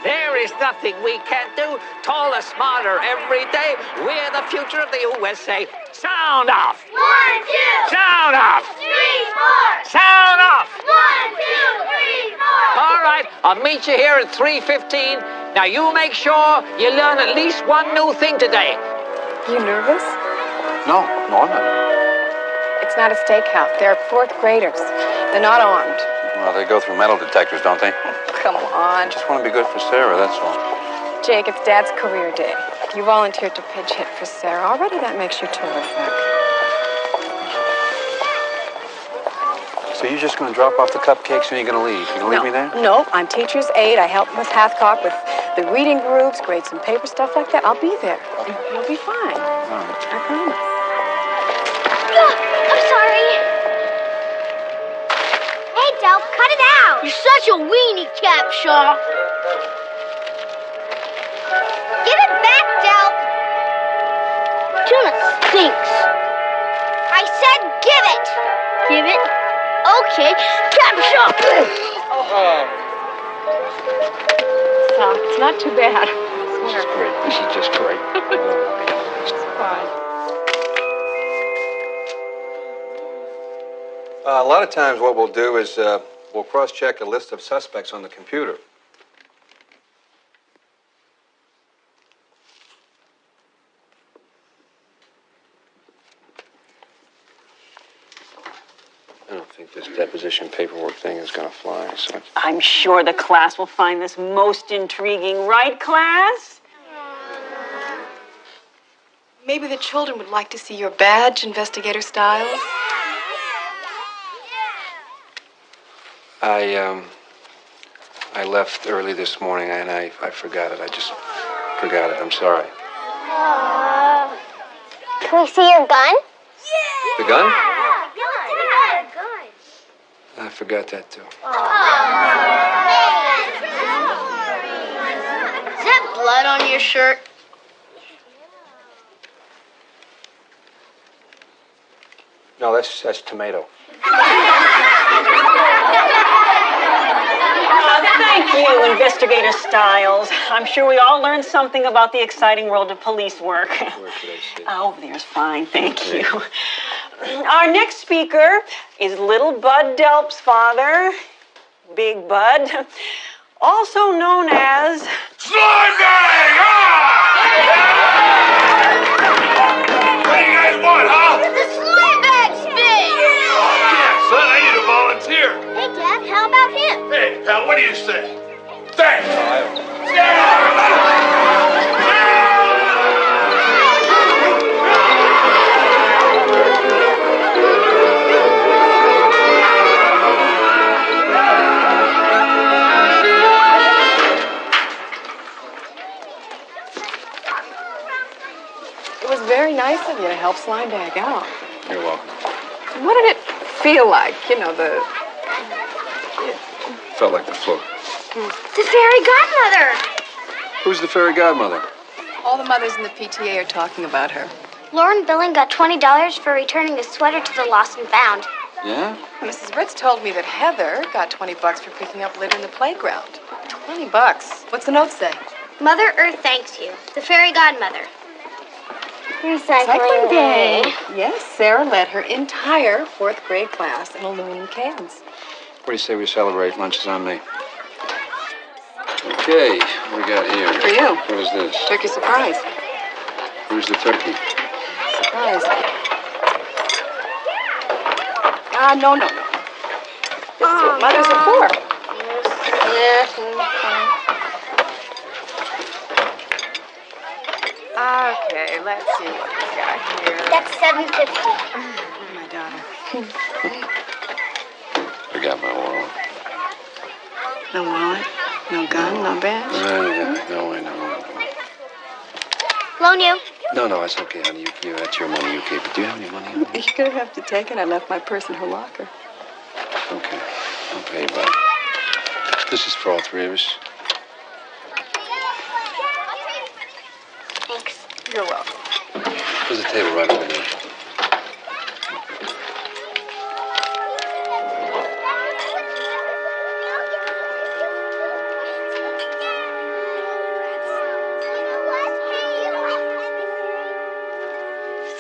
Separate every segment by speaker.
Speaker 1: There is nothing we can't do. Taller, smarter every day. We're the future of the USA. Sound off.
Speaker 2: 1, 2.
Speaker 1: Sound off.
Speaker 2: 3, 4.
Speaker 1: Sound off.
Speaker 2: 1, 2, 3, 4.
Speaker 1: All right, I'll meet you here at 3:15. Now you make sure you learn at least one new thing today.
Speaker 3: You nervous?
Speaker 4: No, I'm not.
Speaker 3: It's not a stakeout. They're fourth graders. They're not armed.
Speaker 4: Well, they go through metal detectors, don't they?
Speaker 3: Come on.
Speaker 4: I just want to be good for Sarah, that's all.
Speaker 3: Jake, it's Dad's career day. You volunteered to pitch hit for Sarah. Already that makes you terrific.
Speaker 4: So you're just going to drop off the cupcakes and you're going to leave? You're going to leave me there?
Speaker 3: No, I'm teacher's aide. I help Miss Hathcock with the reading groups, grade some paper, stuff like that. I'll be there.
Speaker 4: Okay.
Speaker 3: You'll be fine.
Speaker 4: All right.
Speaker 3: I promise.
Speaker 2: I'm sorry. Hey, Delp, cut it out.
Speaker 5: You're such a weenie, Capshaw.
Speaker 2: Give it back, Delp.
Speaker 5: Tuna stinks.
Speaker 2: I said give it.
Speaker 5: Give it? Okay, Capshaw.
Speaker 3: So, it's not too bad.
Speaker 4: This is great. This is just great. A lot of times what we'll do is we'll cross-check a list of suspects on the computer. I don't think this deposition paperwork thing is going to fly, so...
Speaker 6: I'm sure the class will find this most intriguing, right, class?
Speaker 3: Maybe the children would like to see your badge, Investigator Stiles.
Speaker 4: I left early this morning and I forgot it. I just forgot it. I'm sorry.
Speaker 2: Can we see your gun?
Speaker 4: The gun?
Speaker 2: Yeah, gun.
Speaker 4: I forgot that too.
Speaker 5: Is that blood on your shirt?
Speaker 4: No, that's tomato.
Speaker 6: Thank you, Investigator Stiles. I'm sure we all learned something about the exciting world of police work.
Speaker 4: Where should I sit?
Speaker 6: Over there's fine, thank you. Our next speaker is Little Bud Delp's father, Big Bud, also known as...
Speaker 1: Slime Bang! Ah!
Speaker 7: you say? Thanks.
Speaker 3: It was very nice of you to help Slimebag out.
Speaker 4: You're welcome.
Speaker 3: What did it feel like? You know, the...
Speaker 4: Felt like the flu.
Speaker 2: The fairy godmother.
Speaker 4: Who's the fairy godmother?
Speaker 3: All the mothers in the PTA are talking about her.
Speaker 2: Lauren Billing got $20 for returning a sweater to the lost and found.
Speaker 4: Yeah?
Speaker 3: Mrs. Ritz told me that Heather got $20 for picking up litter in the playground. $20. What's the note say?
Speaker 2: Mother Earth thanks you. The fairy godmother.
Speaker 3: Recycling day. Yes, Sarah led her entire 4th grade class in aluminum cans.
Speaker 4: What do you say we celebrate? Lunch is on me. Okay, what we got here?
Speaker 3: For you.
Speaker 4: What is this?
Speaker 3: Turkey surprise.
Speaker 4: Where's the turkey?
Speaker 3: Surprise. No. This is what mothers are for. Okay, let's see what we got here.
Speaker 2: That's $7.50.
Speaker 3: My daughter.
Speaker 4: Forgot my wallet.
Speaker 3: No wallet, no gun, no badge.
Speaker 4: I know.
Speaker 2: Loan you.
Speaker 4: No, it's okay, honey. That's your money, you keep it. Do you have any money on you?
Speaker 3: You're gonna have to take it. I left my purse in her locker.
Speaker 4: Okay. I'll pay you back. This is for all three of us.
Speaker 2: Thanks.
Speaker 3: You're welcome.
Speaker 4: There's a table right over there.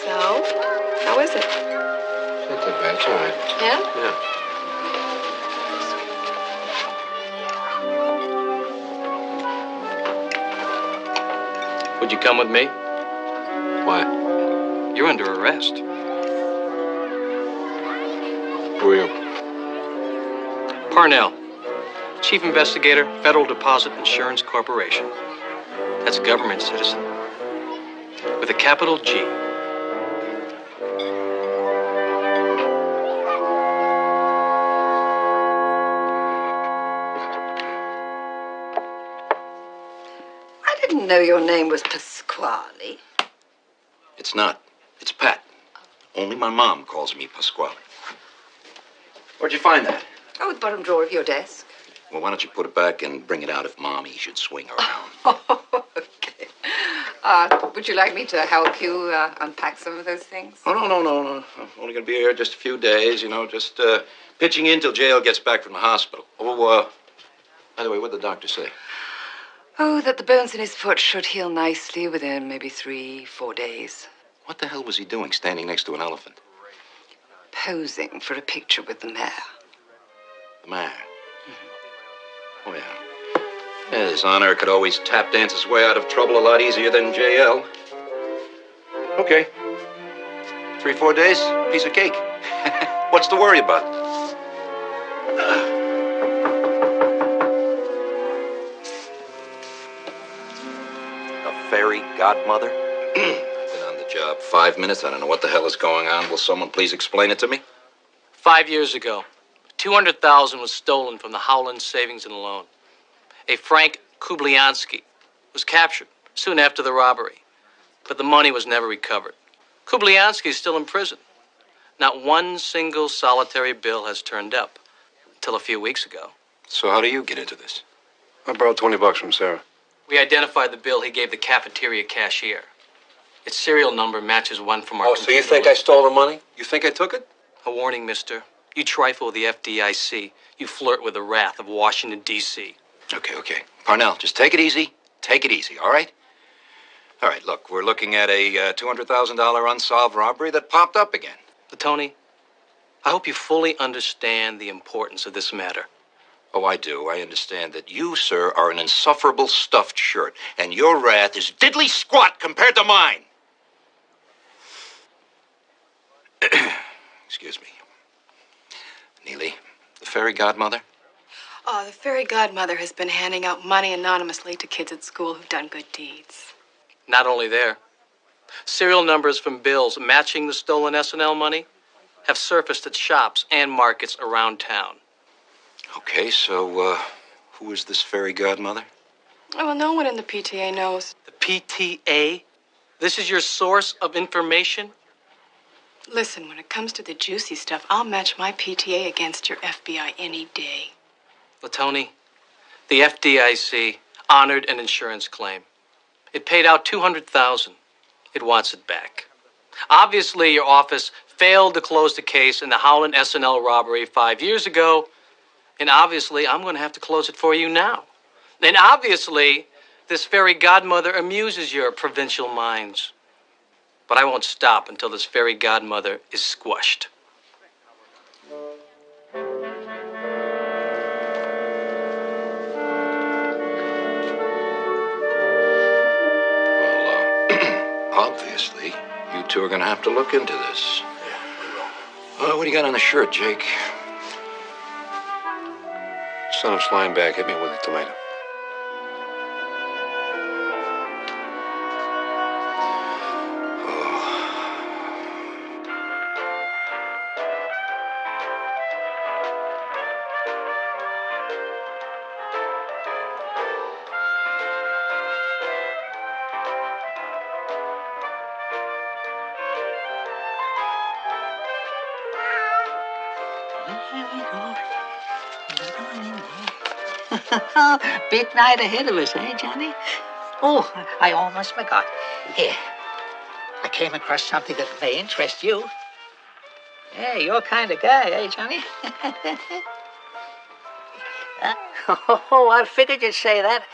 Speaker 3: So, how is it?
Speaker 4: It's not that bad. It's all right.
Speaker 3: Yeah?
Speaker 4: Yeah.
Speaker 8: Would you come with me?
Speaker 4: Why?
Speaker 8: You're under arrest.
Speaker 4: Who are you?
Speaker 8: Parnell, Chief Investigator, Federal Deposit Insurance Corporation. That's a government citizen. With a capital G.
Speaker 9: I didn't know your name was Pasquale.
Speaker 10: It's not. It's Pat. Only my mom calls me Pasquale. Where'd you find that?
Speaker 9: Oh, the bottom drawer of your desk.
Speaker 10: Well, why don't you put it back and bring it out if Mommy should swing around?
Speaker 9: Okay. Would you like me to help you unpack some of those things?
Speaker 10: Oh, no. I'm only going to be here just a few days, just pitching in till jail gets back from the hospital. Oh, by the way, what'd the doctor say?
Speaker 9: Oh, that the bones in his foot should heal nicely within maybe 3-4 days.
Speaker 10: What the hell was he doing standing next to an elephant?
Speaker 9: Posing for a picture with the mayor.
Speaker 10: The mayor? Mm-hmm. Oh, yeah. His honor could always tap dance his way out of trouble a lot easier than JL. Okay. 3-4 days, piece of cake. What's to worry about? A fairy godmother? I've been on the job 5 minutes. I don't know what the hell is going on. Will someone please explain it to me?
Speaker 8: 5 years ago, $200,000 was stolen from the Howland Savings and Loan. A Frank Kubliansky was captured soon after the robbery, but the money was never recovered. Kubliansky is still in prison. Not one single solitary bill has turned up until a few weeks ago.
Speaker 10: So how do you get into this?
Speaker 4: I borrowed $20 from Sarah.
Speaker 8: We identified the bill he gave the cafeteria cashier. Its serial number matches one from our
Speaker 10: So you
Speaker 8: computer
Speaker 10: think I
Speaker 8: list.
Speaker 10: stole the money? You think I took it?
Speaker 8: A warning, mister. You trifle with the FDIC. You flirt with the wrath of Washington, D.C.
Speaker 10: Okay. Parnell, just take it easy. Take it easy, all right? All right, look, we're looking at a $200,000 unsolved robbery that popped up again.
Speaker 8: But, Tony, I hope you fully understand the importance of this matter.
Speaker 10: Oh, I do. I understand that you, sir, are an insufferable stuffed shirt, and your wrath is diddly squat compared to mine. Excuse me. Neely, the fairy godmother?
Speaker 3: Oh, the fairy godmother has been handing out money anonymously to kids at school who've done good deeds.
Speaker 8: Not only there, serial numbers from bills matching the stolen SNL money have surfaced at shops and markets around town.
Speaker 10: Okay, so, who is this fairy godmother?
Speaker 3: Oh, well, no one in the PTA knows.
Speaker 8: The PTA? This is your source of information?
Speaker 3: Listen, when it comes to the juicy stuff, I'll match my PTA against your FBI any day.
Speaker 8: Latoni, the FDIC honored an insurance claim. It paid out $200,000. It wants it back. Obviously, your office failed to close the case in the Howland SNL robbery 5 years ago, and obviously, I'm going to have to close it for you now. And obviously, this fairy godmother amuses your provincial minds. But I won't stop until this fairy godmother is squashed.
Speaker 10: Obviously, you two are going to have to look into this. What do you got on the shirt, Jake?
Speaker 4: Son of flying back, hit me with a tomato.
Speaker 1: Big night ahead of us, eh, Johnny? Oh, I almost forgot. Here, I came across something that may interest you. Yeah, your kind of guy, eh, Johnny? Oh, I figured you'd say that.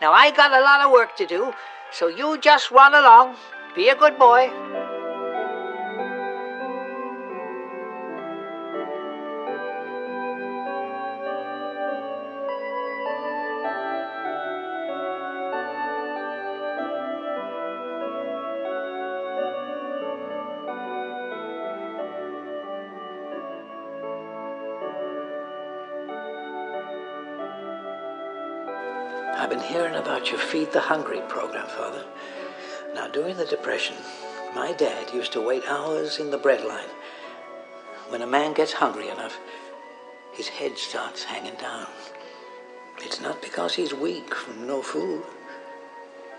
Speaker 1: Now, I got a lot of work to do, so you just run along. Be a good boy. I've been hearing about your Feed the Hungry program, Father. Now, during the Depression, my dad used to wait hours in the bread line. When a man gets hungry enough, his head starts hanging down. It's not because he's weak from no food.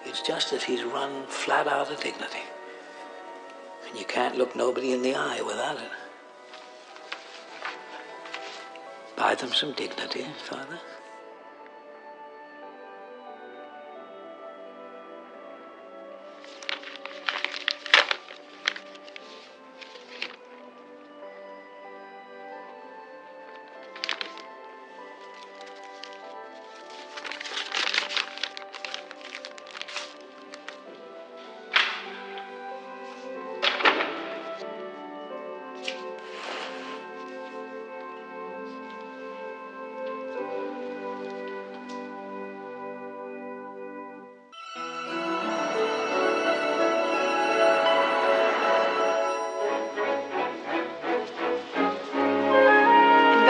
Speaker 1: It's just that he's run flat out of dignity. And you can't look nobody in the eye without it. Buy them some dignity, Father.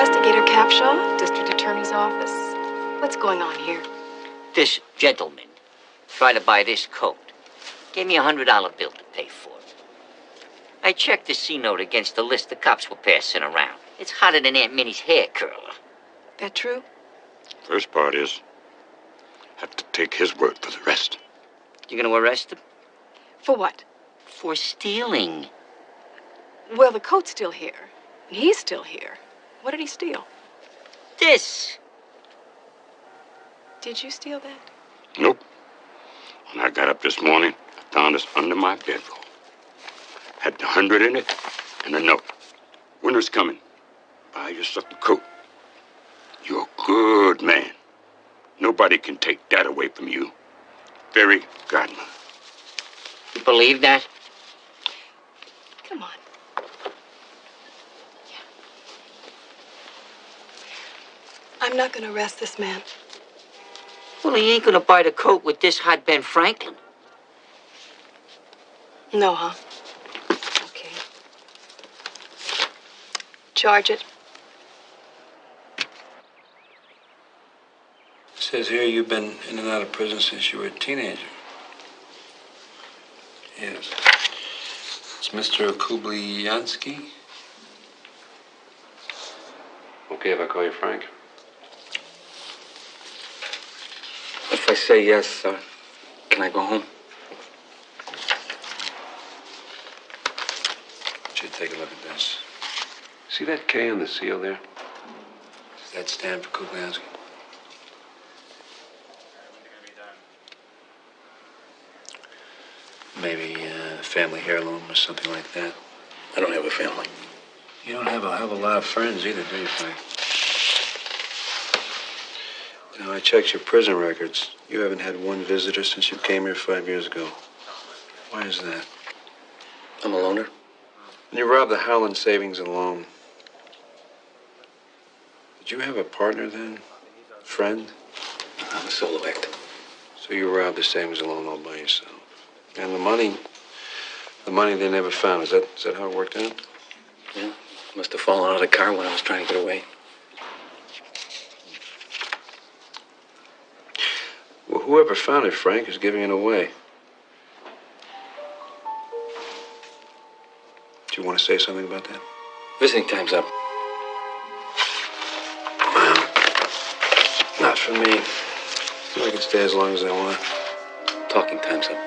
Speaker 3: Investigator Capshaw, District Attorney's Office. What's going on here?
Speaker 1: This gentleman tried to buy this coat. Gave me $100 bill to pay for it. I checked the C-note against the list the cops were passing around. It's hotter than Aunt Minnie's hair curler.
Speaker 3: That true?
Speaker 10: First part is, have to take his word for the rest.
Speaker 1: You gonna arrest him?
Speaker 3: For what?
Speaker 1: For stealing.
Speaker 3: Well, the coat's still here. And he's still here. What did he steal?
Speaker 1: This.
Speaker 3: Did you steal that?
Speaker 10: Nope. When I got up this morning, I found this under my bedroll. Had the 100 in it and a note. Winter's coming. Buy yourself a coat. You're a good man. Nobody can take that away from you. Fairy godmother.
Speaker 1: You believe that?
Speaker 3: Come on. I'm not going to arrest this man.
Speaker 1: Well, he ain't gonna buy the coat with this hot Ben Franklin.
Speaker 3: No, huh? Okay. Charge it.
Speaker 4: says here you've been in and out of prison since you were a teenager. Yes. It's Mr. Kubliansky. Okay if I call you Frank?
Speaker 11: If I say yes, can I go home?
Speaker 4: Should take a look at this. See that K on the seal there? Does that stand for Kubliansky? Maybe family heirloom or something like that.
Speaker 11: I don't have a family.
Speaker 4: You don't have a hell of a lot of friends either, do you, Frank? You know, I checked your prison records. You haven't had one visitor since you came here 5 years ago. Why is that?
Speaker 11: I'm a loner.
Speaker 4: You robbed the Howland Savings and Loan. Did you have a partner then? Friend?
Speaker 11: I'm a solo act.
Speaker 4: So you robbed the savings and loan all by yourself. And the money they never found. Is that how it worked out?
Speaker 11: Yeah. Must have fallen out of the car when I was trying to get away.
Speaker 4: Well, whoever found it, Frank, is giving it away. Do you want to say something about that?
Speaker 11: Visiting time's up.
Speaker 4: Well, not for me. I can stay as long as I want.
Speaker 11: Talking time's up.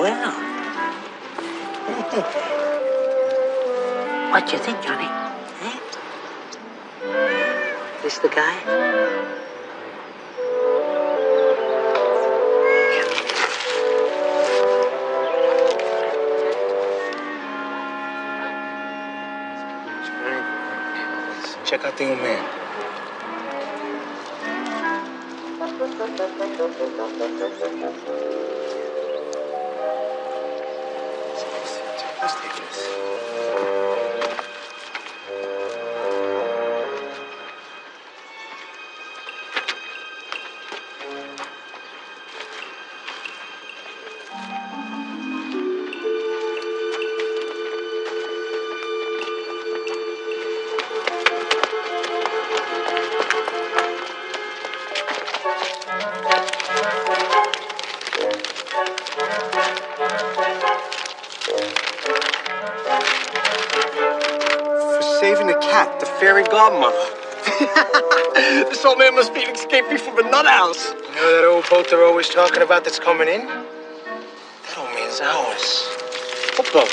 Speaker 1: Well, what do you think, Johnny? Eh? This the guy?
Speaker 7: Check out the old man. Let's take this. Saving the cat, the fairy godmother. This old man must be an escapee from a nut house. You know that old boat they're always talking about that's coming in? That old man's ours. What boat?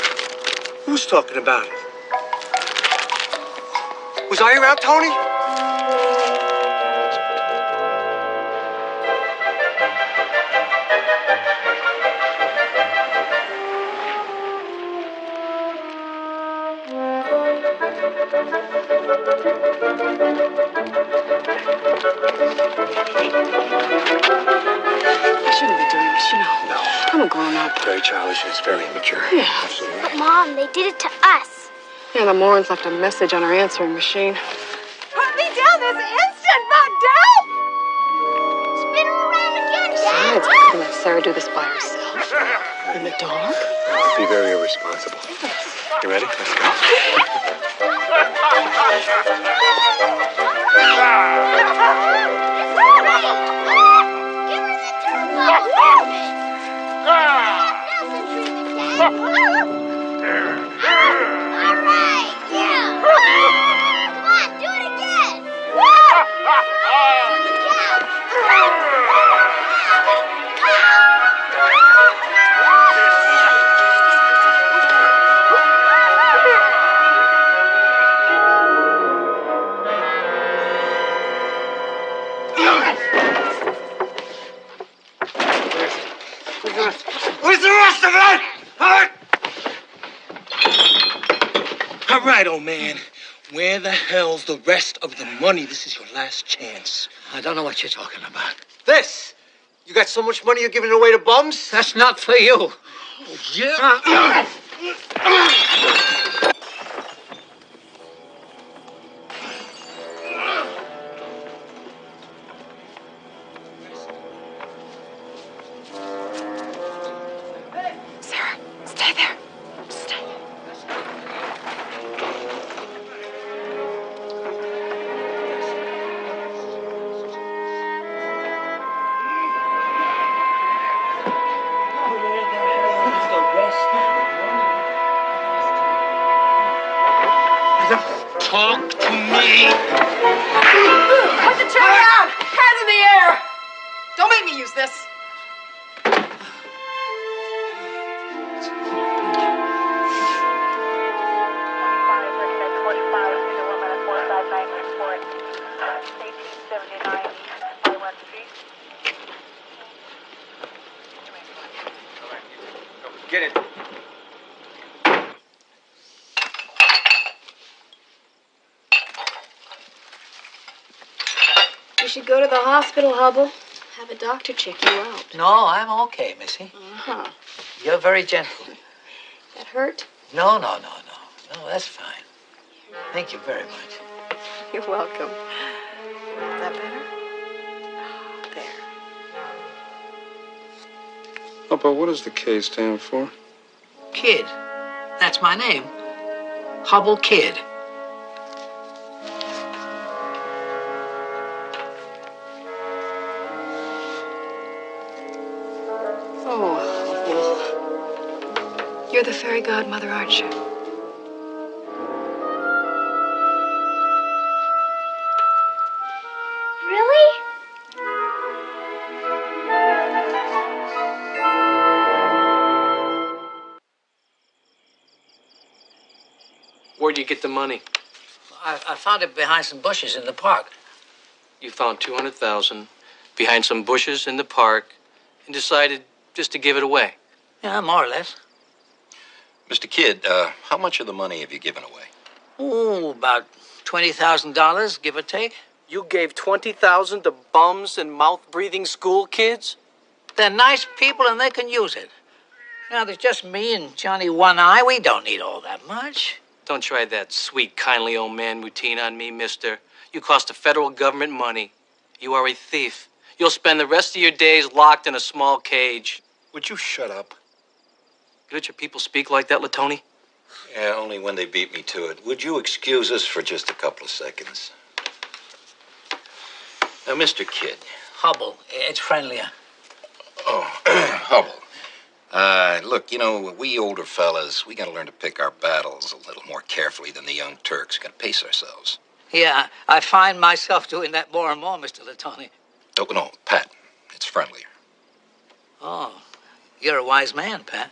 Speaker 7: Who's talking about it? Was I around, Tony?
Speaker 3: I shouldn't be doing this, you know.
Speaker 7: No.
Speaker 3: I'm a grown-up.
Speaker 7: Very childish and it's very immature.
Speaker 3: Yeah.
Speaker 7: Absolutely
Speaker 2: But
Speaker 7: right.
Speaker 2: Mom, they did it to us.
Speaker 3: Yeah, the Morons left a message on our answering machine.
Speaker 6: Put me down this instant, Bogdell!
Speaker 2: Spin her around again, Dad.
Speaker 3: Besides, we couldn't let Sarah do this by herself. In the dark?
Speaker 7: That'd be very irresponsible. You ready? Let's go.
Speaker 2: Give her the turbo. All right, yeah. Come on, do it again.
Speaker 7: Where's the rest of it? All right, old man. Where the hell's the rest of the money? This is your last chance.
Speaker 1: I don't know what you're talking about.
Speaker 7: This You got so much money you're giving it away to bums?
Speaker 1: That's not for you.
Speaker 7: Yeah.
Speaker 9: Sarah, stay there. Stay.
Speaker 7: Talk to me.
Speaker 3: Put the tray down! Hands in the air! Don't make me use this.
Speaker 7: Get it.
Speaker 5: You should go to the hospital, Hubble. Have a doctor check you out.
Speaker 1: No, I'm okay, Missy.
Speaker 5: Uh-huh.
Speaker 1: You're very gentle.
Speaker 5: That hurt?
Speaker 1: No, that's fine. Thank you very much.
Speaker 3: You're welcome. Is that better? There.
Speaker 4: Papa, what does the K stand for?
Speaker 1: Kid. That's my name. Hubble Kid.
Speaker 9: Oh, you're the fairy godmother, aren't you?
Speaker 2: Really?
Speaker 8: Where'd you get the money?
Speaker 1: I found it behind some bushes in the park.
Speaker 8: You found 200,000 behind some bushes in the park and decided just to give it away.
Speaker 1: Yeah, more or less.
Speaker 10: Mr. Kidd, how much of the money have you given away?
Speaker 1: Oh, about $20,000, give or take.
Speaker 8: You gave 20,000 to bums and mouth-breathing school kids?
Speaker 1: They're nice people and they can use it. Now, there's just me and Johnny One Eye. We don't need all that much.
Speaker 8: Don't try that sweet, kindly old man routine on me, mister. You cost the federal government money. You are a thief. You'll spend the rest of your days locked in a small cage.
Speaker 10: Would you shut up?
Speaker 8: You let your people speak like that, Latoni?
Speaker 10: Yeah, only when they beat me to it. Would you excuse us for just a couple of seconds? Now, Mr. Kidd.
Speaker 1: Hubble, it's friendlier.
Speaker 10: Oh, Hubble. Look, you know, we older fellas, we gotta learn to pick our battles a little more carefully than the young Turks. Gotta pace ourselves.
Speaker 1: Yeah, I find myself doing that more and more, Mr. Latoni.
Speaker 10: Oh, no, Pat. It's friendlier.
Speaker 1: Oh, you're a wise man, Pat.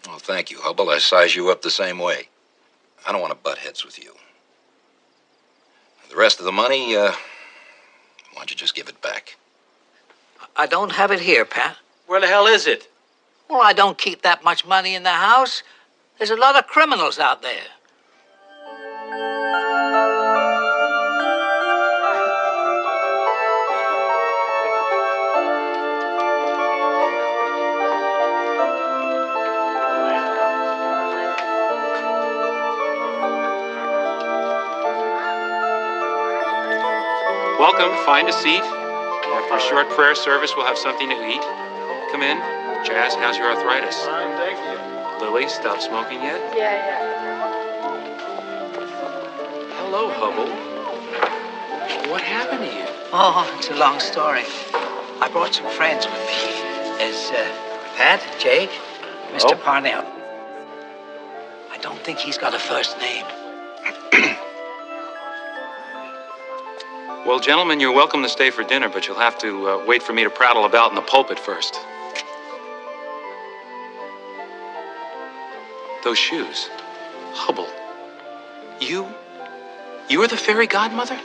Speaker 10: Well, thank you, Hubble. I size you up the same way. I don't want to butt heads with you. The rest of the money, why don't you just give it back?
Speaker 1: I don't have it here, Pat.
Speaker 8: Where the hell is it?
Speaker 1: Well, I don't keep that much money in the house. There's a lot of criminals out there.
Speaker 12: Welcome. Find a seat. After a short prayer service, we'll have something to eat. Come in. Jazz, how's your arthritis?
Speaker 7: Fine, thank you.
Speaker 12: Lily, stop smoking yet?
Speaker 3: Yeah.
Speaker 12: Hello, Hubble. What happened to you?
Speaker 1: Oh, it's a long story. I brought some friends with me. There's Pat, Jake, Mr. Parnell. I don't think he's got a first name.
Speaker 12: Well, gentlemen, you're welcome to stay for dinner, but you'll have to wait for me to prattle about in the pulpit first. Those shoes. Hubble. You're the fairy godmother?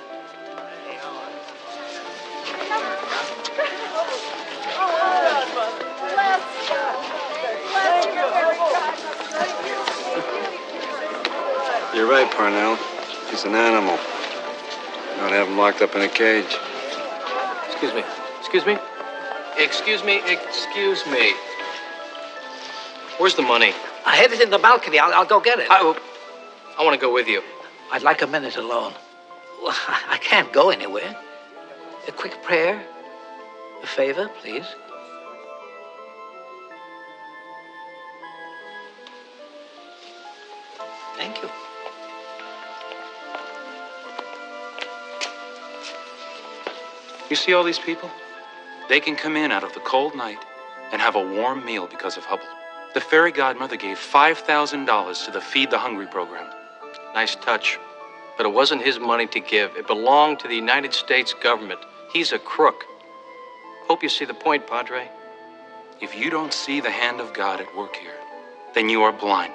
Speaker 4: You're right, Parnell. He's an animal. I'd have him locked up in a cage.
Speaker 8: Excuse me. Excuse me? Excuse me. Where's the money?
Speaker 1: I had it in the balcony. I'll go get it.
Speaker 8: I want to go with you.
Speaker 1: I'd like a minute alone. Well, I can't go anywhere. A quick prayer? A favor, please? Thank you.
Speaker 12: You see all these people? They can come in out of the cold night and have a warm meal because of Hubble. The fairy godmother gave $5,000 to the Feed the Hungry program.
Speaker 8: Nice touch. But it wasn't his money to give. It belonged to the United States government. He's a crook. Hope you see the point, Padre.
Speaker 12: If you don't see the hand of God at work here, then you are blind.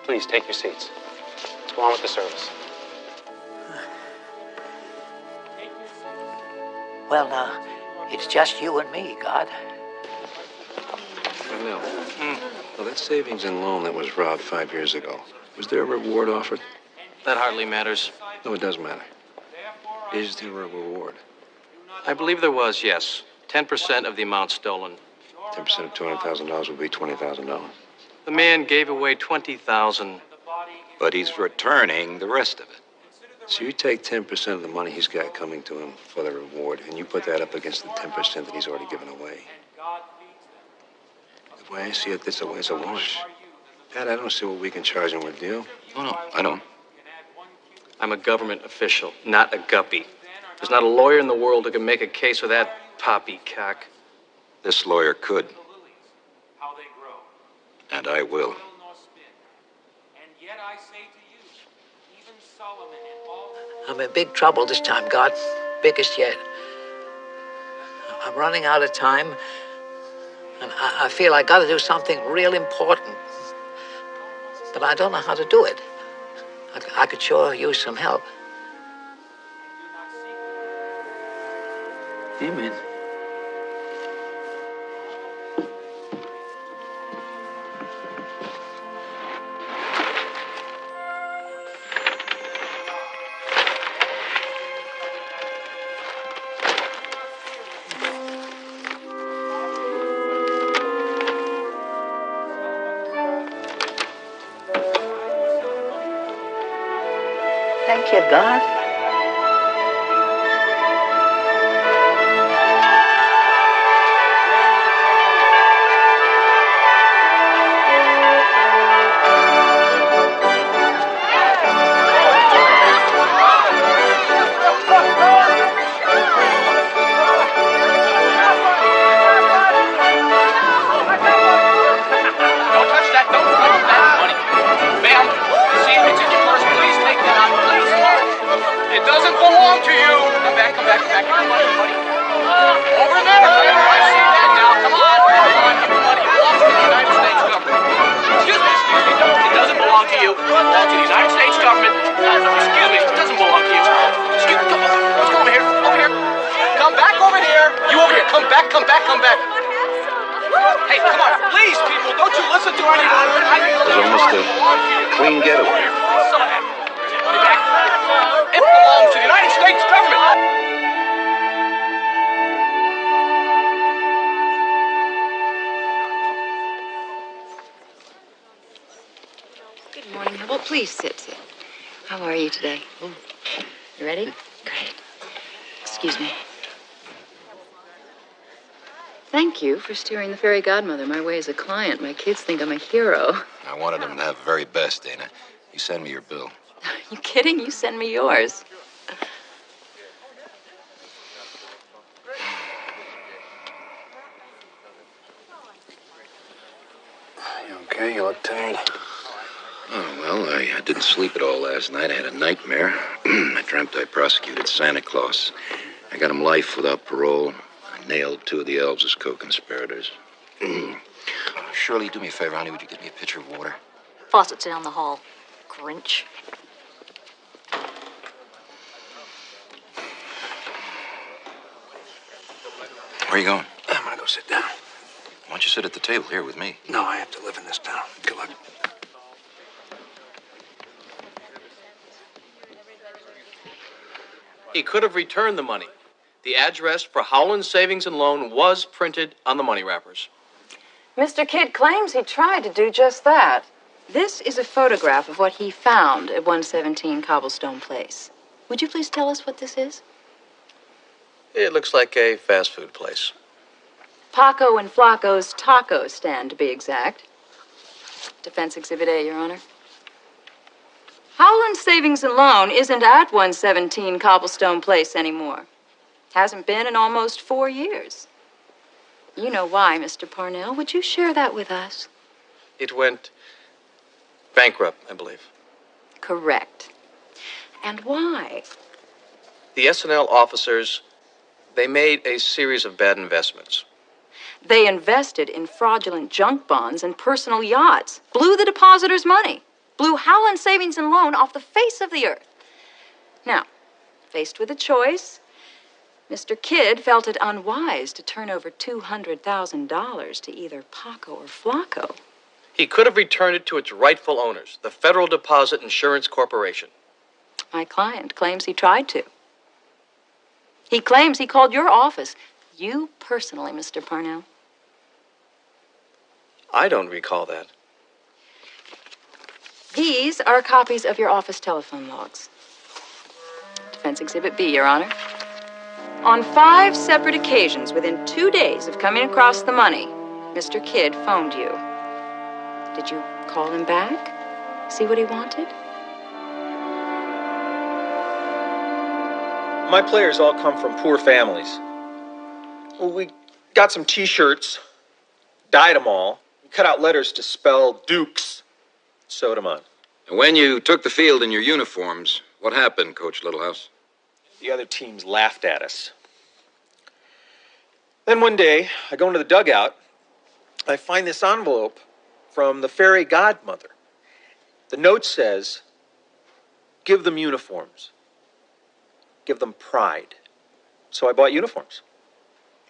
Speaker 12: Please take your seats. Let's go on with the service.
Speaker 1: Well, now, it's just you and me, God.
Speaker 4: I know. Well, that savings and loan that was robbed 5 years ago, was there a reward offered?
Speaker 8: That hardly matters.
Speaker 4: No, it does matter. Is there a reward?
Speaker 8: I believe there was, yes. 10% of the amount stolen.
Speaker 4: 10% of $200,000 would be $20,000.
Speaker 8: The man gave away $20,000.
Speaker 10: But he's returning the rest of it.
Speaker 4: So you take 10% of the money he's got coming to him for the reward, and you put that up against the 10% that he's already given away. The way I see it, it's a wash. Pat, I don't see what we can charge him with, do you?
Speaker 10: No, I don't.
Speaker 8: I'm a government official, not a guppy. There's not a lawyer in the world who can make a case with that poppycock.
Speaker 10: This lawyer could. And I will.
Speaker 1: I'm in big trouble this time, God. Biggest yet. I'm running out of time, and I feel I got to do something real important. But I don't know how to do it. I could sure use some help. Amen. Thank you, God.
Speaker 7: Come back. Hey, come on, please, people, don't you listen to anyone.
Speaker 10: It was almost a clean getaway.
Speaker 7: It belongs to the United States government.
Speaker 9: Good morning, Hubble. Please sit. How are you today? You ready? Great. Excuse me. Thank you for steering the fairy godmother my way as a client. My kids think I'm a hero.
Speaker 10: I wanted them to have the very best, Dana. You send me your bill.
Speaker 9: Are you kidding? You send me yours.
Speaker 4: You okay? You look tired.
Speaker 10: Oh, well, I didn't sleep at all last night. I had a nightmare. I dreamt I prosecuted Santa Claus. I got him life without parole. I nailed 2 of the elves as co-conspirators. Shirley, do me a favor, honey. Would you get me a pitcher of water?
Speaker 2: Faucet's down the hall. Grinch.
Speaker 10: Where are you going?
Speaker 4: I'm gonna go sit down.
Speaker 10: Why don't you sit at the table here with me?
Speaker 4: No, I have to live in this town. Good luck.
Speaker 8: He could have returned the money. The address for Howland Savings and Loan was printed on the money wrappers.
Speaker 9: Mr. Kidd claims he tried to do just that. This is a photograph of what he found at 117 Cobblestone Place. Would you please tell us what this is?
Speaker 8: It looks like a fast food place.
Speaker 9: Paco and Flacco's taco stand, to be exact. Defense Exhibit A, Your Honor. Howland Savings and Loan isn't at 117 Cobblestone Place anymore. Hasn't been in almost 4 years. You know why, Mr. Parnell. Would you share that with us?
Speaker 8: It went bankrupt, I believe.
Speaker 9: Correct. And why?
Speaker 8: The SNL officers, they made a series of bad investments.
Speaker 9: They invested in fraudulent junk bonds and personal yachts, blew the depositors' money, blew Howland Savings and Loan off the face of the earth. Now, faced with a choice, Mr. Kidd felt it unwise to turn over $200,000 to either Paco or Flacco.
Speaker 8: He could have returned it to its rightful owners, the Federal Deposit Insurance Corporation.
Speaker 9: My client claims he tried to. He claims he called your office. You personally, Mr. Parnell.
Speaker 8: I don't recall that.
Speaker 9: These are copies of your office telephone logs. Defense Exhibit B, Your Honor. On 5 separate occasions within 2 days of coming across the money, Mr. Kidd phoned you. Did you call him back? See what he wanted?
Speaker 7: My players all come from poor families. Well, we got some T-shirts, dyed them all, we cut out letters to spell Dukes, sewed them on.
Speaker 10: And when you took the field in your uniforms, what happened, Coach Littlehouse?
Speaker 7: The other teams laughed at us. Then one day, I go into the dugout, I find this envelope from the fairy godmother. The note says, give them uniforms. Give them pride. So I bought uniforms.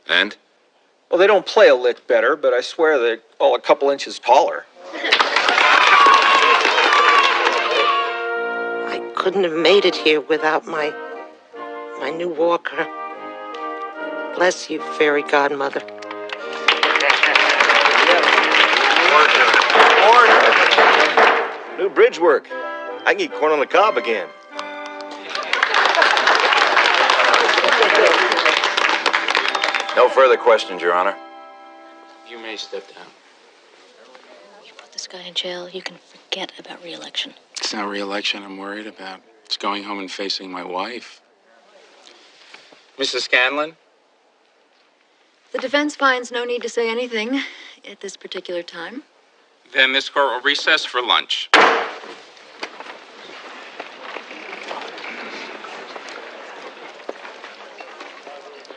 Speaker 10: And?
Speaker 7: Well, they don't play a lick better, but I swear they're all a couple inches taller.
Speaker 13: I couldn't have made it here without my new walker. Bless you, fairy godmother.
Speaker 14: New bridge work. I can eat corn on the cob again.
Speaker 10: No further questions, Your Honor.
Speaker 12: You may step down.
Speaker 5: You put this guy in jail, you can forget about re-election.
Speaker 12: It's not re-election I'm worried about. It's going home and facing my wife. Mrs. Scanlon?
Speaker 9: The defense finds no need to say anything at this particular time.
Speaker 12: Then this court will recess for lunch.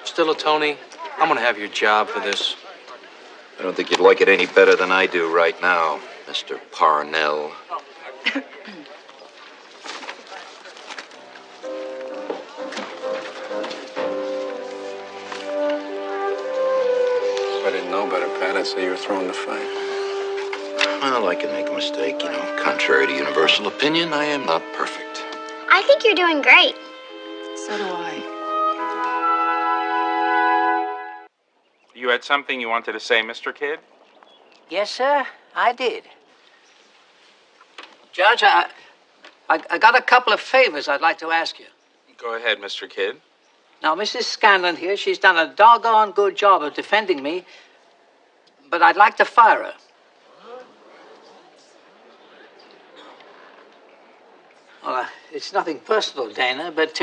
Speaker 8: Still, Tony, I'm going to have your job for this.
Speaker 10: I don't think you'd like it any better than I do right now, Mr. Parnell.
Speaker 4: If I didn't know better, Pat, I'd say you were throwing the fight.
Speaker 10: Well, I can make a mistake, you know. Contrary to universal opinion, I am not perfect.
Speaker 2: I think you're doing great.
Speaker 9: So do I.
Speaker 12: You had something you wanted to say, Mr. Kidd?
Speaker 1: Yes, sir, I did. Judge, I got a couple of favors I'd like to ask you.
Speaker 12: Go ahead, Mr. Kidd.
Speaker 1: Now, Mrs. Scanlon here, she's done a doggone good job of defending me, but I'd like to fire her. Well, it's nothing personal, Dana, but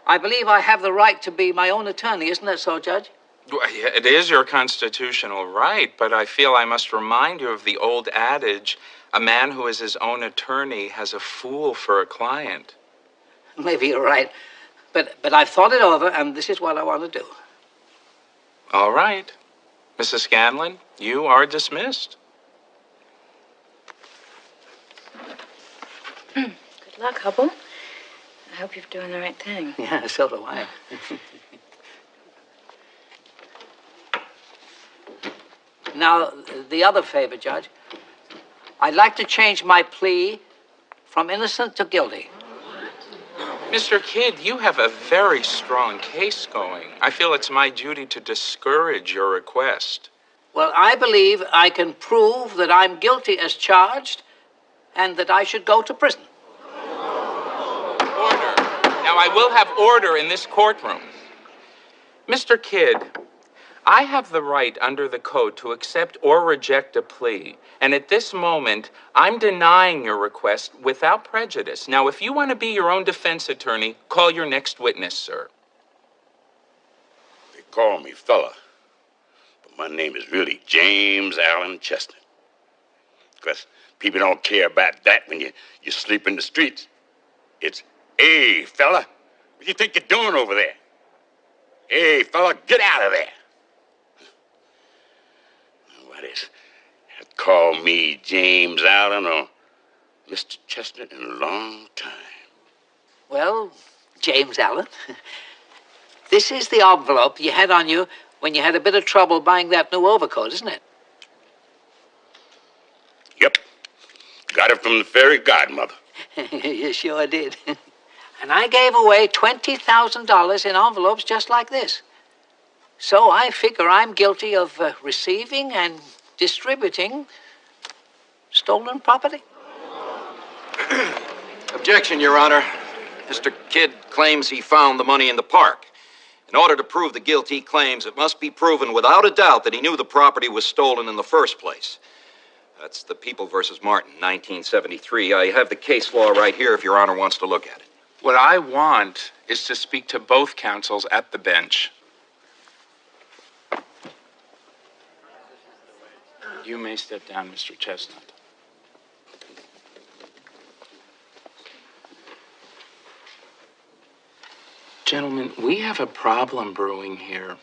Speaker 1: I believe I have the right to be my own attorney. Isn't that so, Judge?
Speaker 12: Well, yeah, it is your constitutional right, but I feel I must remind you of the old adage, a man who is his own attorney has a fool for a client.
Speaker 1: Maybe you're right, but I've thought it over, and this is what I want to do.
Speaker 12: All right. Mrs. Scanlon, you are dismissed.
Speaker 9: Good luck, Hubble. I hope you're doing the right thing.
Speaker 1: Yeah, so do I. Now, the other favor, Judge. I'd like to change my plea from innocent to guilty.
Speaker 12: Mr. Kidd, you have a very strong case going. I feel it's my duty to discourage your request.
Speaker 1: Well, I believe I can prove that I'm guilty as charged and that I should go to prison.
Speaker 12: Order. Now, I will have order in this courtroom. Mr. Kidd, I have the right under the code to accept or reject a plea. And at this moment, I'm denying your request without prejudice. Now, if you want to be your own defense attorney, call your next witness, sir.
Speaker 15: They call me fella, but my name is really James Allen Chestnut. Because people don't care about that when you sleep in the streets. It's, hey, fella, what do you think you're doing over there? Hey, fella, get out of there. Nobody's called me James Allen or Mr. Chestnut in a long time.
Speaker 1: Well, James Allen, this is the envelope you had on you when you had a bit of trouble buying that new overcoat, isn't it?
Speaker 15: Yep. Got it from the fairy godmother.
Speaker 1: You sure did. And I gave away $20,000 in envelopes just like this. So I figure I'm guilty of receiving and distributing stolen property.
Speaker 10: Objection, Your Honor. Mr. Kidd claims he found the money in the park. In order to prove the guilt he claims, it must be proven without a doubt that he knew the property was stolen in the first place. That's the People versus Martin, 1973. I have the case law right here if Your Honor wants to look at it.
Speaker 12: What I want is to speak to both counsels at the bench. You may step down, Mr. Chestnut. Gentlemen, we have a problem brewing here.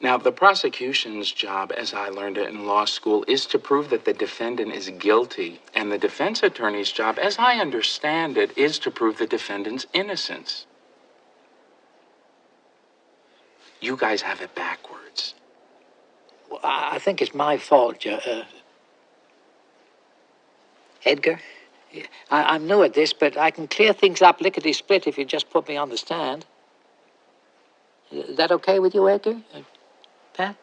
Speaker 12: Now, the prosecution's job, as I learned it in law school, is to prove that the defendant is guilty. And the defense attorney's job, as I understand it, is to prove the defendant's innocence. You guys have it backwards.
Speaker 1: Well, I think it's my fault, Edgar. I'm new at this, but I can clear things up lickety-split if you just put me on the stand. Is that okay with you, Edgar? Pat?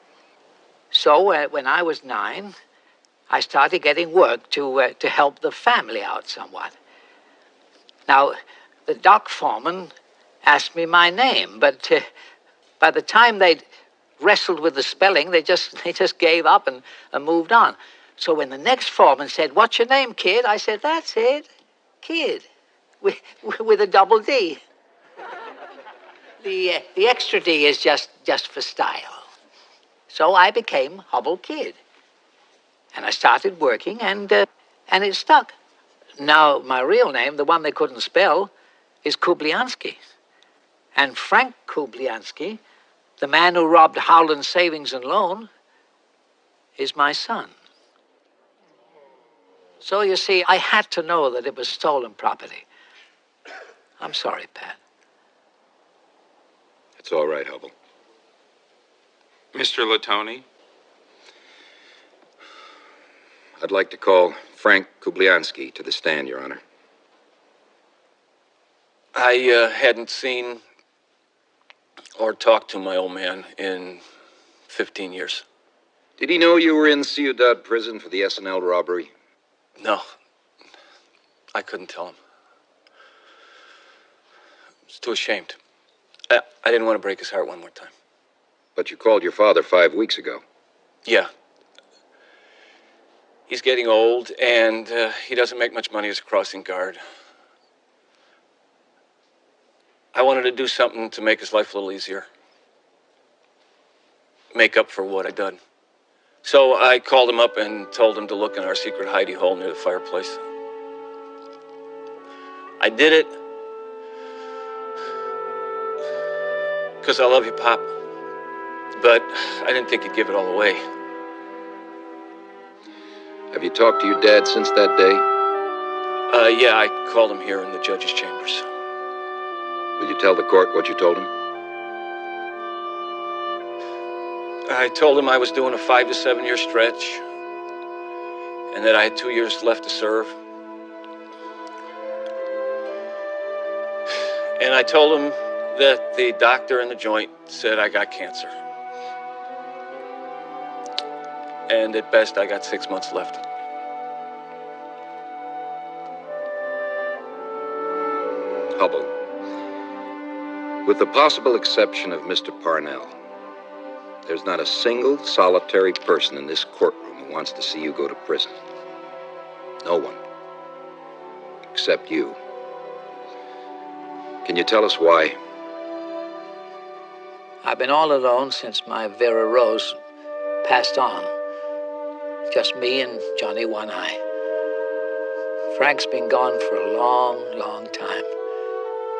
Speaker 1: So, when I was 9, I started getting work to help the family out somewhat. Now, the dock foreman asked me my name, but by the time they'd wrestled with the spelling, they just gave up and moved on. So when the next foreman said, "What's your name, kid?" I said, "That's it, Kid, with a double D." The extra D is just for style. So I became Hubble Kid. And I started working, and it stuck. Now, my real name, the one they couldn't spell, is Kubliansky. And Frank Kubliansky, the man who robbed Howland Savings and Loan, is my son. So, you see, I had to know that it was stolen property. I'm sorry, Pat.
Speaker 10: It's all right, Hubble.
Speaker 12: Mr. Latoni?
Speaker 10: I'd like to call Frank Kubliansky to the stand, Your Honor.
Speaker 8: I hadn't seen or talked to my old man in 15 years.
Speaker 10: Did he know you were in Ciudad prison for the SNL robbery?
Speaker 8: No. I couldn't tell him. I was too ashamed. I didn't want to break his heart one more time.
Speaker 10: But you called your father 5 weeks ago.
Speaker 8: Yeah. He's getting old, and he doesn't make much money as a crossing guard. I wanted to do something to make his life a little easier. Make up for what I'd done. So I called him up and told him to look in our secret hidey hole near the fireplace. I did it because I love you, Pop. But I didn't think you'd give it all away.
Speaker 10: Have you talked to your dad since that day?
Speaker 8: Yeah, I called him here in the judge's chambers.
Speaker 10: Will you tell the court what you told him?
Speaker 8: I told him I was doing a 5 to 7 year stretch and that I had 2 years left to serve.
Speaker 12: And I told him that the doctor in the joint said I got cancer. And at best, I got 6 months left.
Speaker 10: Hubble, with the possible exception of Mr. Parnell, there's not a single solitary person in this courtroom who wants to see you go to prison. No one. Except you. Can you tell us why?
Speaker 1: I've been all alone since my Vera Rose passed on. Just me and Johnny One Eye. Frank's been gone for a long, long time.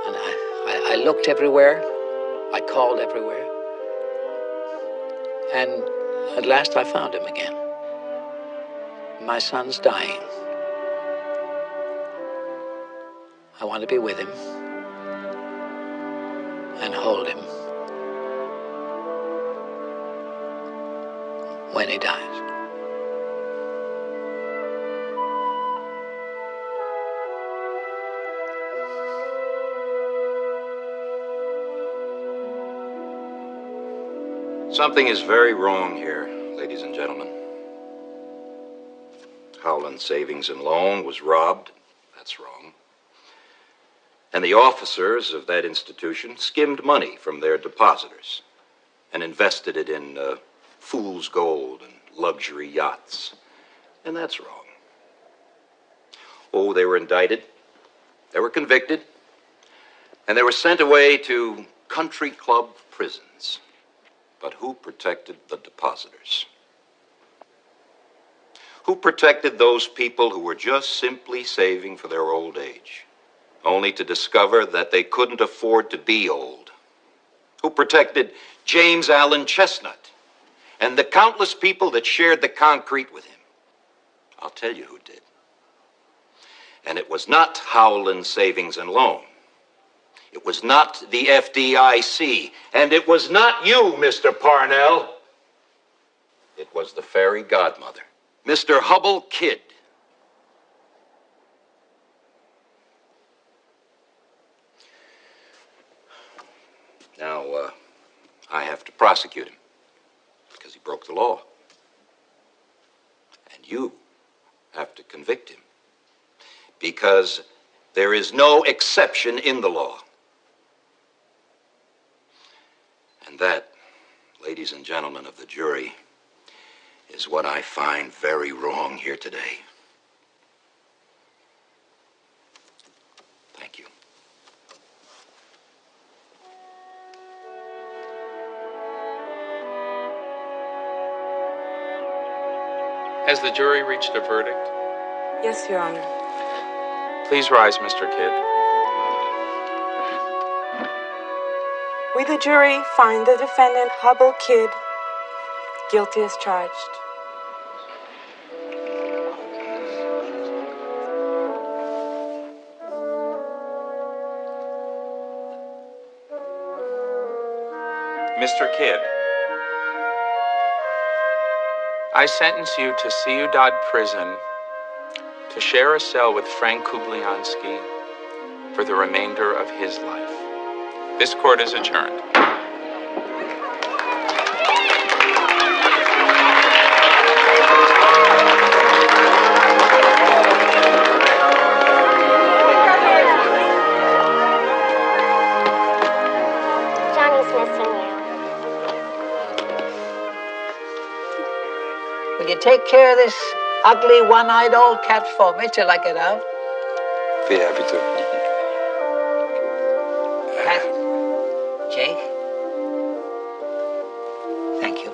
Speaker 1: And I looked everywhere. I called everywhere. And at last I found him again. My son's dying. I want to be with him and hold him when he dies.
Speaker 10: Something is very wrong here, ladies and gentlemen. Howland Savings and Loan was robbed. That's wrong. And the officers of that institution skimmed money from their depositors and invested it in fool's gold and luxury yachts. And that's wrong. Oh, they were indicted. They were convicted. And they were sent away to country club prisons. But who protected the depositors? Who protected those people who were just simply saving for their old age, only to discover that they couldn't afford to be old? Who protected James Allen Chestnut and the countless people that shared the concrete with him? I'll tell you who did. And it was not Howland Savings and Loan. It was not the FDIC, and it was not you, Mr. Parnell. It was the fairy godmother, Mr. Hubble Kidd. Now, I have to prosecute him because he broke the law. And you have to convict him because there is no exception in the law. And that, ladies and gentlemen of the jury, is what I find very wrong here today. Thank you.
Speaker 12: Has the jury reached a verdict?
Speaker 3: Yes, Your Honor.
Speaker 12: Please rise, Mr. Kidd.
Speaker 3: We, the jury, find the defendant, Hubble Kidd, guilty as charged.
Speaker 12: Mr. Kidd, I sentence you to Ciudad Prison to share a cell with Frank Kubliansky for the remainder of his life. This court is adjourned.
Speaker 2: Johnny's missing you.
Speaker 1: Will you take care of this ugly, one-eyed old cat for me till I get out?
Speaker 4: Be happy to.
Speaker 1: Cat? Jake? Thank you.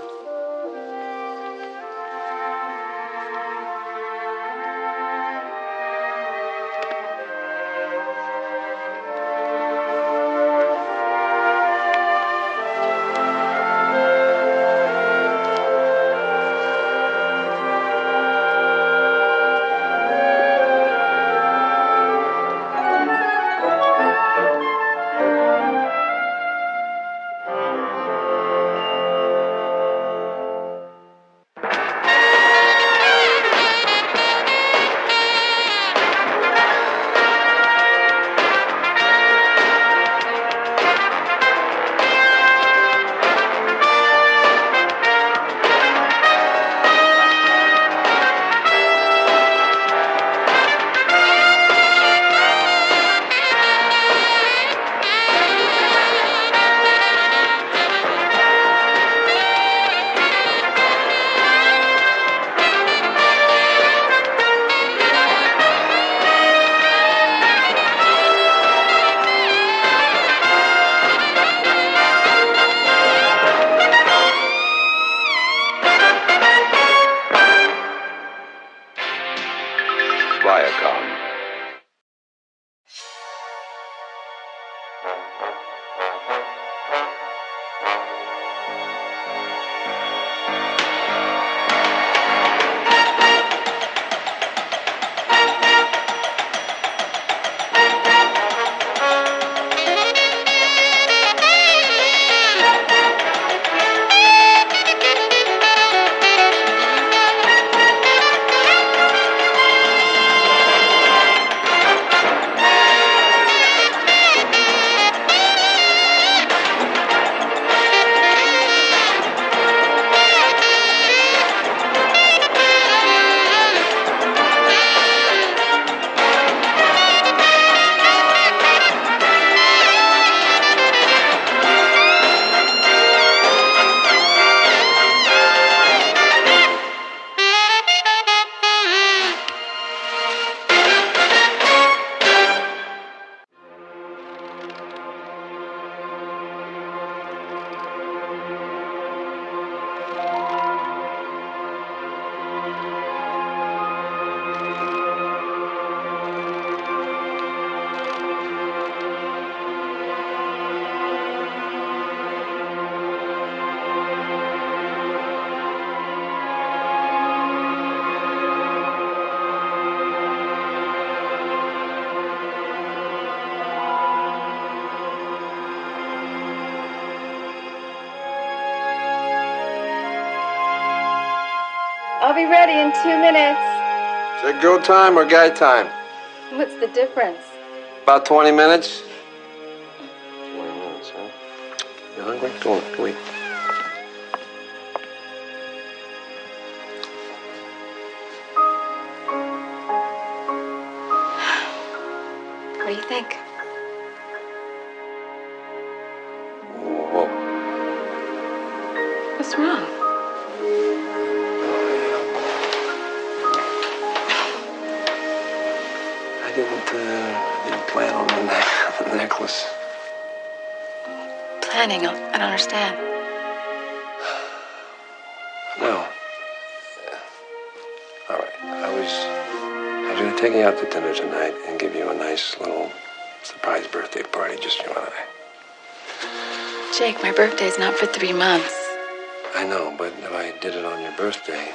Speaker 4: gone.
Speaker 3: I'll be ready in 2 minutes.
Speaker 4: Is it girl time or guy time?
Speaker 3: What's the difference?
Speaker 4: About 20 minutes. 20 minutes, huh? You hungry? Go on, go eat.
Speaker 3: What do you think?
Speaker 4: Whoa.
Speaker 3: What's wrong?
Speaker 4: I didn't plan on the necklace.
Speaker 3: Planning? I don't understand.
Speaker 4: No. All right. I was going to take you out to dinner tonight and give you a nice little surprise birthday party, just you and I.
Speaker 3: Jake, my birthday's not for 3 months.
Speaker 4: I know, but if I did it on your birthday,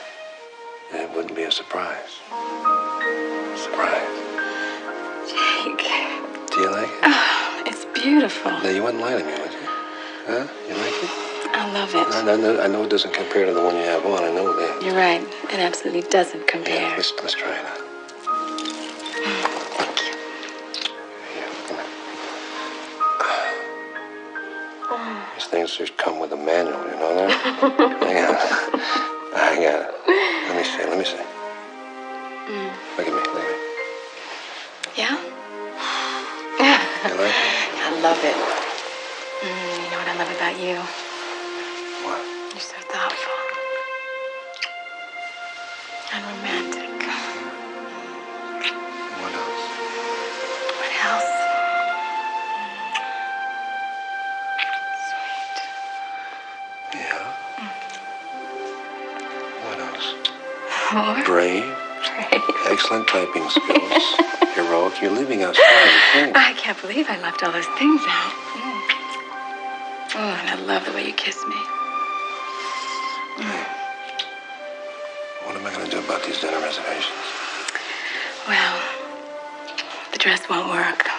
Speaker 4: then it wouldn't be a surprise. Surprise.
Speaker 3: Jake.
Speaker 4: Do you like it?
Speaker 3: Oh, it's beautiful.
Speaker 4: No, you wouldn't lie to me, would you? Huh? You like it?
Speaker 3: I love it.
Speaker 4: I know it doesn't compare to the one you have on. I know that.
Speaker 3: You're right. It absolutely doesn't compare.
Speaker 4: Yeah, let's try it out.
Speaker 3: Thank you.
Speaker 4: Here, come on. These things just come with a manual, you know that? I got it. Let me see. Look at me.
Speaker 3: Yeah?
Speaker 4: You like it?
Speaker 3: I love it. You know what I love about you?
Speaker 4: What?
Speaker 3: You're so thoughtful. And romantic.
Speaker 4: What else?
Speaker 3: What else? Sweet.
Speaker 4: Yeah. What else?
Speaker 3: More?
Speaker 4: Brave.
Speaker 3: Brave.
Speaker 4: Excellent typing skills. Heroic. You're leaving out so many things.
Speaker 3: I can't believe I left all those things out. Oh, and I love the way you kiss me.
Speaker 4: Hey, what am I going to do about these dinner reservations?
Speaker 3: Well, the dress won't work.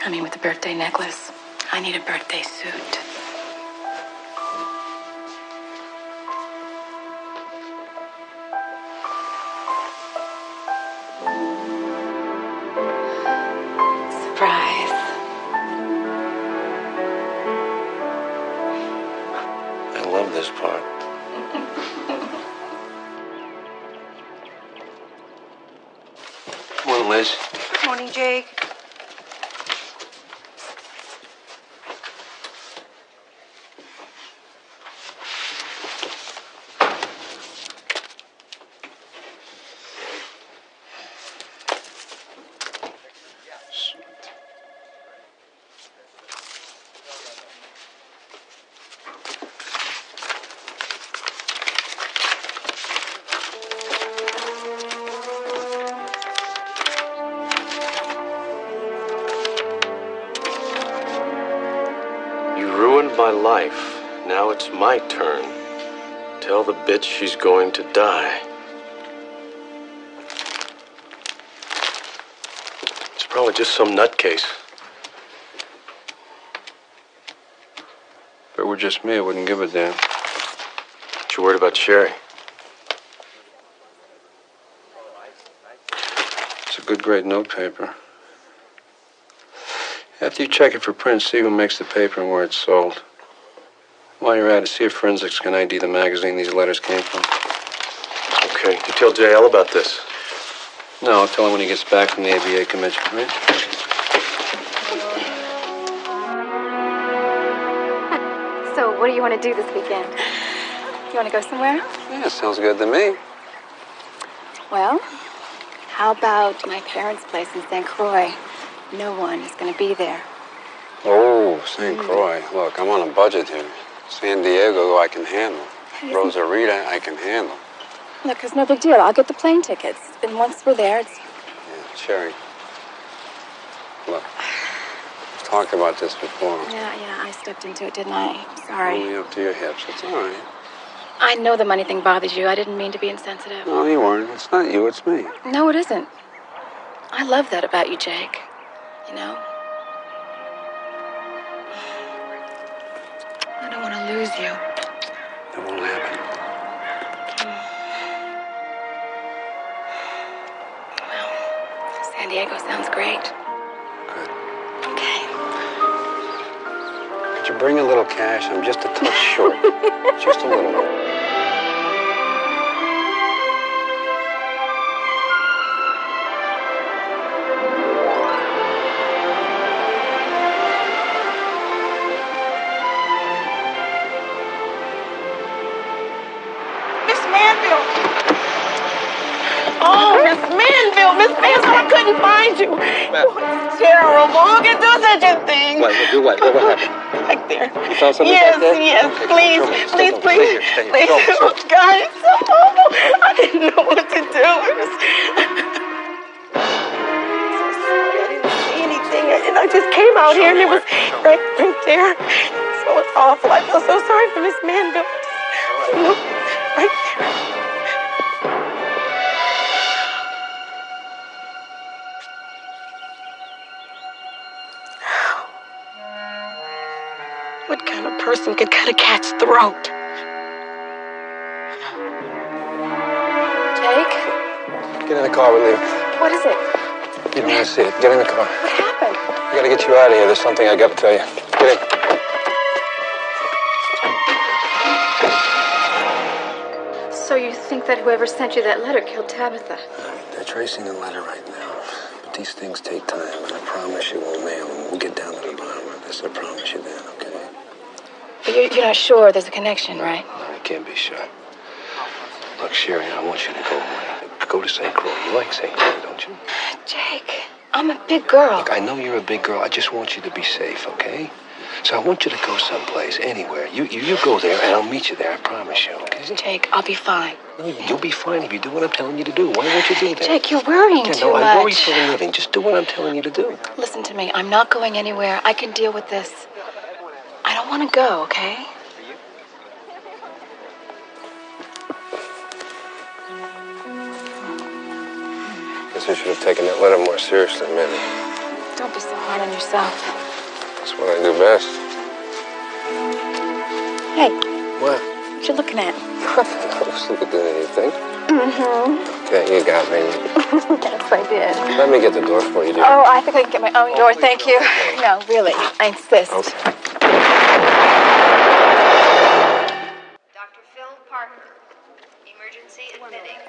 Speaker 3: I mean, with the birthday necklace, I need a birthday suit. Surprise.
Speaker 4: I love this part. Come on, Liz.
Speaker 13: Morning, Jake.
Speaker 16: life. Now it's my turn. Tell the bitch she's going to die. It's probably just some nutcase.
Speaker 4: If it were just me, I wouldn't give a damn.
Speaker 16: But you're worried about Sherry.
Speaker 4: It's a good grade notepaper. After you check it for print, see who makes the paper and where it's sold. While you're at it, see if forensics can ID the magazine these letters came from.
Speaker 16: Okay, you tell JL about this?
Speaker 4: No, I'll tell him when he gets back from the ABA convention, right?
Speaker 3: So, what do you want to do this weekend? You want to go somewhere?
Speaker 4: Yeah, sounds good to me.
Speaker 3: Well, how about my parents' place in St. Croix? No one is going to be there.
Speaker 4: Oh, St. Croix. Look, I'm on a budget here. San Diego, I can handle. Rosarita, I can handle.
Speaker 3: Look, it's no big deal. I'll get the plane tickets. And once we're there, it's...
Speaker 4: Yeah, Sherry. Look, we've talked about this before.
Speaker 3: Yeah, I stepped into it, didn't I? Sorry.
Speaker 4: Only up to your hips. It's all right.
Speaker 3: I know the money thing bothers you. I didn't mean to be insensitive.
Speaker 4: No, you weren't. It's not you, it's me.
Speaker 3: No, it isn't. I love that about you, Jake. You know? I don't want to lose you.
Speaker 4: That won't happen.
Speaker 3: Well, San Diego sounds great.
Speaker 4: Good.
Speaker 3: Okay.
Speaker 4: Could you bring a little cash? I'm just a touch short. Just a little.
Speaker 6: Miss Manville, I couldn't find you. It's terrible. Who can do such a thing?
Speaker 4: What happened?
Speaker 6: Back there.
Speaker 4: You found something
Speaker 6: yes,
Speaker 4: back there?
Speaker 6: Yes,
Speaker 4: okay,
Speaker 6: please,
Speaker 4: please.
Speaker 6: Please. Oh, God, it's so awful. I didn't know what to do. It was... I didn't see anything. And I just came out here and it was right there. So it's awful. I feel so sorry for Miss Manville. Right there. What kind of person could cut a cat's throat?
Speaker 3: Jake?
Speaker 4: Get in the car, will you?
Speaker 3: What is it?
Speaker 4: You don't want to see it. Get in the car.
Speaker 3: What happened?
Speaker 4: I gotta get you out of here. There's something I gotta tell you. Get in.
Speaker 3: So you think that whoever sent you that letter killed Tabitha?
Speaker 4: They're tracing the letter right now. But these things take time, and I promise you we'll nail them. We'll get down to the bottom of this. I promise you that, okay?
Speaker 3: But you're not sure there's a connection, right?
Speaker 4: No, you can't be sure. Look, Sherry, I want you to go away. Go to St. Croix. You like St. Croix, don't you?
Speaker 3: Jake, I'm a big girl.
Speaker 4: Look, I know you're a big girl. I just want you to be safe, okay? So I want you to go someplace, anywhere. You go there, and I'll meet you there. I promise you, okay?
Speaker 3: Jake, I'll be fine.
Speaker 4: No, you'll be fine if you do what I'm telling you to do. Why won't you do that?
Speaker 3: Jake, you're worrying too much.
Speaker 4: I worry for a living. Just do what I'm telling you to do.
Speaker 3: Listen to me. I'm not going anywhere. I can deal with this. I don't want to go, okay?
Speaker 4: Guess I should have taken that letter more seriously, maybe.
Speaker 3: Don't be so hard on yourself.
Speaker 4: That's what I do best.
Speaker 3: Hey.
Speaker 4: What?
Speaker 3: What you looking at?
Speaker 4: I was looking at anything.
Speaker 3: Mm-hmm.
Speaker 4: Okay, you got me.
Speaker 3: Yes, I did.
Speaker 4: Let me get the door for you, dear.
Speaker 3: Oh, I think I can get my own door. Thank you. No, really. I insist.
Speaker 4: Okay.
Speaker 17: Dr. Phil Parker. Emergency admitting.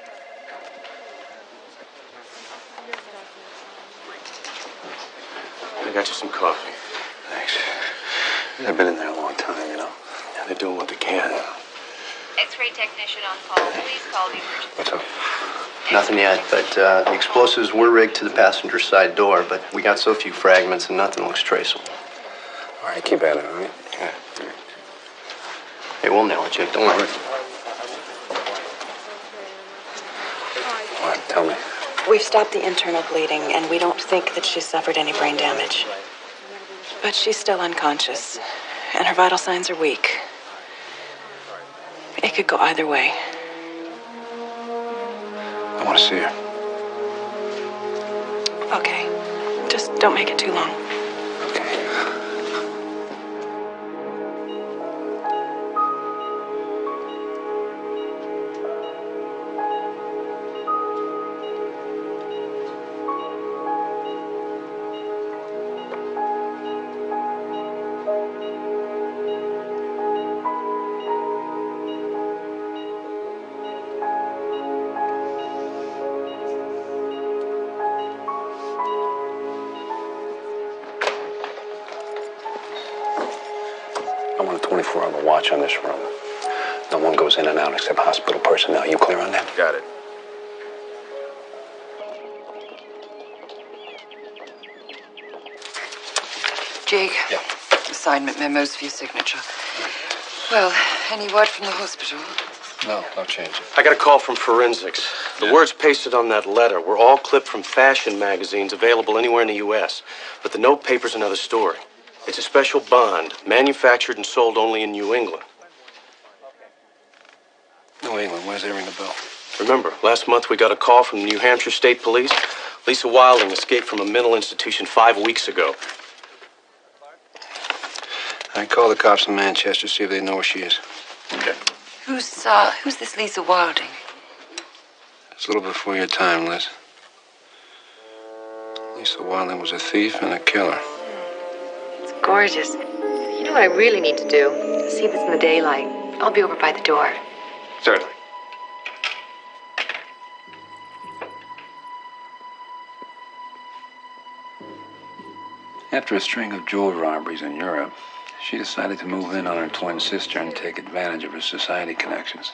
Speaker 16: I got you some coffee.
Speaker 4: Thanks. I've been in there a long time, you know.
Speaker 16: Yeah, they're doing what they can.
Speaker 17: X-ray technician on call. Please call the emergency.
Speaker 4: What's up?
Speaker 18: Nothing yet, but the explosives were rigged to the passenger side door, but we got so few fragments and nothing looks traceable.
Speaker 4: All right, keep at it, all right?
Speaker 18: Yeah. Hey, we'll nail it, Jake. Don't worry.
Speaker 4: What? Tell me.
Speaker 9: We've stopped the internal bleeding, and we don't think that she suffered any brain damage. But she's still unconscious,
Speaker 3: and her vital signs are weak. It could go either way.
Speaker 4: I want to see her.
Speaker 3: Okay. Just don't make it too long.
Speaker 4: I want a 24-hour watch on this room. No one goes in and out except hospital personnel. You clear on that?
Speaker 16: Got it.
Speaker 19: Jake. Yeah. Assignment memos for your signature. Well, any word from the hospital?
Speaker 16: No change.
Speaker 7: I got a call from forensics. The words pasted on that letter were all clipped from fashion magazines available anywhere in the U.S., but the note paper's another story. It's a special bond, manufactured and sold only in New England.
Speaker 4: New England, where's that ring the bell?
Speaker 7: Remember, last month we got a call from the New Hampshire State Police. Lisa Wilding escaped from a mental institution 5 weeks ago.
Speaker 4: I call the cops in Manchester, see if they know where she is.
Speaker 7: Okay.
Speaker 19: Who's this Lisa Wilding?
Speaker 4: It's a little before your time, Liz. Lisa Wilding was a thief and a killer.
Speaker 3: It's gorgeous. You know what I really need to do? See this in the daylight. I'll be over by the door.
Speaker 16: Certainly.
Speaker 4: After a string of jewel robberies in Europe, she decided to move in on her twin sister and take advantage of her society connections.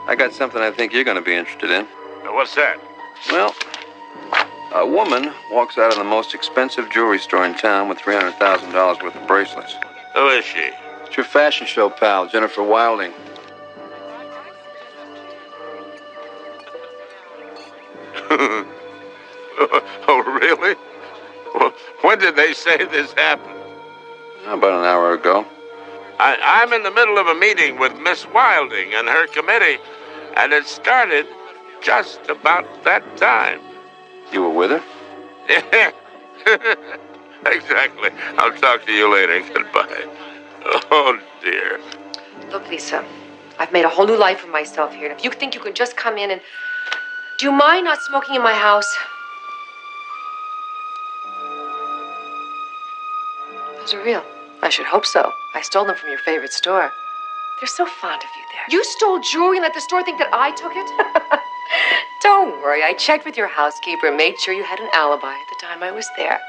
Speaker 4: I got something I think you're going to be interested in.
Speaker 15: What's that?
Speaker 4: Well, a woman walks out of the most expensive jewelry store in town with $300,000 worth of bracelets.
Speaker 15: Who is she?
Speaker 4: It's your fashion show pal, Jennifer Wilding.
Speaker 15: Oh, really? Well, when did they say this happened?
Speaker 4: About an hour ago.
Speaker 15: I'm in the middle of a meeting with Miss Wilding and her committee, and it started just about that time.
Speaker 4: You were with her?
Speaker 15: Yeah, exactly. I'll talk to you later. Goodbye. Oh, dear.
Speaker 20: Look, Lisa, I've made a whole new life for myself here, and if you think you can just come in and... Do you mind not smoking in my house? Those are real. I should hope so. I stole them from your favorite store. They're so fond of you there. You stole jewelry and let the store think that I took it? Don't worry. I checked with your housekeeper and made sure you had an alibi at the time I was there.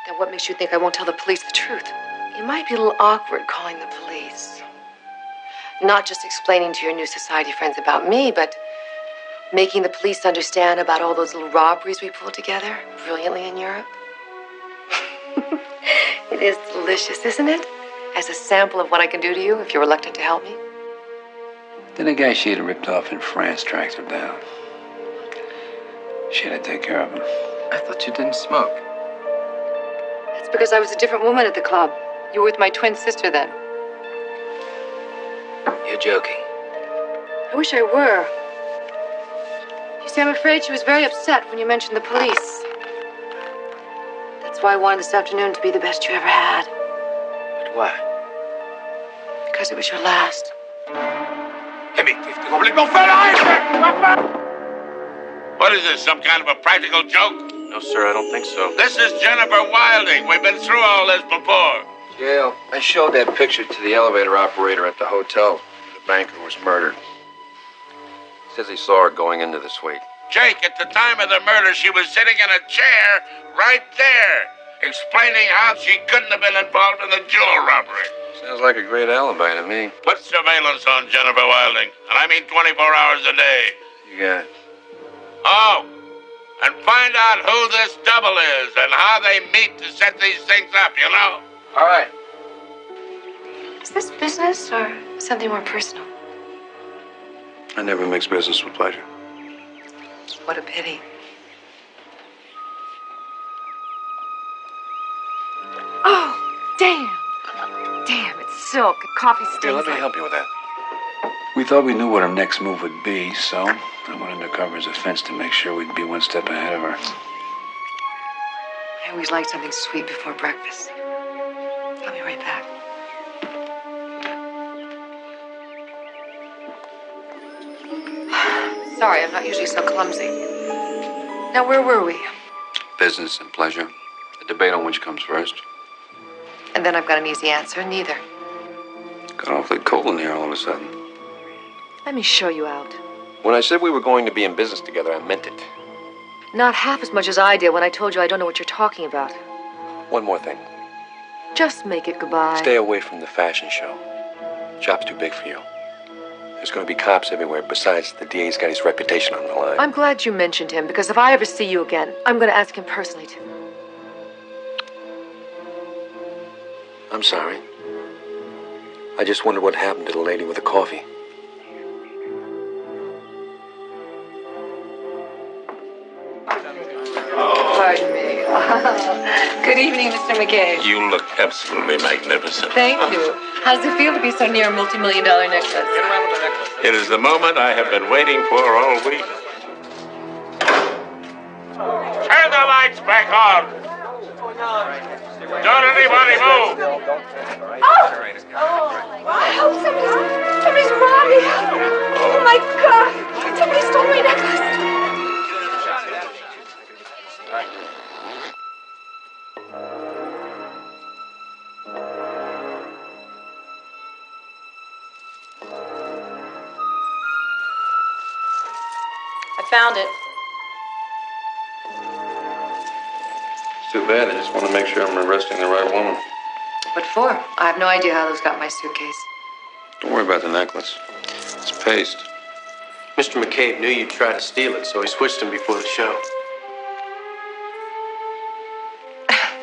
Speaker 20: Now, what makes you think I won't tell the police the truth? It might be a little awkward calling the police. Not just explaining to your new society friends about me, but making the police understand about all those little robberies we pulled together brilliantly in Europe. It is delicious, isn't it? As a sample of what I can do to you if you're reluctant to help me.
Speaker 4: Then the guy she had ripped off in France tracked her down. She had to take care of him.
Speaker 19: I thought you didn't smoke.
Speaker 20: That's because I was a different woman at the club. You were with my twin sister then.
Speaker 19: You're joking.
Speaker 20: I wish I were. You see, I'm afraid she was very upset when you mentioned the police. That's why I wanted this afternoon to be the best you ever had.
Speaker 19: But why?
Speaker 20: Because it was your last.
Speaker 15: What is this, some kind of a practical joke?
Speaker 12: No, sir, I don't think so.
Speaker 15: This is Jennifer Wilding. We've been through all this before.
Speaker 18: Gail, I showed that picture to the elevator operator at the hotel. The banker was murdered. He says he saw her going into the suite.
Speaker 15: Jake, at the time of the murder, she was sitting in a chair right there, explaining how she couldn't have been involved in the jewel robbery.
Speaker 18: Sounds like a great alibi to me.
Speaker 15: Put surveillance on Jennifer Wilding, and I mean 24 hours a day.
Speaker 18: You got it.
Speaker 15: Oh, and find out who this double is and how they meet to set these things up, you know?
Speaker 18: All right.
Speaker 20: Is this business or something more personal?
Speaker 4: I never mix business with pleasure.
Speaker 20: What a pity. Oh! silk, coffee stains.
Speaker 18: Here, let me help you with that.
Speaker 4: We thought we knew what our next move would be, so I went undercover as a fence to make sure we'd be one step ahead of her.
Speaker 19: I always like something sweet before breakfast. I'll be right back.
Speaker 20: Sorry, I'm not usually so clumsy. Now, where were we?
Speaker 18: Business and pleasure. A debate on which comes first.
Speaker 20: And then I've got an easy answer. Neither.
Speaker 18: Got awfully cold in here all of a sudden.
Speaker 20: Let me show you out.
Speaker 16: When I said we were going to be in business together, I meant it.
Speaker 20: Not half as much as I did when I told you I don't know what you're talking about.
Speaker 16: One more thing.
Speaker 20: Just make it goodbye.
Speaker 16: Stay away from the fashion show. Job's too big for you. There's going to be cops everywhere. Besides, the DA's got his reputation on the line.
Speaker 20: I'm glad you mentioned him, because if I ever see you again, I'm going to ask him personally to.
Speaker 16: I'm sorry. I just wondered what happened to the lady with the coffee.
Speaker 19: Pardon me. Good evening, Mr. McKay.
Speaker 15: You look absolutely magnificent.
Speaker 20: Thank you. How does it feel to be so near a multi-million-dollar necklace?
Speaker 15: It is the moment I have been waiting for all week. Turn the lights back on. Don't anybody move.
Speaker 2: I hope somebody's robbed me. Oh my God! Somebody stole my necklace.
Speaker 9: I found it.
Speaker 18: It's too bad. I just want to make sure I'm arresting the right woman.
Speaker 20: What for? I have no idea how those got in my suitcase.
Speaker 18: Don't worry about the necklace. It's paste.
Speaker 16: Mr. McCabe knew you'd try to steal it, so he switched him before the show.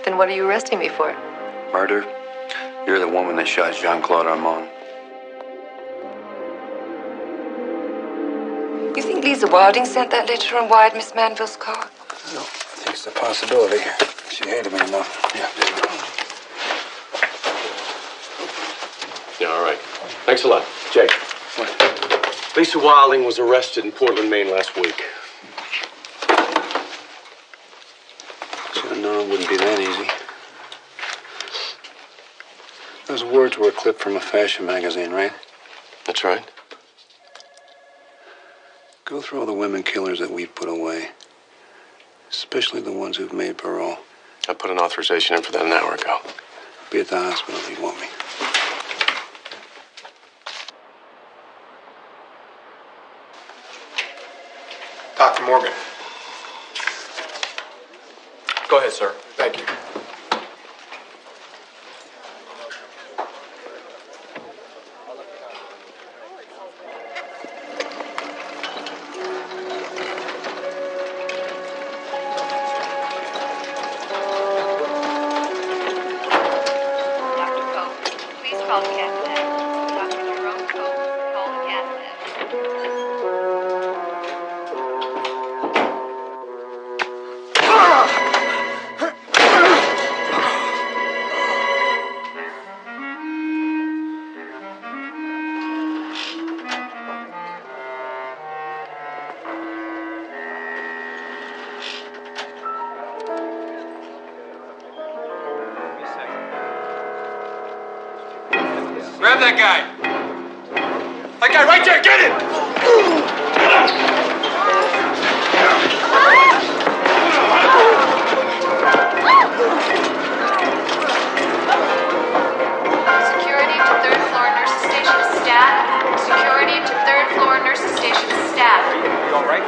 Speaker 20: Then what are you arresting me for?
Speaker 18: Murder? You're the woman that shot Jean-Claude Armand.
Speaker 19: You think Lisa Wilding sent that letter and wired Miss Manville's car?
Speaker 4: No, I think it's a possibility. She hated me enough.
Speaker 16: Yeah, all right. Thanks a lot. Jake. What? Lisa Wilding was arrested in Portland, Maine last week.
Speaker 4: Should have known it wouldn't be that easy. Those words were a clip from a fashion magazine, right?
Speaker 16: That's right.
Speaker 4: Go through all the women killers that we've put away. Especially the ones who've made parole.
Speaker 16: I put an authorization in for that an hour ago.
Speaker 4: I'll be at the hospital if you want me.
Speaker 7: Dr. Morgan. Go ahead, sir. Thank you.
Speaker 17: Please call the cat lab. Dr. Jerome Cope, call the cat lab.
Speaker 7: Grab that guy. That guy right there, get
Speaker 17: Security to third floor nurses station staff. Security to third floor nurses station staff.
Speaker 7: You all right?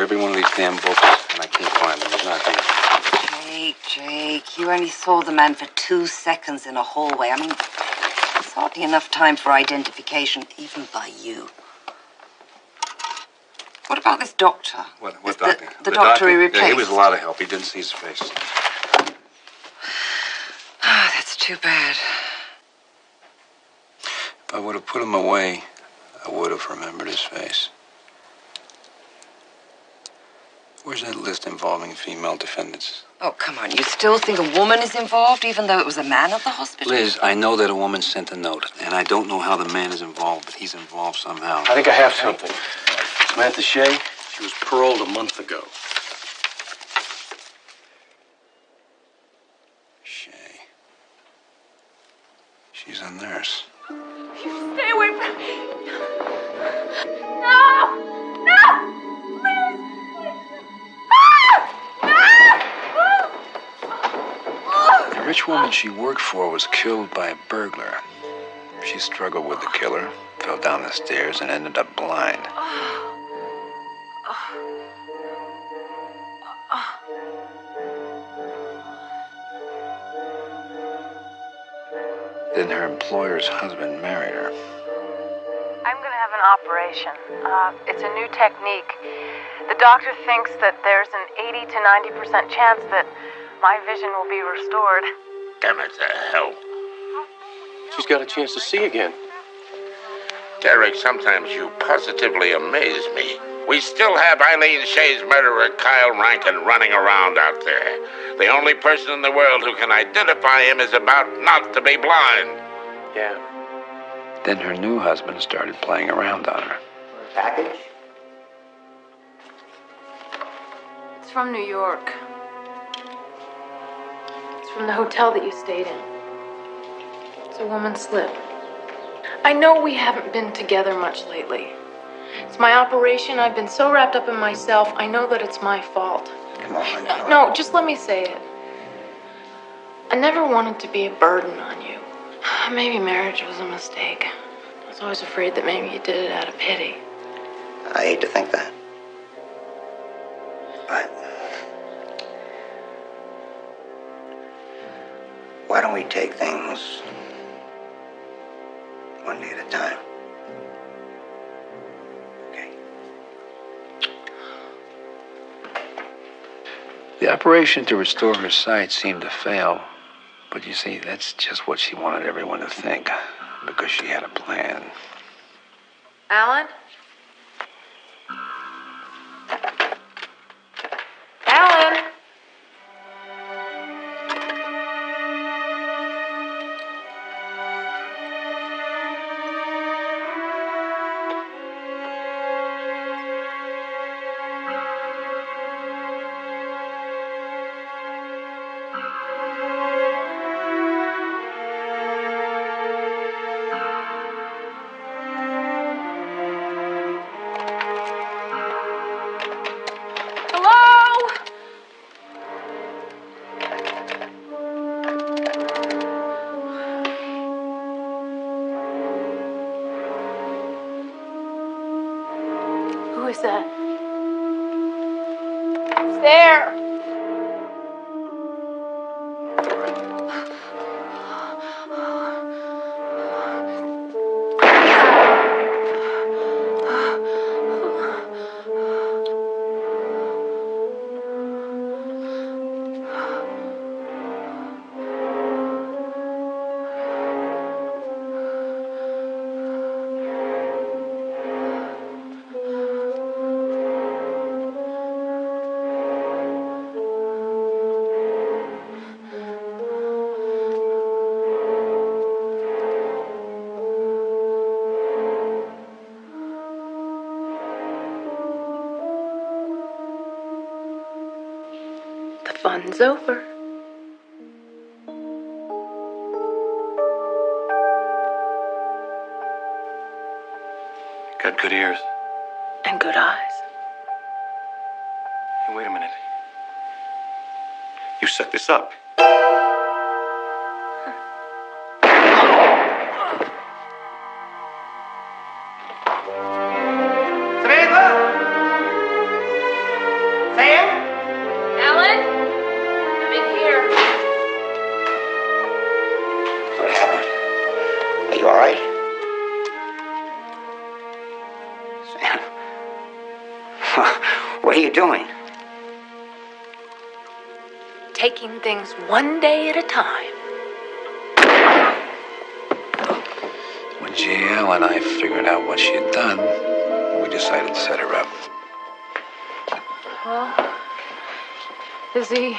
Speaker 4: every one of these damn books, and I can't find them. He's not here.
Speaker 19: Jake, you only saw the man for 2 seconds in a hallway. I mean, it's hardly enough time for identification, even by you. What about this doctor?
Speaker 4: What doctor?
Speaker 19: The doctor he replaced.
Speaker 4: Yeah, he was a lot of help. He didn't see his face.
Speaker 19: Ah, that's too bad.
Speaker 4: If I would have put him away, I would have remembered his face. Where's that list involving female defendants?
Speaker 19: Oh, come on. You still think a woman is involved, even though it was a man at the hospital?
Speaker 4: Liz, I know that a woman sent a note, and I don't know how the man is involved, but he's involved somehow.
Speaker 14: I think I have something.
Speaker 7: Samantha Shea, she was paroled a month ago.
Speaker 4: Shea. She's a nurse.
Speaker 2: You stay away from me. No! No! Please!
Speaker 4: The rich woman she worked for was killed by a burglar. She struggled with the killer, fell down the stairs, and ended up blind. Then her employer's husband married her.
Speaker 21: I'm going to have an operation. It's a new technique. The doctor thinks that there's an 80 to 90% chance that my vision will be restored.
Speaker 15: Damn it to hell.
Speaker 14: She's got a chance to see again.
Speaker 15: Derek, sometimes you positively amaze me. We still have Eileen Shea's murderer, Kyle Rankin, running around out there. The only person in the world who can identify him is about not to be blind.
Speaker 14: Yeah.
Speaker 4: Then her new husband started playing around on her.
Speaker 14: Package?
Speaker 21: It's from New York. It's from the hotel that you stayed in. It's a woman's slip. I know we haven't been together much lately. It's my operation. I've been so wrapped up in myself. I know that it's my fault.
Speaker 4: Come on.
Speaker 21: No, just let me say it. I never wanted to be a burden on you. Maybe marriage was a mistake. I was always afraid that maybe you did it out of pity.
Speaker 1: I hate to think that. But why don't we take things one day at a time?
Speaker 4: The operation to restore her sight seemed to fail. But you see, that's just what she wanted everyone to think, because she had a plan.
Speaker 21: Alan? Alan? Who is that? It's there. The fun's over.
Speaker 16: Got good ears.
Speaker 21: And good eyes.
Speaker 16: Hey, wait a minute. You set this up.
Speaker 1: doing?
Speaker 21: Taking things one day at a time.
Speaker 4: When JL and I figured out what she had done, we decided to set her up.
Speaker 21: Well, is he?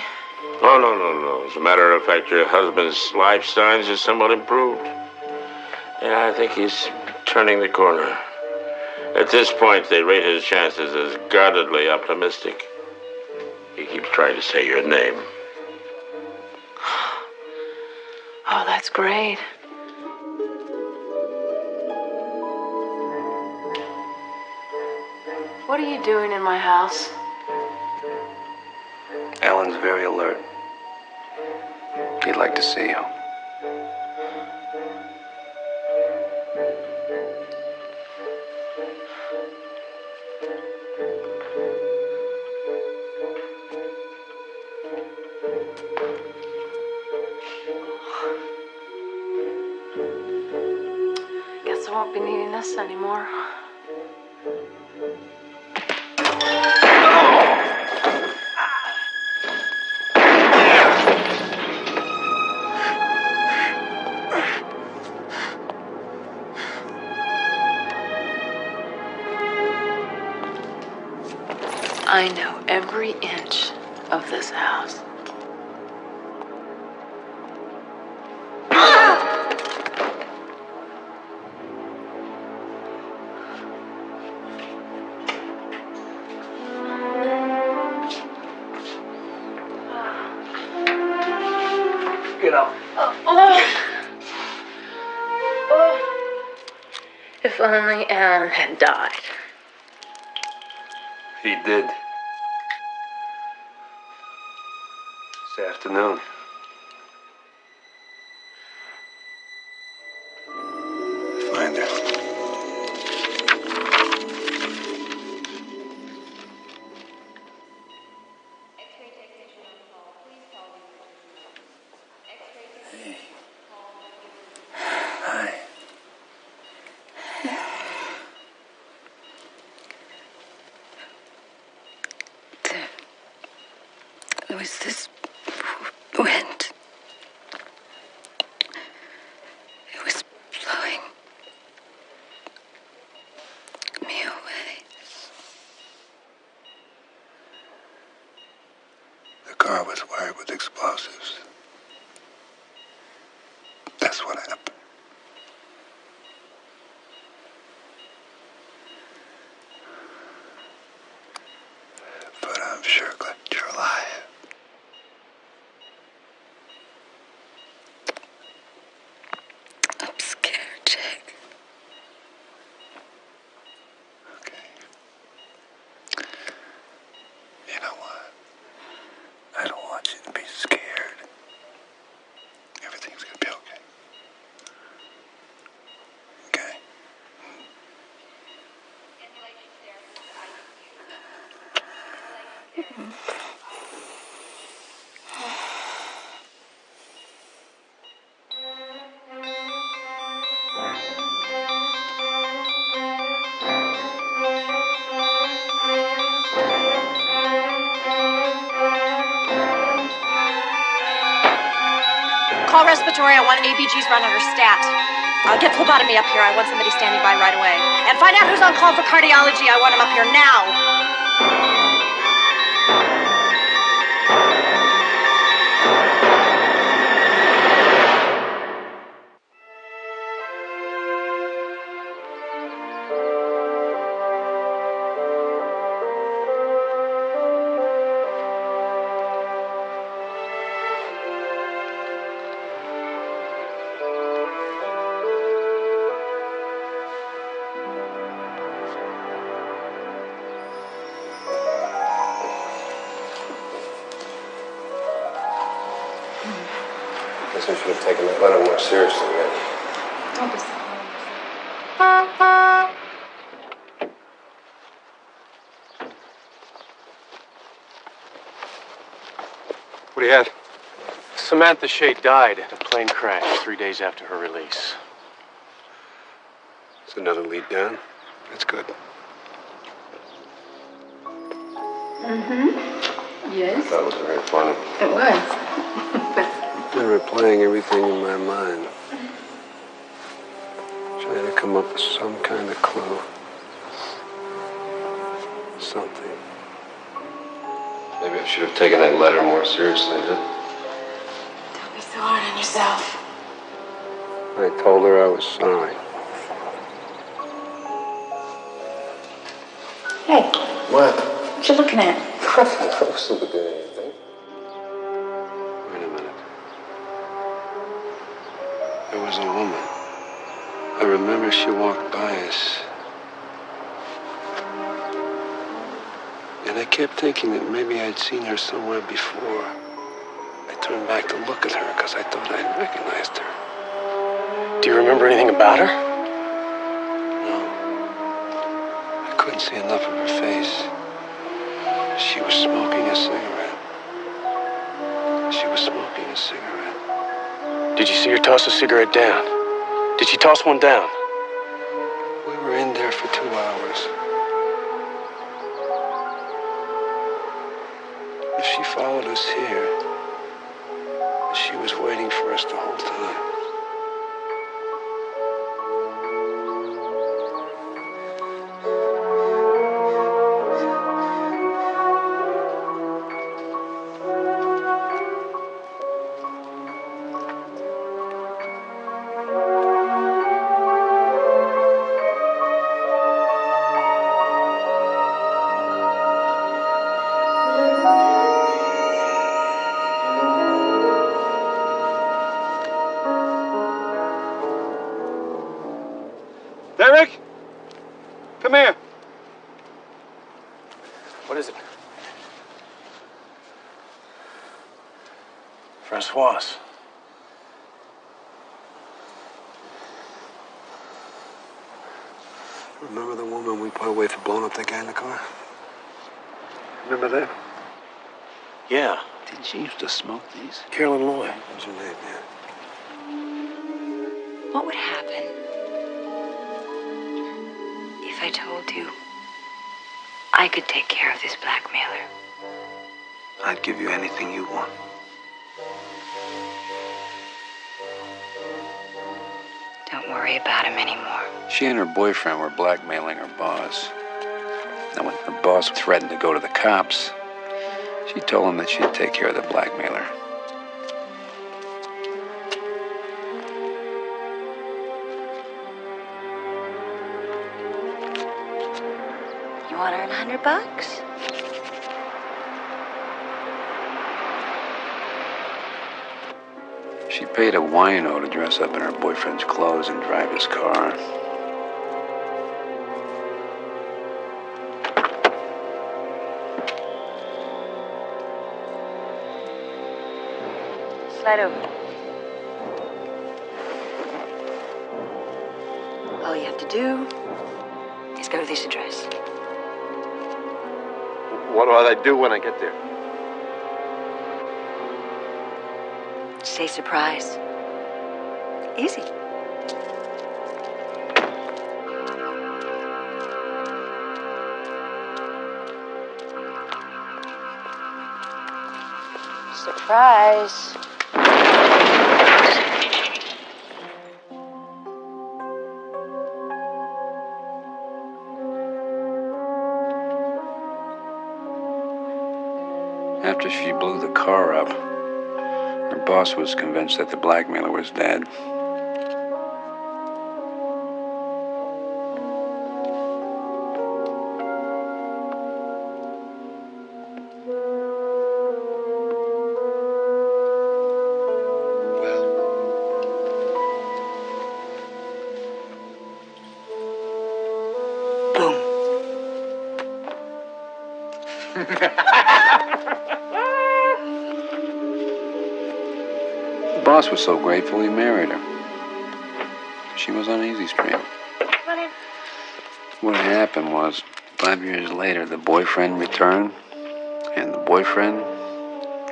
Speaker 11: No. As a matter of fact, your husband's life signs are somewhat improved. Yeah, I think he's turning the corner. At this point, they rate his chances as guardedly optimistic. He keeps trying to say your name.
Speaker 21: Oh, that's great. What are you doing in my house?
Speaker 16: Alan's very alert. He'd like to see you.
Speaker 21: Guess I won't be needing this anymore. I know every inch of this house.
Speaker 1: Get up.
Speaker 21: If only Alan had died.
Speaker 16: He did. This afternoon.
Speaker 4: Find her. Hi.
Speaker 3: There was this wind. It was blowing me away.
Speaker 4: The car was wired with explosives. That's what happened. But I'm sure glad you're alive.
Speaker 3: I'm scared, Jake.
Speaker 4: You know what? I don't want you to be scared. Everything's gonna be okay. Okay?
Speaker 22: Call respiratory. I want ABG's run under stat. Get phlebotomy up here. I want somebody standing by right away. And find out who's on call for cardiology. I want him up here now.
Speaker 16: Guess I should have taken that letter more seriously, man.
Speaker 21: Don't be so
Speaker 14: What do you have? Samantha Shea died in a plane crash 3 days after her release.
Speaker 16: It's another lead down. That's good.
Speaker 3: Yes.
Speaker 16: That was very funny.
Speaker 3: It was.
Speaker 14: They were playing everything in my mind. Trying to come up with some kind of clue. Something.
Speaker 16: Maybe I should have taken that letter more seriously, huh?
Speaker 3: Don't be so hard on yourself.
Speaker 14: I told her I was sorry.
Speaker 3: Hey,
Speaker 16: What?
Speaker 3: what you looking at?
Speaker 16: I wasn't looking at anything.
Speaker 14: Wait a minute. There was a woman. I remember she walked by us. And I kept thinking that maybe I'd seen her somewhere before. I turned back to look at her because I thought I'd recognized her.
Speaker 7: Do you remember anything about her?
Speaker 14: No. I couldn't see enough of her face. She was smoking a cigarette. She was smoking a cigarette.
Speaker 7: Did you see her toss a cigarette down? Did she toss one down?
Speaker 14: We were in there for 2 hours. If she followed us here, she was waiting for us the whole time.
Speaker 7: Derek? Come here. What is it? Francois.
Speaker 14: Remember the woman we put away for blowing up the guy in the car? Remember that?
Speaker 7: Yeah.
Speaker 1: Didn't she used to smoke these?
Speaker 7: Carolyn Lloyd.
Speaker 14: What's her name, yeah?
Speaker 22: What would happen if I told you I could take care of this blackmailer?
Speaker 1: I'd give you anything you want.
Speaker 22: Don't worry about him anymore.
Speaker 4: She and her boyfriend were blackmailing her boss. Now, when her boss threatened to go to the cops, she told him that she'd take care of the blackmailer.
Speaker 22: You want to earn $100?
Speaker 4: She paid a wino to dress up in her boyfriend's clothes and drive his car.
Speaker 22: Slide over. All you have to do is go to this address.
Speaker 16: What do I do when I get there?
Speaker 22: Say surprise. Easy. Surprise.
Speaker 4: After she blew the car up, her boss was convinced that the blackmailer was dead. The boss was so grateful he married her. She was on Easy Street. What happened was, 5 years later, the boyfriend returned, and the boyfriend,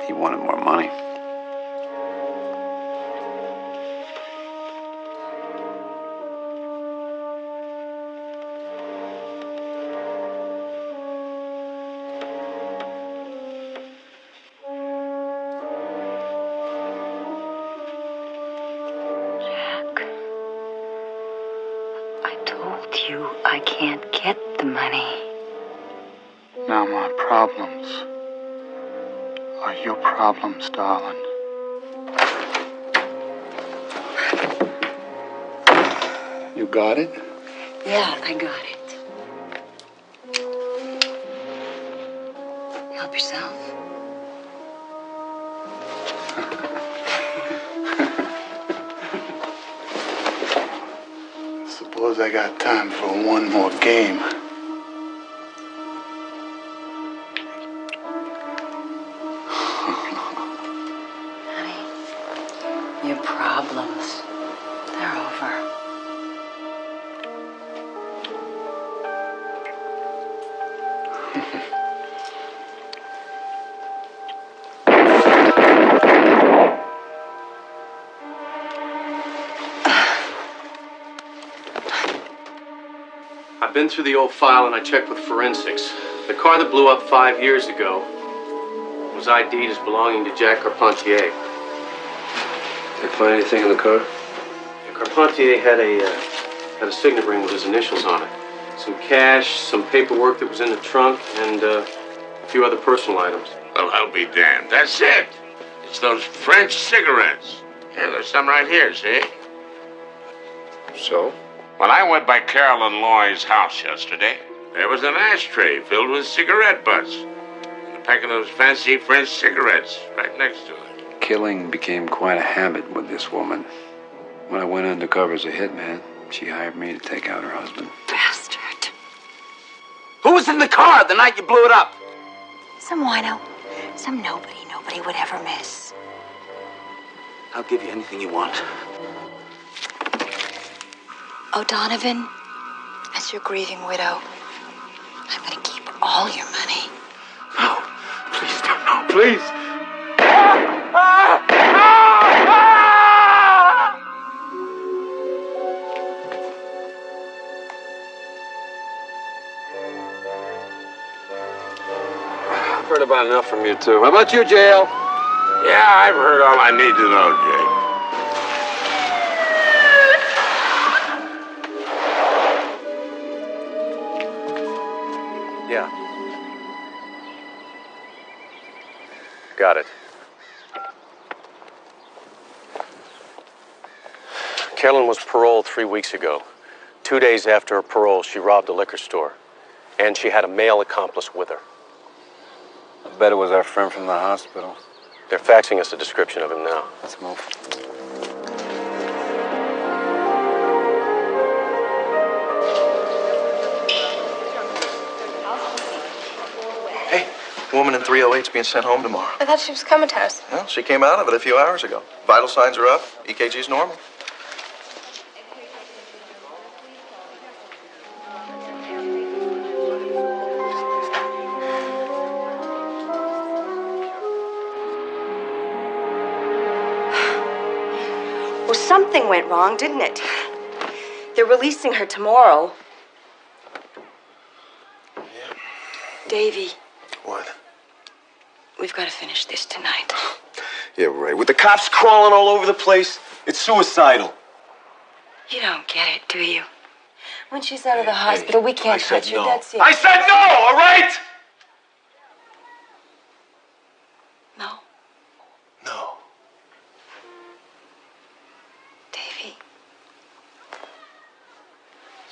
Speaker 4: he wanted more money.
Speaker 5: are your problems, darling. You got it?
Speaker 19: Yeah, I got it. Help yourself.
Speaker 5: Suppose I got time for one more game.
Speaker 19: Your problems, they're over.
Speaker 8: I've been through the old file and I checked with forensics. The car that blew up 5 years ago was ID'd as belonging to Jack Carpentier.
Speaker 4: Did they find anything in the car?
Speaker 8: Yeah, Carpentier had a signet ring with his initials on it. Some cash, some paperwork that was in the trunk, and a few other personal items.
Speaker 11: Well, I'll be damned. That's it. It's those French cigarettes. Here, there's some right here, see?
Speaker 4: So?
Speaker 11: When I went by Carolyn Loy's house yesterday, there was an ashtray filled with cigarette butts. And a pack of those fancy French cigarettes right next to it.
Speaker 4: Killing became quite a habit with this woman. When I went undercover as a hitman, she hired me to take out her husband.
Speaker 19: Bastard.
Speaker 23: Who was in the car the night you blew it up?
Speaker 22: Some wino. Some nobody would ever miss.
Speaker 23: I'll give you anything you want.
Speaker 22: O'Donovan, as your grieving widow, I'm gonna keep all your money.
Speaker 23: No, please don't. No, please.
Speaker 18: I've heard about enough from you two. How about you, JL?
Speaker 11: Yeah, I've heard all I need to know, Jake.
Speaker 18: Yeah. Got it.
Speaker 8: Carolyn was paroled 3 weeks ago. 2 days after her parole, she robbed a liquor store. And she had a male accomplice with her.
Speaker 18: I bet it was our friend from the hospital.
Speaker 8: They're faxing us a description of him now.
Speaker 18: Let's move.
Speaker 7: Hey, woman in 308's being sent home tomorrow.
Speaker 17: I thought she was comatose.
Speaker 7: Well, she came out of it a few hours ago. Vital signs are up. EKG's normal.
Speaker 22: Well, something went wrong, didn't it? They're releasing her tomorrow.
Speaker 7: Yeah.
Speaker 22: Davy,
Speaker 7: What?
Speaker 22: we've got to finish this tonight.
Speaker 7: Yeah, right. With the cops crawling all over the place, it's suicidal.
Speaker 22: You don't get it, do you? When she's out of the hospital, we can't touch her.
Speaker 7: no.
Speaker 22: That's it.
Speaker 7: I said no, all right?
Speaker 22: No.
Speaker 7: No.
Speaker 22: Davy.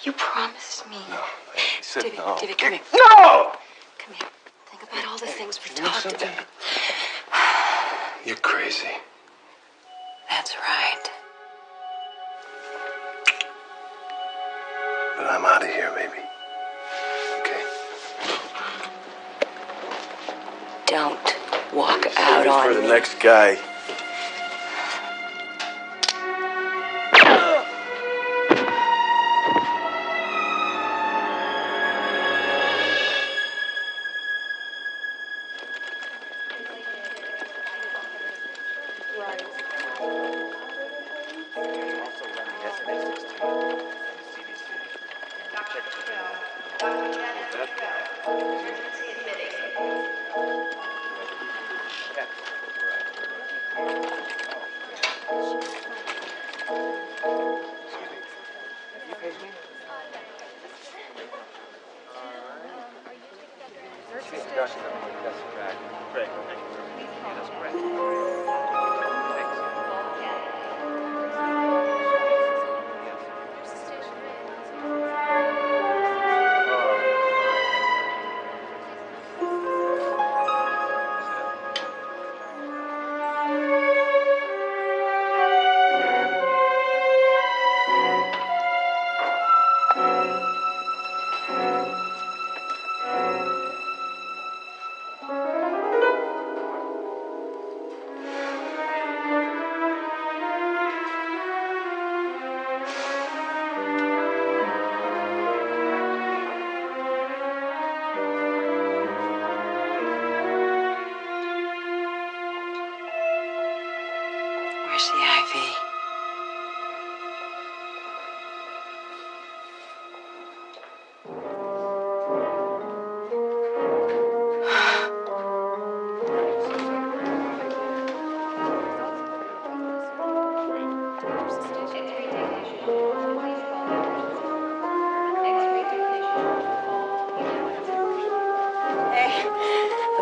Speaker 22: You promised me.
Speaker 7: No. I said
Speaker 22: Davy,
Speaker 7: no.
Speaker 22: Davy, come here.
Speaker 7: No!
Speaker 22: Come here. Think about all the things we
Speaker 7: You know
Speaker 22: talked
Speaker 7: something?
Speaker 22: about.
Speaker 7: You're crazy.
Speaker 22: That's right.
Speaker 7: But I'm out of here, baby. Okay?
Speaker 22: Don't walk out on
Speaker 7: For the
Speaker 22: me.
Speaker 7: next guy.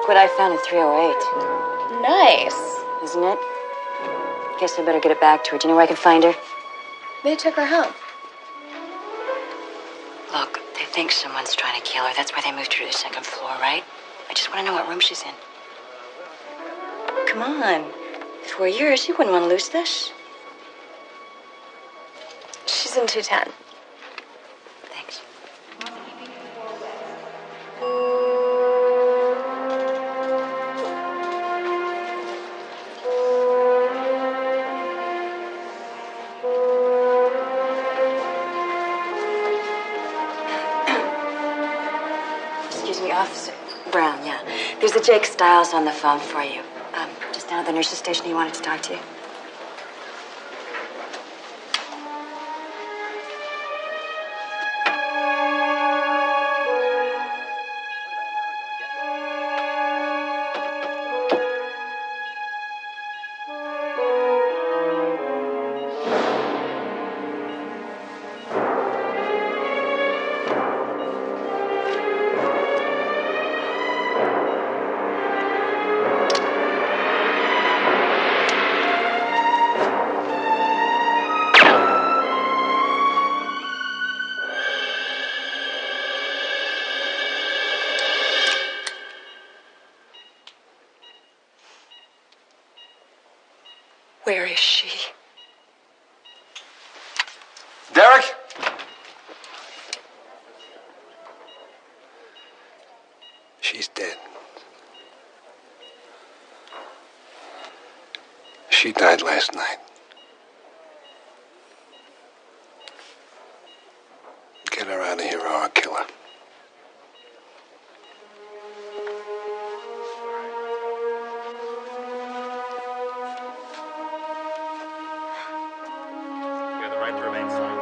Speaker 22: what I found at 308.
Speaker 21: Nice.
Speaker 22: Isn't it? Guess I better get it back to her. Do you know where I can find her?
Speaker 21: They took her home.
Speaker 22: Look, they think someone's trying to kill her. That's why they moved her to the second floor, right? I just want to know what room she's in. Come on. If it were yours, you wouldn't want to lose this.
Speaker 21: She's in 210.
Speaker 22: Thanks. Excuse me, Officer Brown, yeah. There's a Jake Stiles on the phone for you. Just down at the nurse's station. He wanted to talk to you. Where is she?
Speaker 16: Derek?
Speaker 14: She's dead. She died last night. Get her out of here or I'll kill her.
Speaker 8: You have the right to remain silent.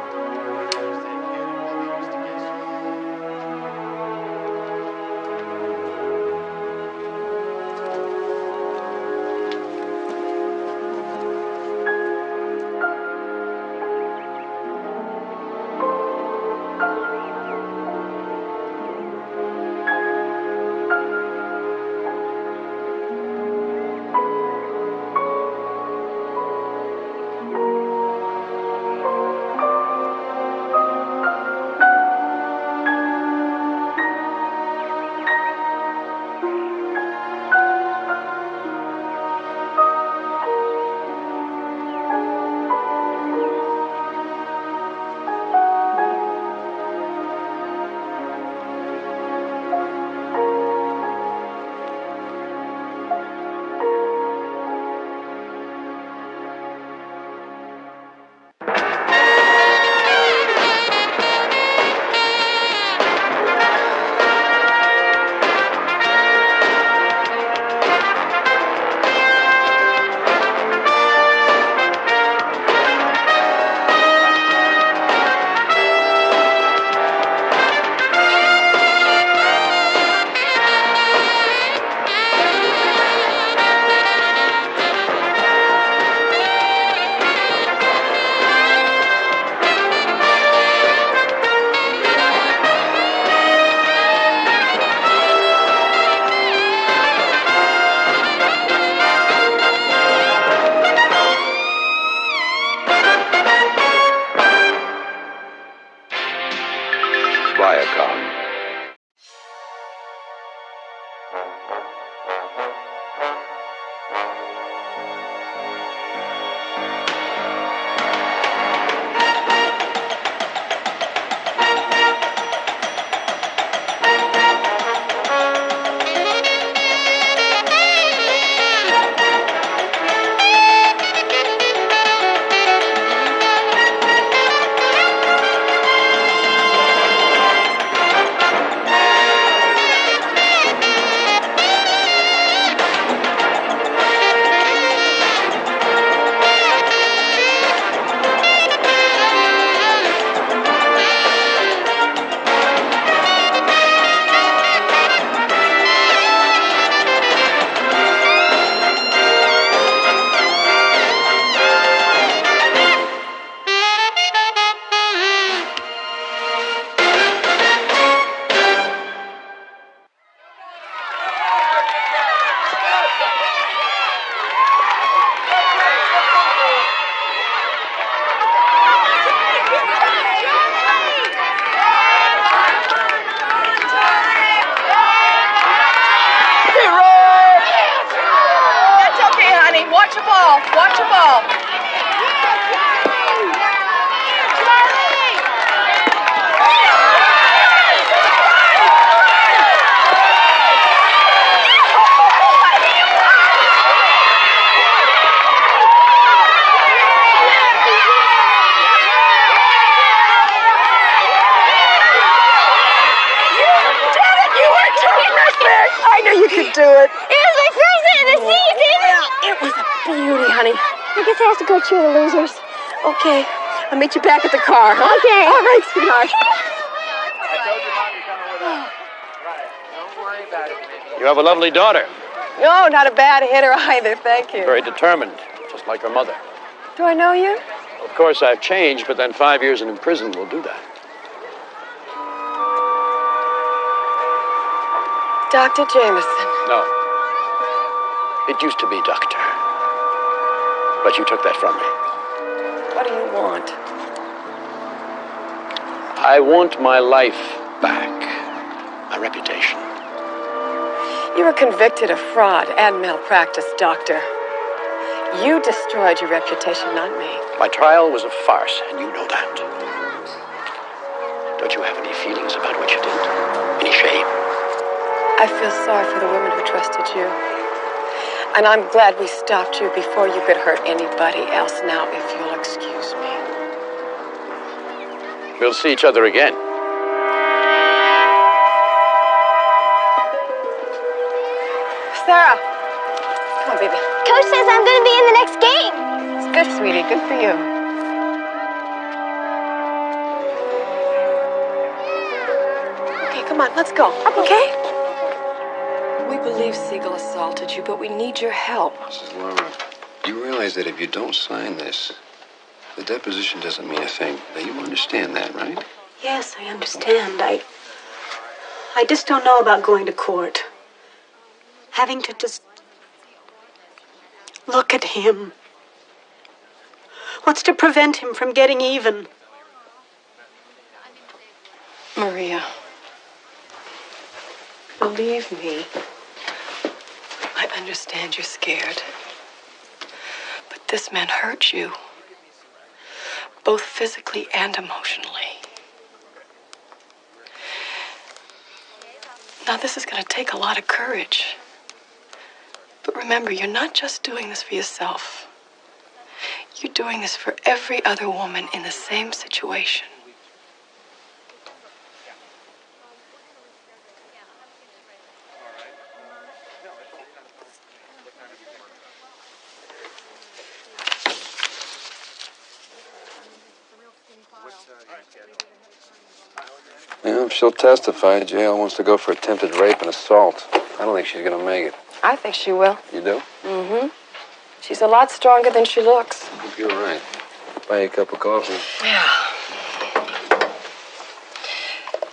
Speaker 16: Viacom.
Speaker 20: ball. Watch the ball.
Speaker 22: I knew you could do it. It was my first day of the season. It was a beauty, honey. I guess I have to go cheer the losers. Okay. I'll meet you back at the car. Huh? Okay. All right, sweetheart.
Speaker 18: You have a lovely daughter.
Speaker 20: No, not a bad hitter either. Thank you.
Speaker 18: Very determined, just like her mother.
Speaker 20: Do I know you?
Speaker 18: Of course, I've changed, but then 5 years in prison will do that.
Speaker 20: Dr. Jameson.
Speaker 18: No. It used to be doctor. But you took that from me.
Speaker 20: What do you want?
Speaker 18: I want my life back. My reputation.
Speaker 20: You were convicted of fraud and malpractice, Doctor. You destroyed your reputation, not me.
Speaker 18: My trial was a farce, and you know that. Don't you have any feelings about what you did? Any shame?
Speaker 20: I feel sorry for the women who trusted you. And I'm glad we stopped you before you could hurt anybody else. Now, if you'll excuse me.
Speaker 18: We'll see each other again.
Speaker 20: Sarah. Come on, baby.
Speaker 22: Coach says I'm going to be in the next game.
Speaker 20: It's good, sweetie. Good for you. Okay, come on. Let's go. Okay? We believe Siegel assaulted you, but we need your help.
Speaker 4: Mrs. Laura, you realize that if you don't sign this, the deposition doesn't mean a thing. Now, you understand that, right?
Speaker 6: Yes, I understand. I just don't know about going to court. Having to just look at him. What's to prevent him from getting even?
Speaker 20: Maria, believe me, I understand you're scared. But this man hurt you, both physically and emotionally. Now, this is going to take a lot of courage. But remember, you're not just doing this for yourself. You're doing this for every other woman in the same situation.
Speaker 4: Yeah, if she'll testify, jail wants to go for attempted rape and assault. I don't think she's gonna make it.
Speaker 20: I think she will.
Speaker 4: You do?
Speaker 20: Mm-hmm. She's a lot stronger than she looks.
Speaker 4: I think you're right. Buy you a cup of coffee.
Speaker 20: Yeah.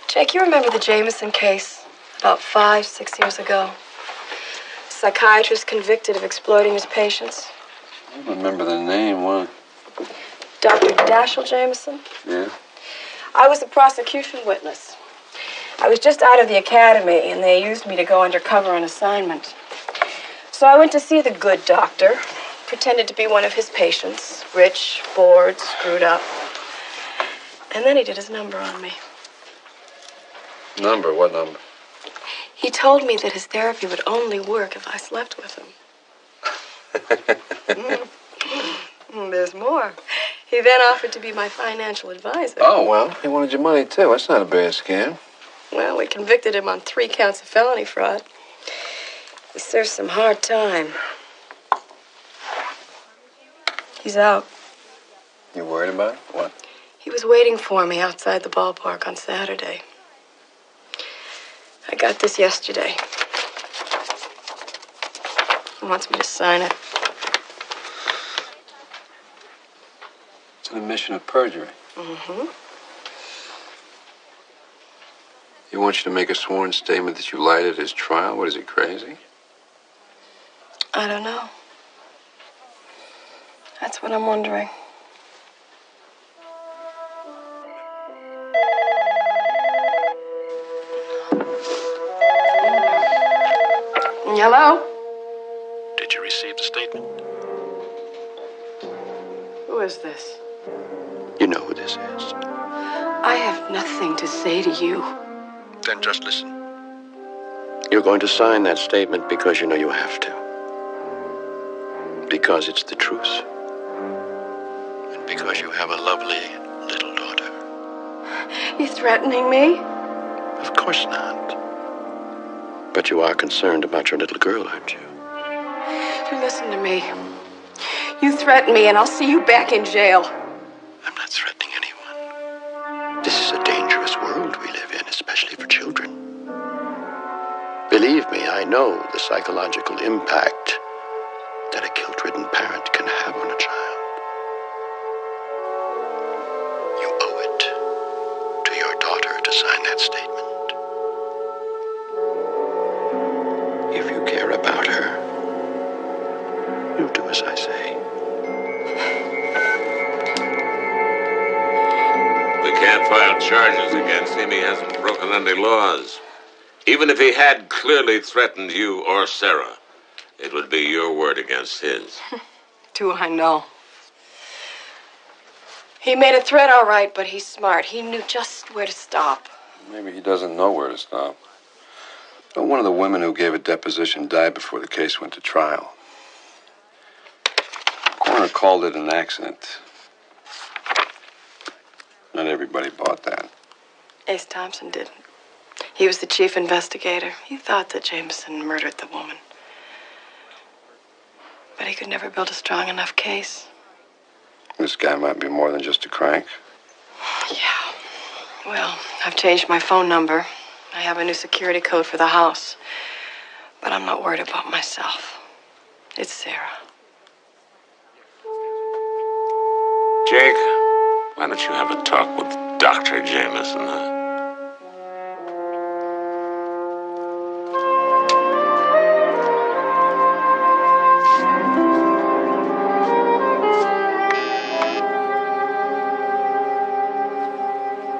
Speaker 20: Jake, you remember the Jameson case about 5-6 years ago? Psychiatrist convicted of exploiting his patients.
Speaker 4: I don't remember the name. Why?
Speaker 20: Dr. Dashiell Jameson.
Speaker 4: Yeah.
Speaker 20: I was a prosecution witness. I was just out of the academy, and they used me to go undercover on assignment. So I went to see the good doctor, pretended to be one of his patients, rich, bored, screwed up. And then he did his number on me.
Speaker 4: Number? What number?
Speaker 20: He told me that his therapy would only work if I slept with him. There's more. He then offered to be my financial advisor.
Speaker 4: Oh, well, he wanted your money, too. That's not a bad scam.
Speaker 20: Well, we convicted him on 3 counts of felony fraud. He served some hard time. He's out.
Speaker 4: You worried about it? What?
Speaker 20: He was waiting for me outside the ballpark on Saturday. I got this yesterday. He wants me to sign it.
Speaker 4: It's an admission of perjury.
Speaker 20: Mm-hmm.
Speaker 4: He wants you to make a sworn statement that you lied at his trial? What, is he crazy?
Speaker 20: I don't know. That's what I'm wondering. Hello?
Speaker 18: Did you receive the statement?
Speaker 20: is this?
Speaker 16: You know who this is.
Speaker 20: I have nothing to say to you.
Speaker 16: Then just listen. You're going to sign that statement because you know you have to. Because it's the truth. And because you have a lovely little daughter.
Speaker 20: You threatening me?
Speaker 16: Of course not. But you are concerned about your little girl, aren't you?
Speaker 20: You listen to me. You threaten me and I'll see you back in jail.
Speaker 16: I'm not threatening anyone. This is a dangerous world we live in, especially for children. Believe me, I know the psychological impact that a guilt-ridden parent can have on a child. You owe it to your daughter to sign that statement. If you care about her, you'll do as I say.
Speaker 11: We can't file charges against him. He hasn't broken any laws. Even if he had clearly threatened you or Sarah, it would be your word against his.
Speaker 20: Do I know? He made a threat, all right, but he's smart. He knew just where to stop.
Speaker 4: Maybe he doesn't know where to stop. But one of the women who gave a deposition died before the case went to trial. The coroner called it an accident. Not everybody bought that.
Speaker 20: Ace Thompson didn't. He was the chief investigator. He thought that Jameson murdered the woman. But he could never build a strong enough case.
Speaker 4: This guy might be more than just a crank.
Speaker 20: Yeah. Well, I've changed my phone number. I have a new security code for the house. But I'm not worried about myself. It's Sarah.
Speaker 11: Jake, why don't you have a talk with Dr. Jameson, huh?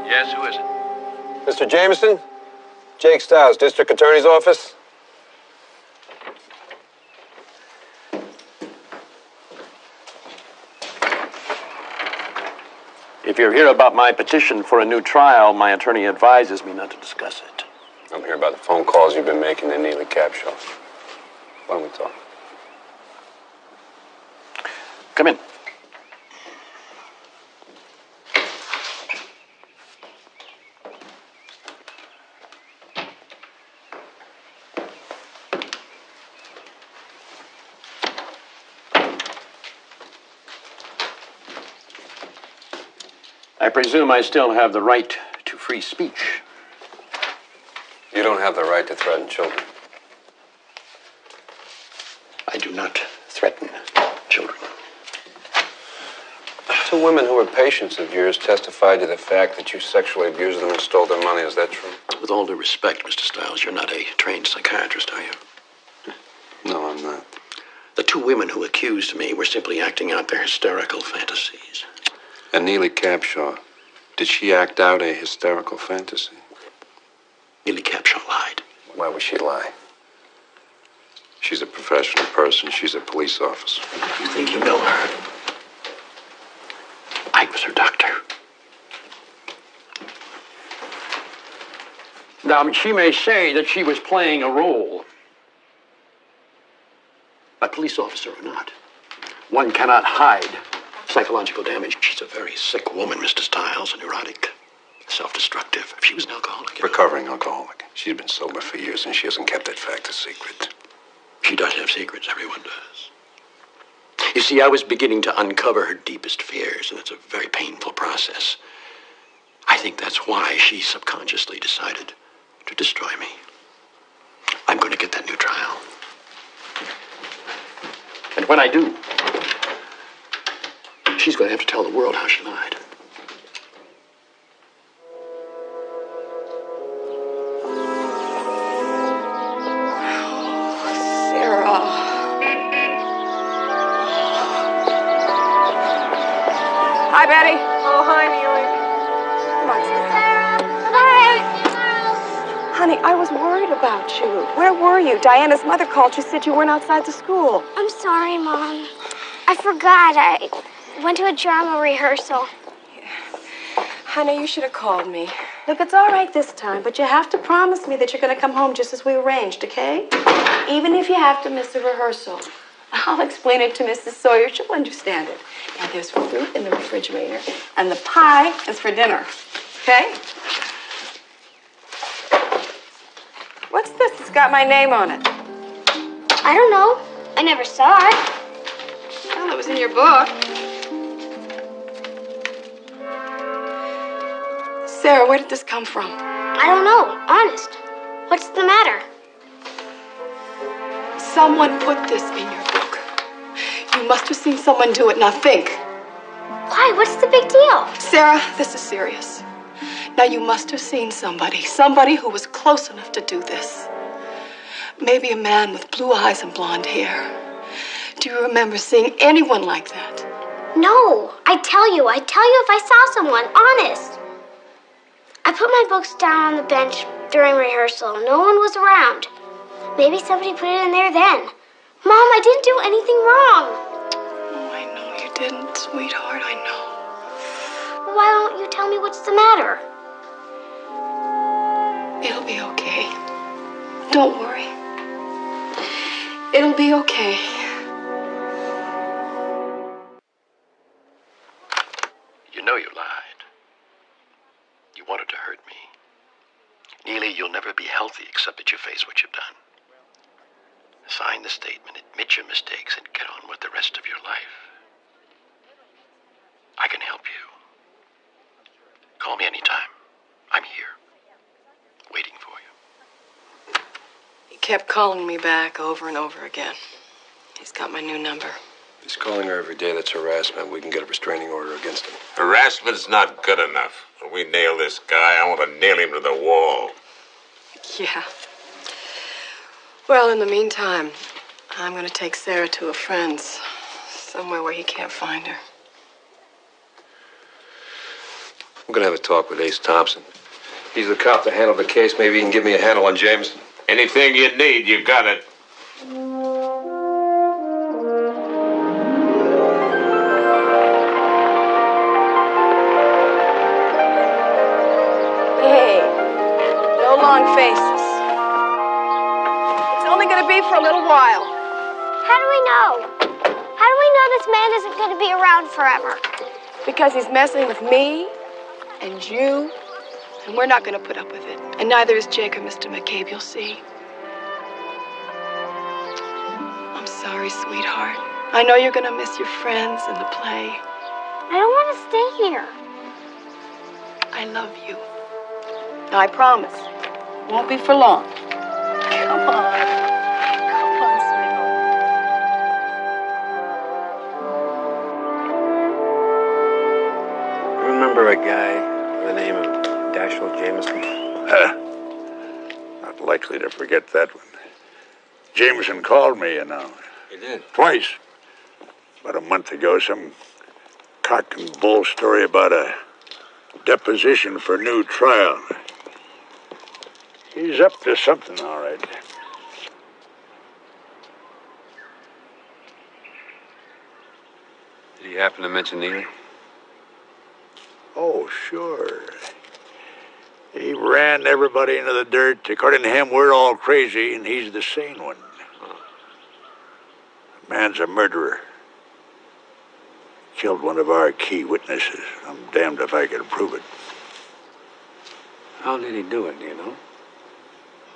Speaker 18: Yes, who is it? Mr. Jameson? Jake Stiles, District Attorney's Office.
Speaker 10: If you're here about my petition for a new trial, my attorney advises me not to discuss it.
Speaker 4: I'm here about the phone calls you've been making to Neely Capshaw. Why don't we talk?
Speaker 10: Come in. I presume I still have the right to free speech.
Speaker 4: You don't have the right to threaten children.
Speaker 16: I do not threaten children.
Speaker 4: Two women who were patients of yours testified to the fact that you sexually abused them and stole their money. Is that true?
Speaker 16: With all due respect, Mr. Stiles, you're not a trained psychiatrist, are you?
Speaker 4: No, I'm not.
Speaker 16: The two women who accused me were simply acting out their hysterical fantasies.
Speaker 4: And Neely Capshaw, did she act out a hysterical fantasy?
Speaker 16: Neely Capshaw lied.
Speaker 4: Why would she lie? She's a professional person. She's a police officer.
Speaker 16: You think you know her? I was her doctor.
Speaker 10: Now, she may say that she was playing a role.
Speaker 16: A police officer or not, one cannot hide psychological damage. She's a very sick woman, Mr. Stiles, a neurotic, self-destructive. If she was an alcoholic.
Speaker 4: Recovering alcoholic. She's been sober for years and she hasn't kept that fact a secret.
Speaker 16: She does have secrets. Everyone does. You see, I was beginning to uncover her deepest fears, and it's a very painful process. I think that's why she subconsciously decided to destroy me. I'm going to get that new trial. And when I do, she's going to have to tell the world how she lied.
Speaker 20: Hi, Betty. Oh, hi, Neely. Come on, Sarah. Hi. Honey, I was worried about you. Where were you? Diana's mother called. She said you weren't outside the school.
Speaker 22: I'm sorry, Mom. I forgot. Went to a drama rehearsal. Honey, you should have called me. Look, it's all right this time, but you have to promise me that you're going to come home just as we arranged, okay? Even if you have to miss the rehearsal. I'll explain it to Mrs. Sawyer. She'll understand it. Now, there's fruit in the refrigerator, and the pie is for dinner, okay? What's this? It's got my name on it. I don't know. I never saw it. Well, it was in your book. Sarah, where did this come from? I don't know. Honest. What's the matter? Someone put this in your book. You must have seen someone do it. Now think. Why? What's the big deal? Sarah, this is serious. Now, you must have seen somebody who was close enough to do this. Maybe a man with blue eyes and blonde hair. Do you remember seeing anyone like that? No. I tell you if I saw someone. Honest. I put my books down on the bench during rehearsal. No one was around. Maybe somebody put it in there then. Mom, I didn't do anything wrong. Oh, I know you didn't, sweetheart. I know. Why don't you tell me what's the matter? It'll be okay. Don't worry. It'll be okay.
Speaker 16: You know you lied. You wanted to hurt me. Neely, you'll never be healthy except that you face what you've done. Sign the statement, admit your mistakes, and get on with the rest of your life. I can help you. Call me anytime. I'm here, waiting for you.
Speaker 22: He kept calling me back over and over again. He's got my new number.
Speaker 14: If he's calling her every day, that's harassment. We can get a restraining order against him.
Speaker 11: Harassment's not good enough. When we nail this guy, I want to nail him to the wall.
Speaker 22: Yeah. Well, in the meantime, I'm going to take Sarah to a friend's, somewhere where he can't find her.
Speaker 14: I'm going to have a talk with Ace Thompson. He's the cop that handled the case. Maybe he can give me a handle on Jameson.
Speaker 11: Anything you need, you got it.
Speaker 22: Hey, no long faces. It's only going to be for a little while. How do we know? How do we know this man isn't going to be around forever? Because he's messing with me and you, and we're not going to put up with it. And neither is Jake or Mr. McCabe, you'll see. I'm sorry, sweetheart. I know you're going to miss your friends and the play. I don't want to stay here. I love you. Now, I promise. It won't be for long. Come on. Come on, sweetheart.
Speaker 18: Remember a guy by the name of Dashiell Jameson?
Speaker 15: Not likely to forget that one. Jameson called me, you know.
Speaker 18: He did?
Speaker 15: Twice. About a month ago, some cock and bull story about a deposition for new trial. He's up to something, all right.
Speaker 14: Did he happen to mention Neely?
Speaker 15: Oh, sure. He ran everybody into the dirt. According to him, we're all crazy, and he's the sane one. The man's a murderer. Killed one of our key witnesses. I'm damned if I can prove it.
Speaker 14: How did he do it, do you know?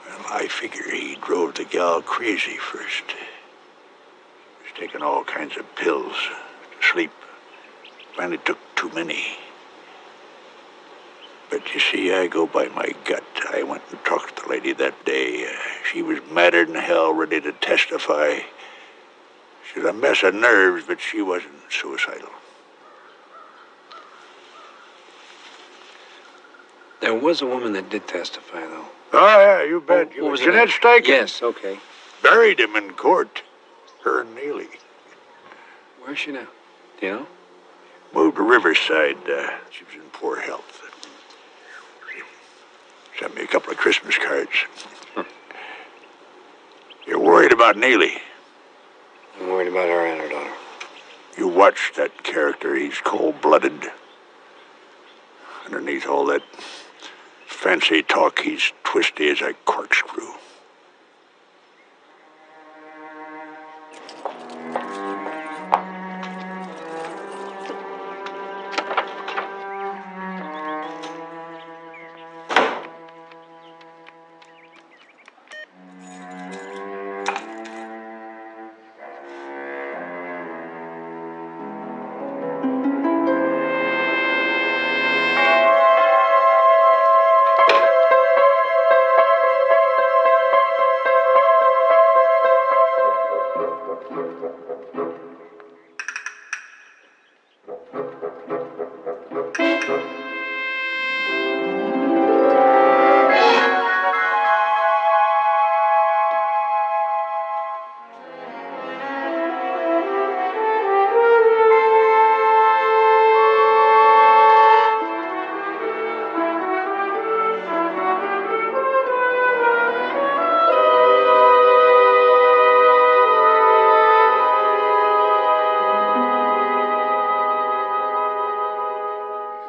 Speaker 15: Well, I figure he drove the gal crazy first. He was taking all kinds of pills to sleep. Finally took too many. But you see, I go by my gut. I went and talked to the lady that day. She was madder than hell, ready to testify. She's a mess of nerves, but she wasn't suicidal.
Speaker 14: There was a woman that did testify, though.
Speaker 15: Oh, yeah, you bet.
Speaker 14: What was her
Speaker 15: Jeanette
Speaker 14: name?
Speaker 15: Steichen.
Speaker 14: Yes, okay.
Speaker 15: Buried him in court. Her and Neely.
Speaker 14: Where's she now? Do you know?
Speaker 15: Moved to Riverside. She was in poor health. Sent me a couple of Christmas cards. You're worried about Neely.
Speaker 14: I'm worried about her and her daughter.
Speaker 15: You watch that character. He's cold-blooded. Underneath all that fancy talk, he's twisty as a corkscrew.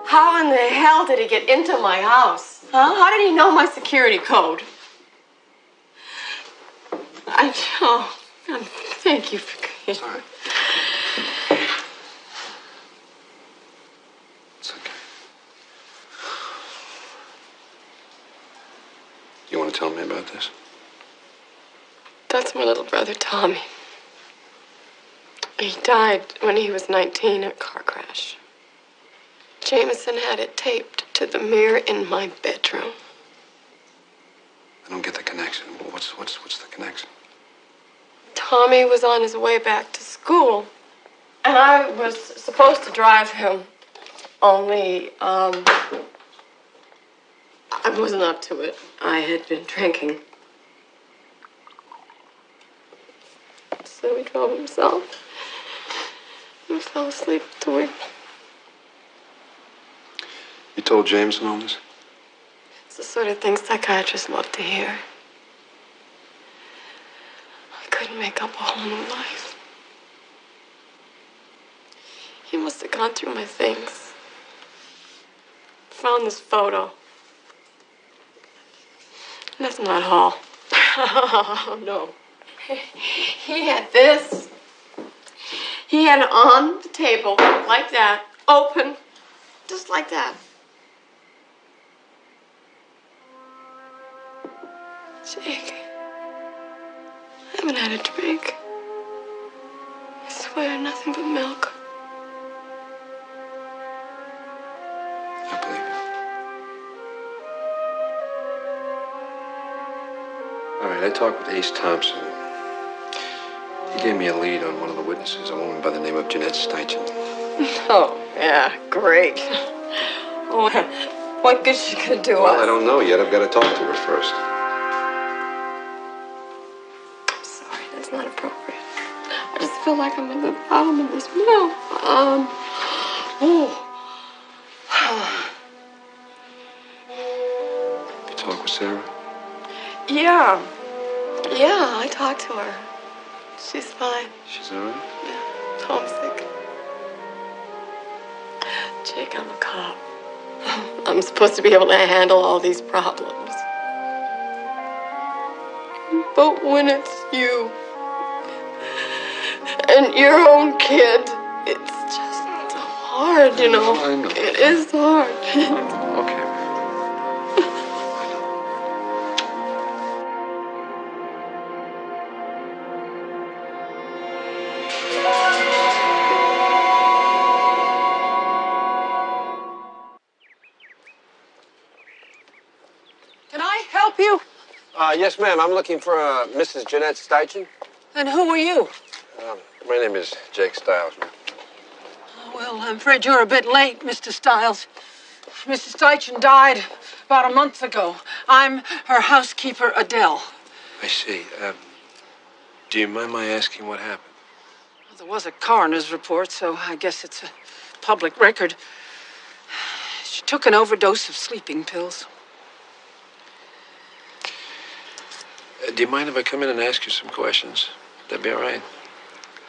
Speaker 22: How in the hell did he get into my house? Huh? How did he know my security code? Thank you for coming.
Speaker 14: It's all right. It's okay. You want to tell me about this?
Speaker 22: That's my little brother, Tommy. He died when he was 19 in a car crash. Jameson had it taped to the mirror in my bedroom.
Speaker 14: I don't get the connection. What's the connection?
Speaker 22: Tommy was on his way back to school, and I was supposed to drive him. Only, I wasn't up to it. I had been drinking. So he drove himself. He fell asleep at the wheel.
Speaker 14: You told Jameson all this?
Speaker 22: It's the sort of thing psychiatrists love to hear. I couldn't make up a whole new life. He must have gone through my things. Found this photo. That's not all. Oh, no. He had this. He had it on the table, like that, open, just like that. Jake, I haven't had a drink. I swear, nothing but milk.
Speaker 14: I believe you. All right, I talked with Ace Thompson. He gave me a lead on one of the witnesses, a woman by the name of Jeanette Steichen.
Speaker 22: Oh, yeah, great. Oh, what good she gonna do
Speaker 14: Well,
Speaker 22: us?
Speaker 14: I don't know yet. I've got to talk to her first.
Speaker 22: I'm sorry, that's not appropriate. I just feel like I'm in the bottom of this well.
Speaker 14: You talk with Sarah?
Speaker 22: Yeah, I talked to her. She's fine.
Speaker 14: She's all right?
Speaker 22: Yeah, homesick. Jake, I'm a cop. I'm supposed to be able to handle all these problems. But when it's you and your own kid, it's just so hard, you know.
Speaker 14: I know.
Speaker 22: It is hard.
Speaker 14: Okay.
Speaker 9: Can I help you?
Speaker 18: Yes, ma'am. I'm looking for Mrs. Jeanette Steichen.
Speaker 9: And who are you?
Speaker 18: My name is Jake Stiles, ma'am.
Speaker 9: Well, I'm afraid you're a bit late, Mr. Stiles. Mrs. Steichen died about a month ago. I'm her housekeeper, Adele.
Speaker 14: I see. Do you mind my asking what happened?
Speaker 9: Well, there was a coroner's report, so I guess it's a public record. She took an overdose of sleeping pills.
Speaker 14: Do you mind if I come in and ask you some questions? That'd be all right?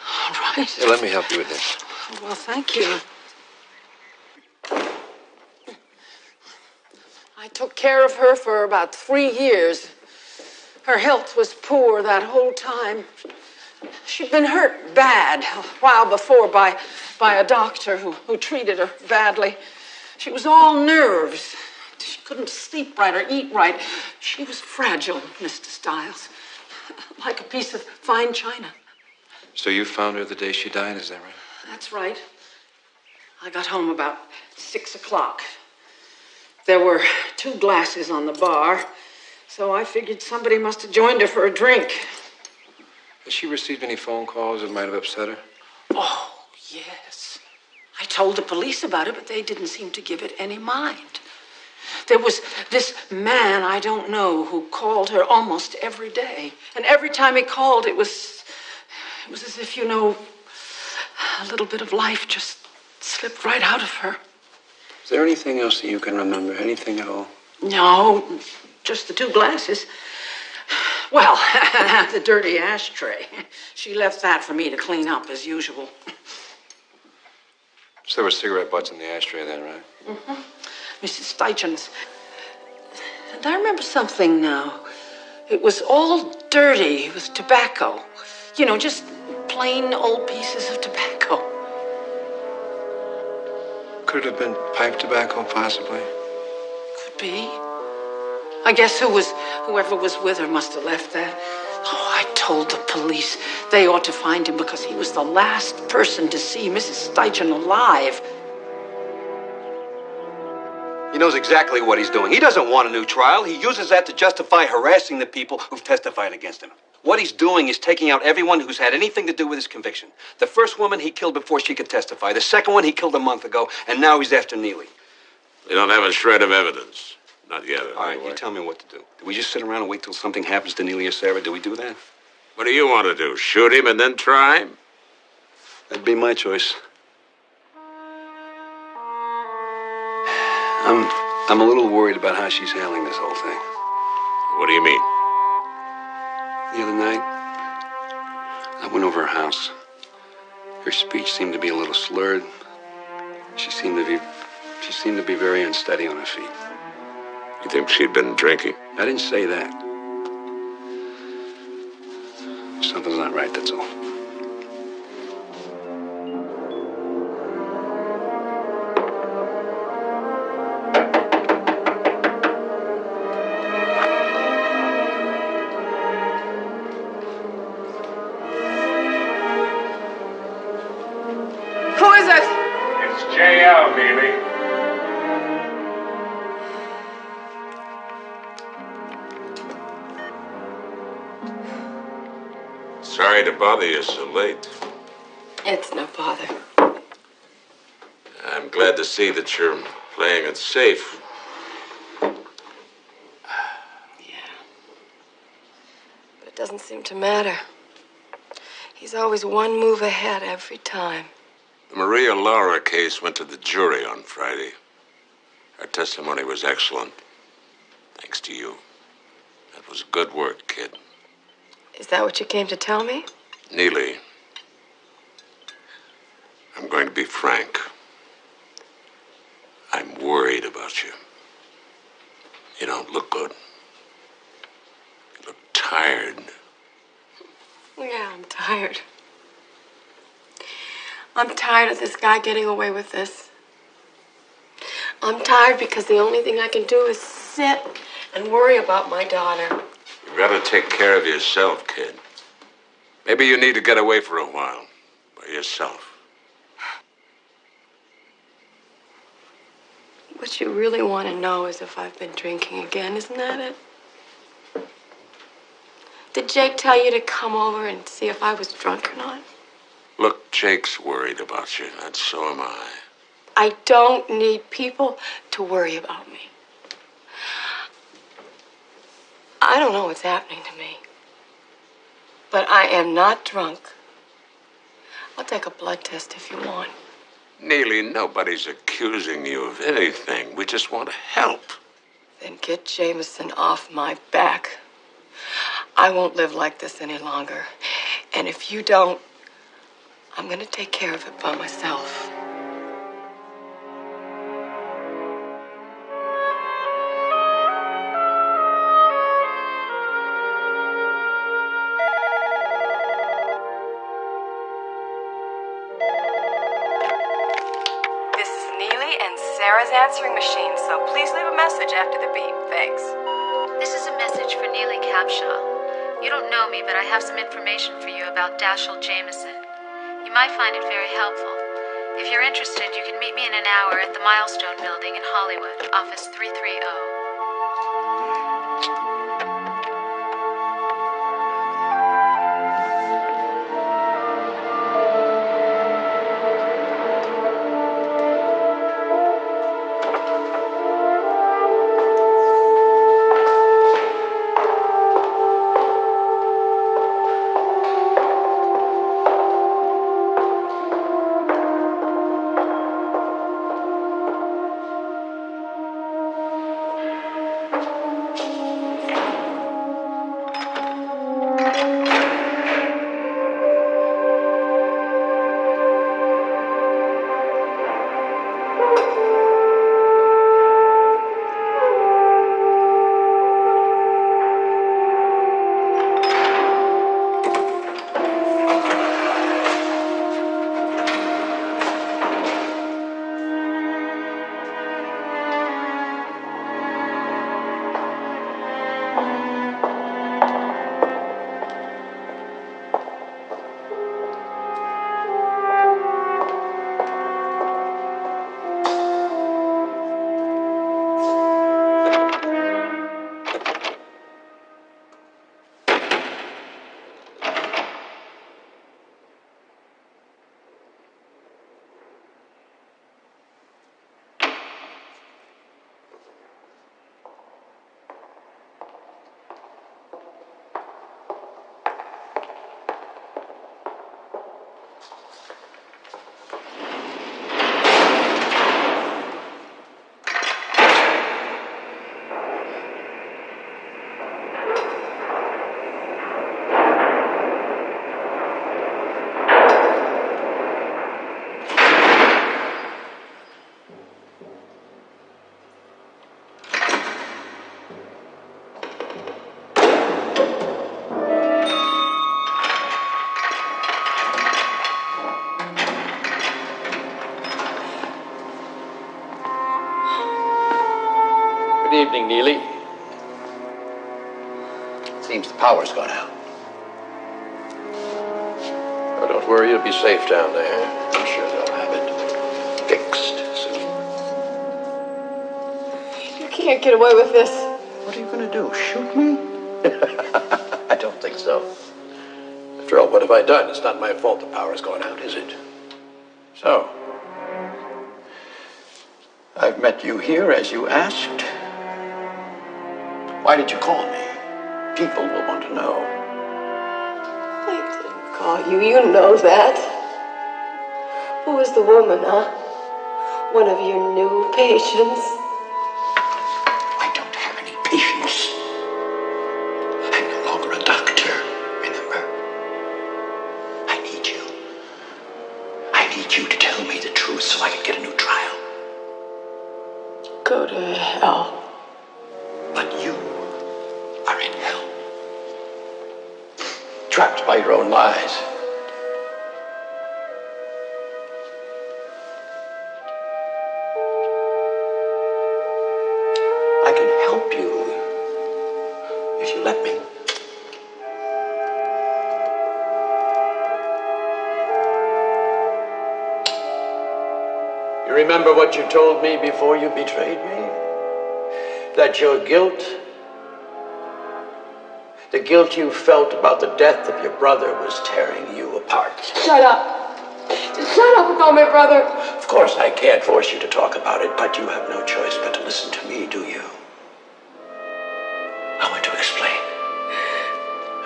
Speaker 9: All right.
Speaker 14: Here, let me help you with this.
Speaker 9: Well, thank you. I took care of her for about 3 years. Her health was poor that whole time. She'd been hurt bad a while before by a doctor who treated her badly. She was all nerves. She couldn't sleep right or eat right. She was fragile, Mr. Stiles, like a piece of fine china.
Speaker 14: So you found her the day she died, is that right?
Speaker 9: That's right. I got home about 6 o'clock. There were 2 glasses on the bar, so I figured somebody must have joined her for a drink.
Speaker 14: Has she received any phone calls that might have upset her?
Speaker 9: Oh, yes. I told the police about it, but they didn't seem to give it any mind. There was this man I don't know who called her almost every day. And every time he called, it was as if, you know, a little bit of life just slipped right out of her.
Speaker 14: Is there anything else that you can remember? Anything at all?
Speaker 9: No, just the 2 glasses. Well, the dirty ashtray. She left that for me to clean up as usual.
Speaker 14: So there were cigarette butts in the ashtray then, right?
Speaker 9: Mm-hmm. Mrs. Steichen's. And I remember something now. It was all dirty with tobacco. You know, just plain old pieces of tobacco.
Speaker 14: Could it have been pipe tobacco, possibly?
Speaker 9: Could be. I guess whoever was with her must have left that. Oh, I told the police they ought to find him because he was the last person to see Mrs. Steichen alive.
Speaker 23: He knows exactly what he's doing. He doesn't want a new trial. He uses that to justify harassing the people who've testified against him. What he's doing is taking out everyone who's had anything to do with his conviction. The first woman he killed before she could testify. The second one he killed a month ago, and now he's after Neely.
Speaker 11: We don't have a shred of evidence. Not yet,
Speaker 23: All right, you tell me what to do. Do we just sit around and wait till something happens to Neely or Sarah? Do we do that?
Speaker 11: What do you want to do? Shoot him and then try him?
Speaker 23: That'd be my choice.
Speaker 14: I'm a little worried about how she's handling this whole thing.
Speaker 11: What do you mean?
Speaker 14: The other night, I went over her house. Her speech seemed to be a little slurred. She seemed to be very unsteady on her feet.
Speaker 11: You think she'd been drinking?
Speaker 14: I didn't say that. Something's not right, that's all.
Speaker 9: Who is it?
Speaker 11: It's JL, Neely. Sorry to bother you so late.
Speaker 20: It's no bother.
Speaker 11: I'm glad to see that you're playing it safe.
Speaker 20: But it doesn't seem to matter. He's always one move ahead every time.
Speaker 11: The Maria Laura case went to the jury on Friday. Her testimony was excellent. Thanks to you. That was good work, kid.
Speaker 20: Is that what you came to tell me?
Speaker 11: Neely, I'm going to be frank. I'm worried about you. You don't look good. You look tired.
Speaker 20: Yeah, I'm tired. I'm tired of this guy getting away with this. I'm tired because the only thing I can do is sit and worry about my daughter.
Speaker 11: You've got to take care of yourself, kid. Maybe you need to get away for a while. By yourself.
Speaker 20: What you really want to know is if I've been drinking again, isn't that it? Did Jake tell you to come over and see if I was drunk or not?
Speaker 11: Look, Jake's worried about you, and so am I.
Speaker 20: I don't need people to worry about me. I don't know what's happening to me, but I am not drunk. I'll take a blood test if you want.
Speaker 11: Neely, nobody's accusing you of anything. We just want to help.
Speaker 20: Then get Jameson off my back. I won't live like this any longer. And if you don't,
Speaker 22: I'm gonna take care of it by myself.
Speaker 2: This is Neely and Sarah's answering machine, so please leave a message after the beep. Thanks.
Speaker 17: This is a message for Neely Capshaw. You don't know me, but I have some information for you about Dashiell Jameson. You might find it very helpful. If you're interested, you can meet me in an hour at the Milestone Building in Hollywood, office 330.
Speaker 16: Good evening, Neely. Seems the power's gone out. Oh, don't worry, you'll be safe down there. I'm sure they'll have it fixed soon.
Speaker 22: You can't get away with this.
Speaker 16: What are you going to do, shoot me? I don't think so. After all, what have I done? It's not my fault the power's gone out, is it? So, I've met you here as you asked. Why did you call me? People will want to know.
Speaker 22: I didn't call you. You know that. Who is the woman, huh? One of your new patients?
Speaker 16: I don't have any patience. I'm no longer a doctor, remember? I need you. I need you to tell me the truth so I can get a new trial.
Speaker 22: Go to hell.
Speaker 16: But you are in hell. Trapped by your own lies. I can help you if you let me. You remember what you told me before you betrayed me? That your guilt, the guilt you felt about the death of your brother, was tearing you apart.
Speaker 22: Shut up. Just shut up about my brother.
Speaker 16: Of course, I can't force you to talk about it, but you have no choice but to listen to me, do you? I want to explain.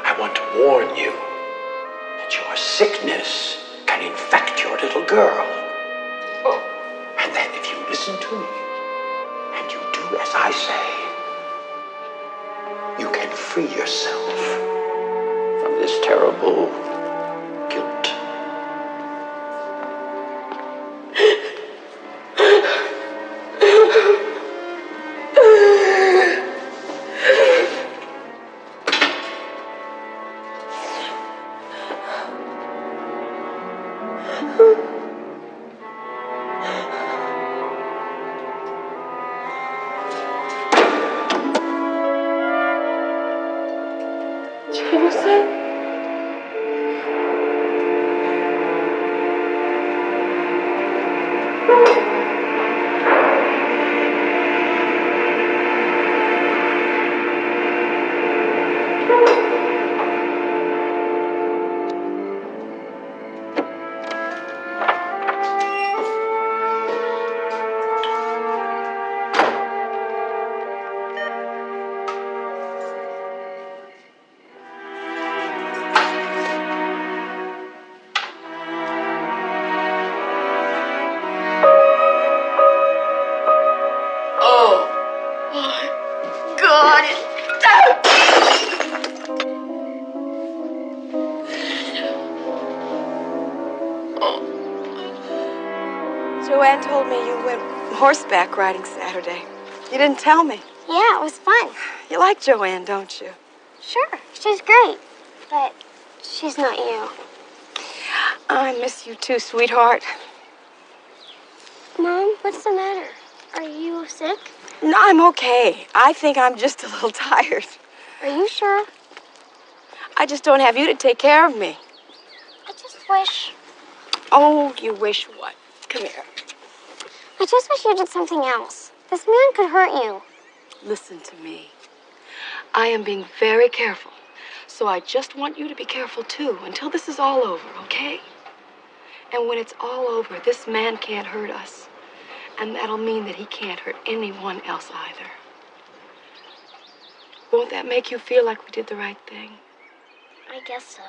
Speaker 16: I want to warn you that your sickness can infect your little girl. And that if you listen to me, and you do as I say, you can free yourself from this terrible guilt.
Speaker 2: Joanne told me you went horseback riding Saturday. You didn't tell me.
Speaker 3: Yeah, it was fun.
Speaker 2: You like Joanne, don't you?
Speaker 3: Sure, she's great. But she's not you.
Speaker 2: I miss you too, sweetheart.
Speaker 3: Mom, what's the matter? Are you sick?
Speaker 2: No, I'm okay. I think I'm just a little tired.
Speaker 3: Are you sure?
Speaker 2: I just don't have you to take care of me.
Speaker 3: I just wish...
Speaker 2: Oh, you wish what? Come here.
Speaker 3: I just wish you did something else. This man could hurt you.
Speaker 2: Listen to me. I am being very careful. So I just want you to be careful too until this is all over, okay? And when it's all over, this man can't hurt us. And that'll mean that he can't hurt anyone else either. Won't that make you feel like we did the right thing?
Speaker 3: I guess so.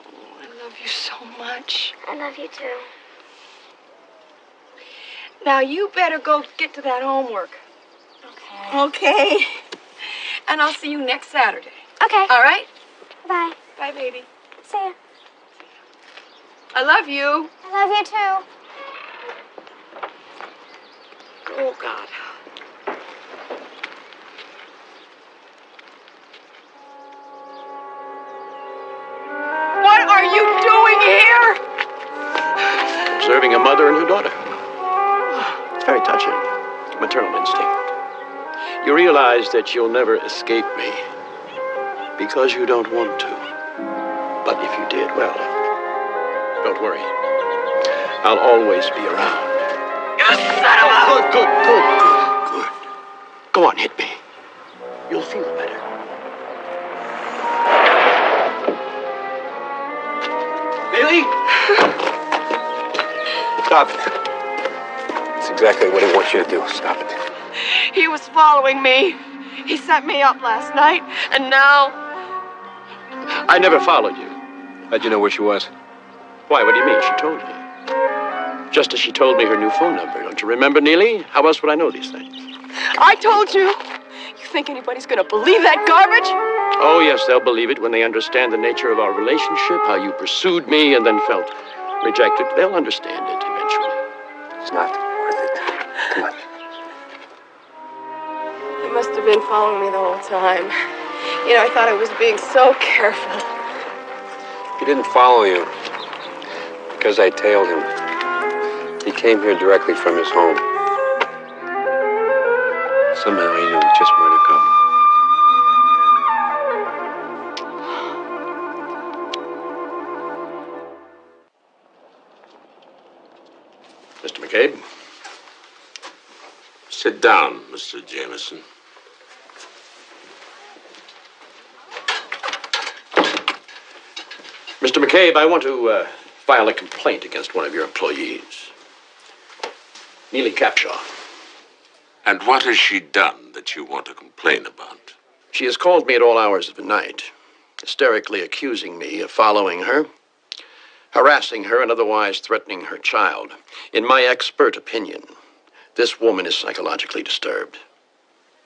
Speaker 2: Oh, I love you so much.
Speaker 3: I love you too.
Speaker 2: Now you better go get to that homework.
Speaker 3: Okay.
Speaker 2: Okay. And I'll see you next Saturday.
Speaker 3: Okay.
Speaker 2: All right?
Speaker 3: Bye.
Speaker 2: Bye, baby.
Speaker 3: See ya.
Speaker 2: I love you.
Speaker 3: I love you too.
Speaker 2: Oh, God. What are you doing here?
Speaker 16: Observing a mother and her daughter. It's very touching. Maternal instinct. You realize that you'll never escape me because you don't want to. But if you did, well, don't worry. I'll always be around.
Speaker 2: You son of a...
Speaker 16: Good. Go on, hit me. You'll feel better. Billy?
Speaker 14: Stop it. That's exactly what he wants you to do. Stop it.
Speaker 2: He was following me. He set me up last night, and now...
Speaker 16: I never followed you.
Speaker 14: How'd you know where she was?
Speaker 16: Why, what do you mean? She told me. Just as she told me her new phone number. Don't you remember, Neely? How else would I know these things?
Speaker 2: I told you. You think anybody's gonna believe that garbage?
Speaker 16: Oh, yes, they'll believe it when they understand the nature of our relationship, how you pursued me and then felt rejected. They'll understand it eventually.
Speaker 14: It's not worth it. Come on.
Speaker 2: You must have been following me the whole time. You know, I thought I was being so careful.
Speaker 14: He didn't follow you because I tailed him. He came here directly from his home. Somehow he knew just where to go.
Speaker 16: Mr. McCabe?
Speaker 11: Sit down, Mr. Jameson.
Speaker 16: Mr. McCabe, I want to file a complaint against one of your employees. Neely Capshaw.
Speaker 11: And what has she done that you want to complain about?
Speaker 16: She has called me at all hours of the night, hysterically accusing me of following her, harassing her, and otherwise threatening her child. In my expert opinion, this woman is psychologically disturbed.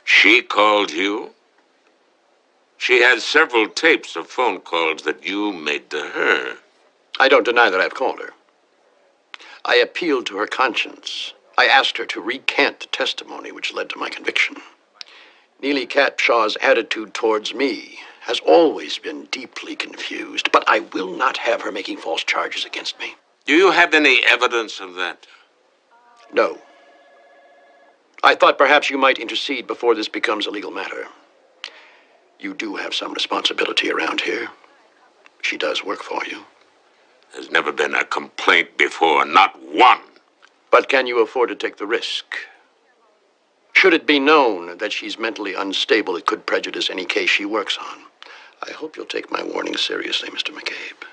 Speaker 11: She called you? She has several tapes of phone calls that you made to her.
Speaker 16: I don't deny that I've called her. I appealed to her conscience. I asked her to recant the testimony which led to my conviction. Neely Capshaw's attitude towards me has always been deeply confused, but I will not have her making false charges against me.
Speaker 11: Do you have any evidence of that?
Speaker 16: No. I thought perhaps you might intercede before this becomes a legal matter. You do have some responsibility around here. She does work for you.
Speaker 11: There's never been a complaint before, not one.
Speaker 16: But can you afford to take the risk? Should it be known that she's mentally unstable, it could prejudice any case she works on. I hope you'll take my warning seriously, Mr. McCabe.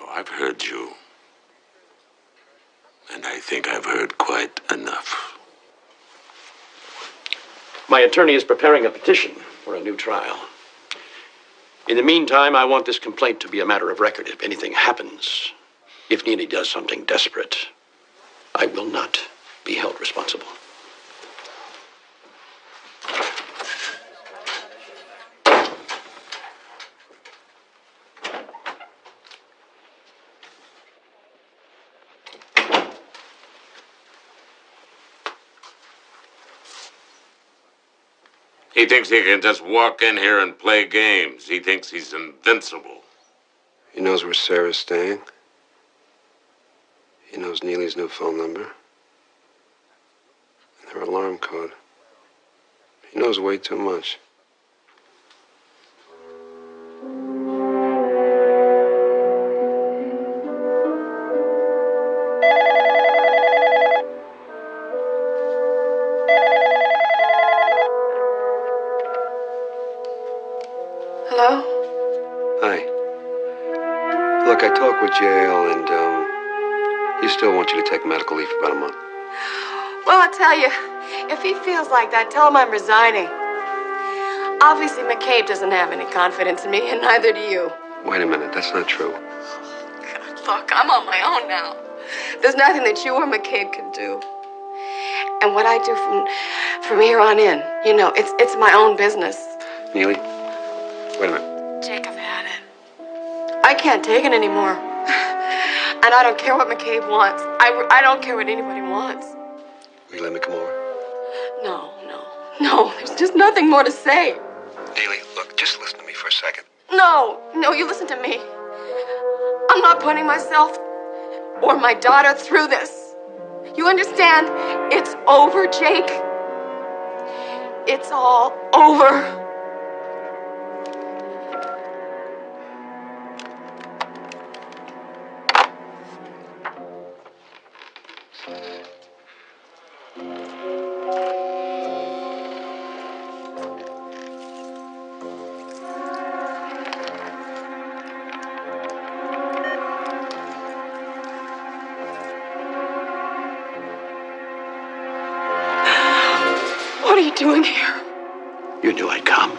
Speaker 11: Oh, I've heard you. And I think I've heard quite enough.
Speaker 16: My attorney is preparing a petition for a new trial. In the meantime, I want this complaint to be a matter of record. If anything happens, if Neely does something desperate, I will not be held responsible.
Speaker 11: He thinks he can just walk in here and play games. He thinks he's invincible.
Speaker 14: He knows where Sarah's staying. He knows Neely's new phone number. And her alarm code. He knows way too much.
Speaker 22: Hello?
Speaker 14: Hi. Look, I talked with Jael, and, he still wants you to take medical leave for about a month.
Speaker 22: Well, I tell you, if he feels like that, tell him I'm resigning. Obviously, McCabe doesn't have any confidence in me, and neither do you.
Speaker 14: Wait a minute, that's not true.
Speaker 22: Look, I'm on my own now. There's nothing that you or McCabe can do. And what I do from here on in, you know, it's my own business.
Speaker 14: Neely, wait a minute.
Speaker 22: Jake, I've had it. I can't take it anymore. And I don't care what McCabe wants. I don't care what anybody wants.
Speaker 14: Will you let me come over?
Speaker 22: No, there's just nothing more to say.
Speaker 14: Neely, look, just listen to me for a second.
Speaker 22: No, you listen to me. I'm not putting myself or my daughter through this. You understand? It's over, Jake. It's all over. What are you doing here?
Speaker 16: You knew I'd come.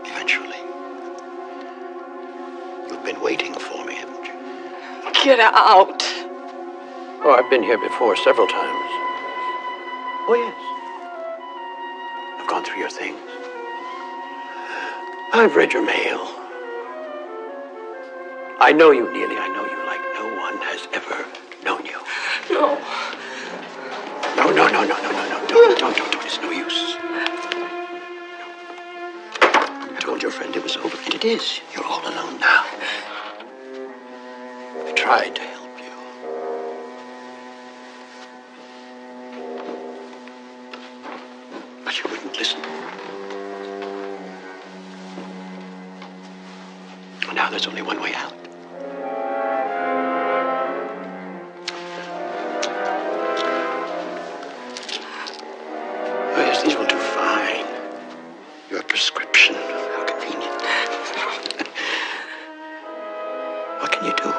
Speaker 16: Eventually. You've been waiting for me, haven't you?
Speaker 22: Get out.
Speaker 16: Oh, I've been here before several times. Oh, yes. I've gone through your things. I've read your mail. I know you, Neely. I know you like no one has ever known you.
Speaker 22: No.
Speaker 16: No. Don't. It's no use. I told your friend it was over, and it is. You're all alone now. I tried to help you. But you wouldn't listen. And now there's only one way out. These will do fine. Your prescription. How convenient. What can you do?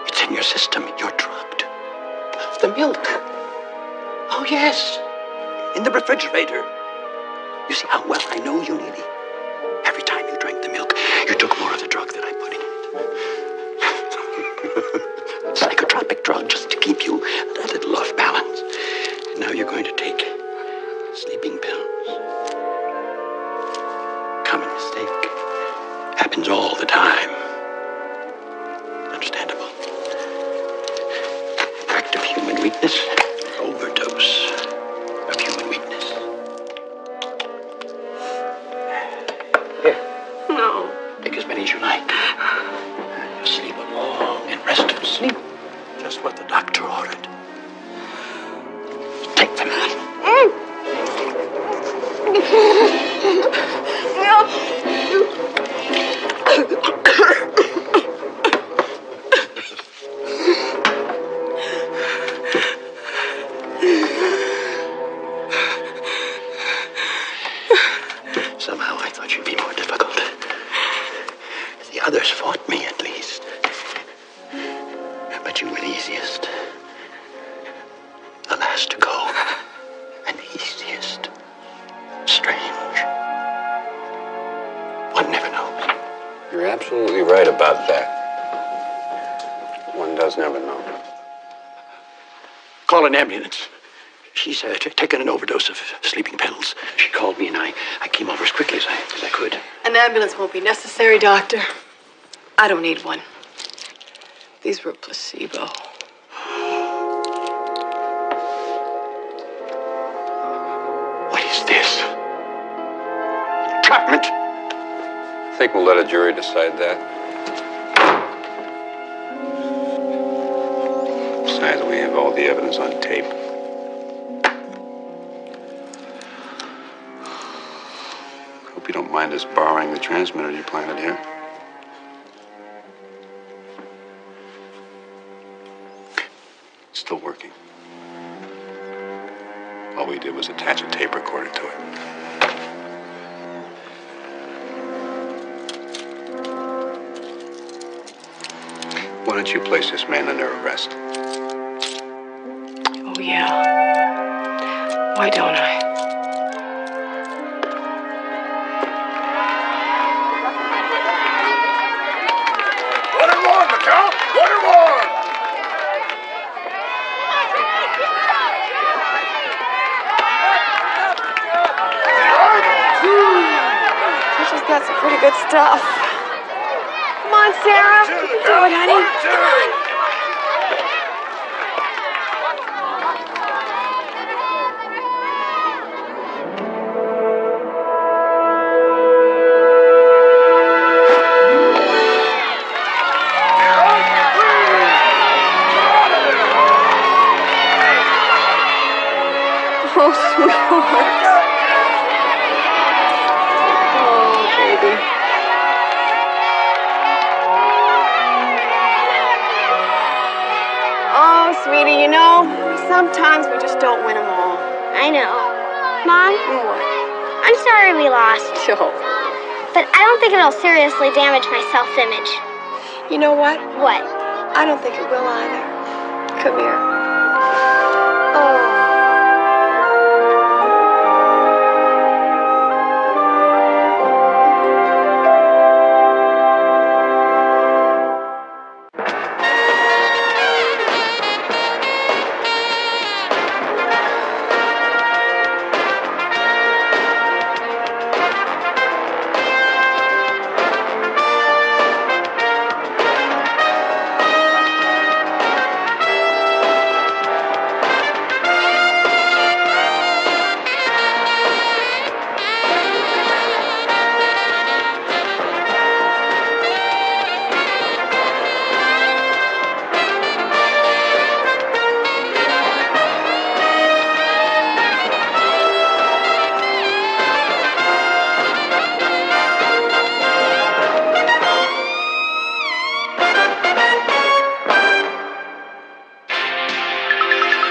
Speaker 16: It's in your system. You're drugged. The milk. Oh, yes. In the refrigerator. You see how well I know you, Neely? Every time you drank the milk, you took more of the drug that I put in it. Psychotropic drug just to keep you a little off balance. And now you're going to take sleeping pills. Common mistake. Happens all the time. Understandable. Act of human weakness. Overdose of human weakness. Here.
Speaker 22: No.
Speaker 16: Take as many as you like. You'll sleep a long and restful sleep. Just what the doctor ordered. Take them. Somehow I thought you'd be more difficult. The others fought me, at least. But you were the easiest. The last to go. And the easiest. Strange. One never knows.
Speaker 14: You're absolutely right about that. One does never know.
Speaker 16: Call an ambulance. She's taken an overdose of sleeping pills. She called me, and I came over as quickly as I could.
Speaker 22: An ambulance won't be necessary, Doctor. I don't need one. These were a placebo.
Speaker 23: entrapment.
Speaker 14: I think we'll let a jury decide that. Besides, we have all the evidence on tape. Hope you don't mind us borrowing the transmitter you planted here. It's still working. All we did was attach a tape recorder to it. Why don't you place this man under arrest?
Speaker 2: Oh, yeah. Why don't I?
Speaker 15: Order one, McCall! Order one!
Speaker 2: Teacher's got some pretty good stuff. Come on, Sarah. You can do it, honey. Come on. Oh, sweetheart. Oh, baby. Oh, sweetie, you know, sometimes we just don't win them all.
Speaker 3: I know. Mom?
Speaker 2: What?
Speaker 3: I'm sorry we lost.
Speaker 2: Joe.
Speaker 3: But I don't think it'll seriously damage my self-image.
Speaker 2: You know what?
Speaker 3: What?
Speaker 2: I don't think it will either. Come here.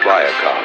Speaker 14: Viacom.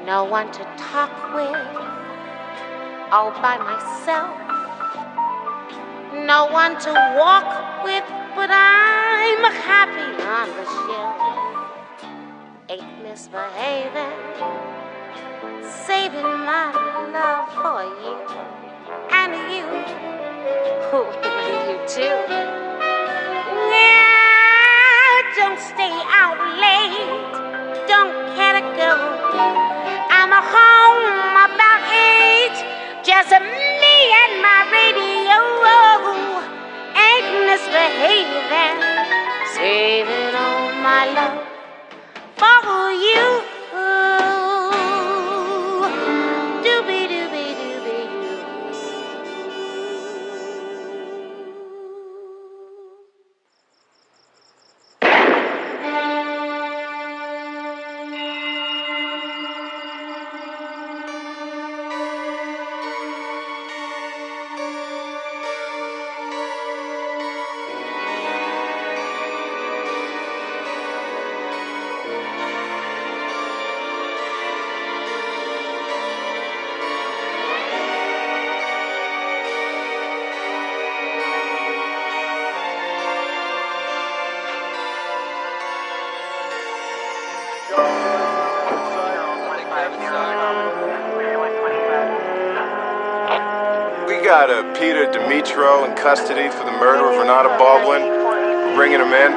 Speaker 1: No one to talk with, all by myself. No one to walk with, but I'm happy on the shelf. Ain't misbehaving, saving my love for you and you, you too. Yeah, don't stay out late, don't care to go. I'm home about 8, just me and my radio. Ain't misbehaving, saving all my love for you. Doobie doobie doobie doo.
Speaker 5: got Peter Dimitro in custody for the murder of Renata Baldwin. We're bringing him in.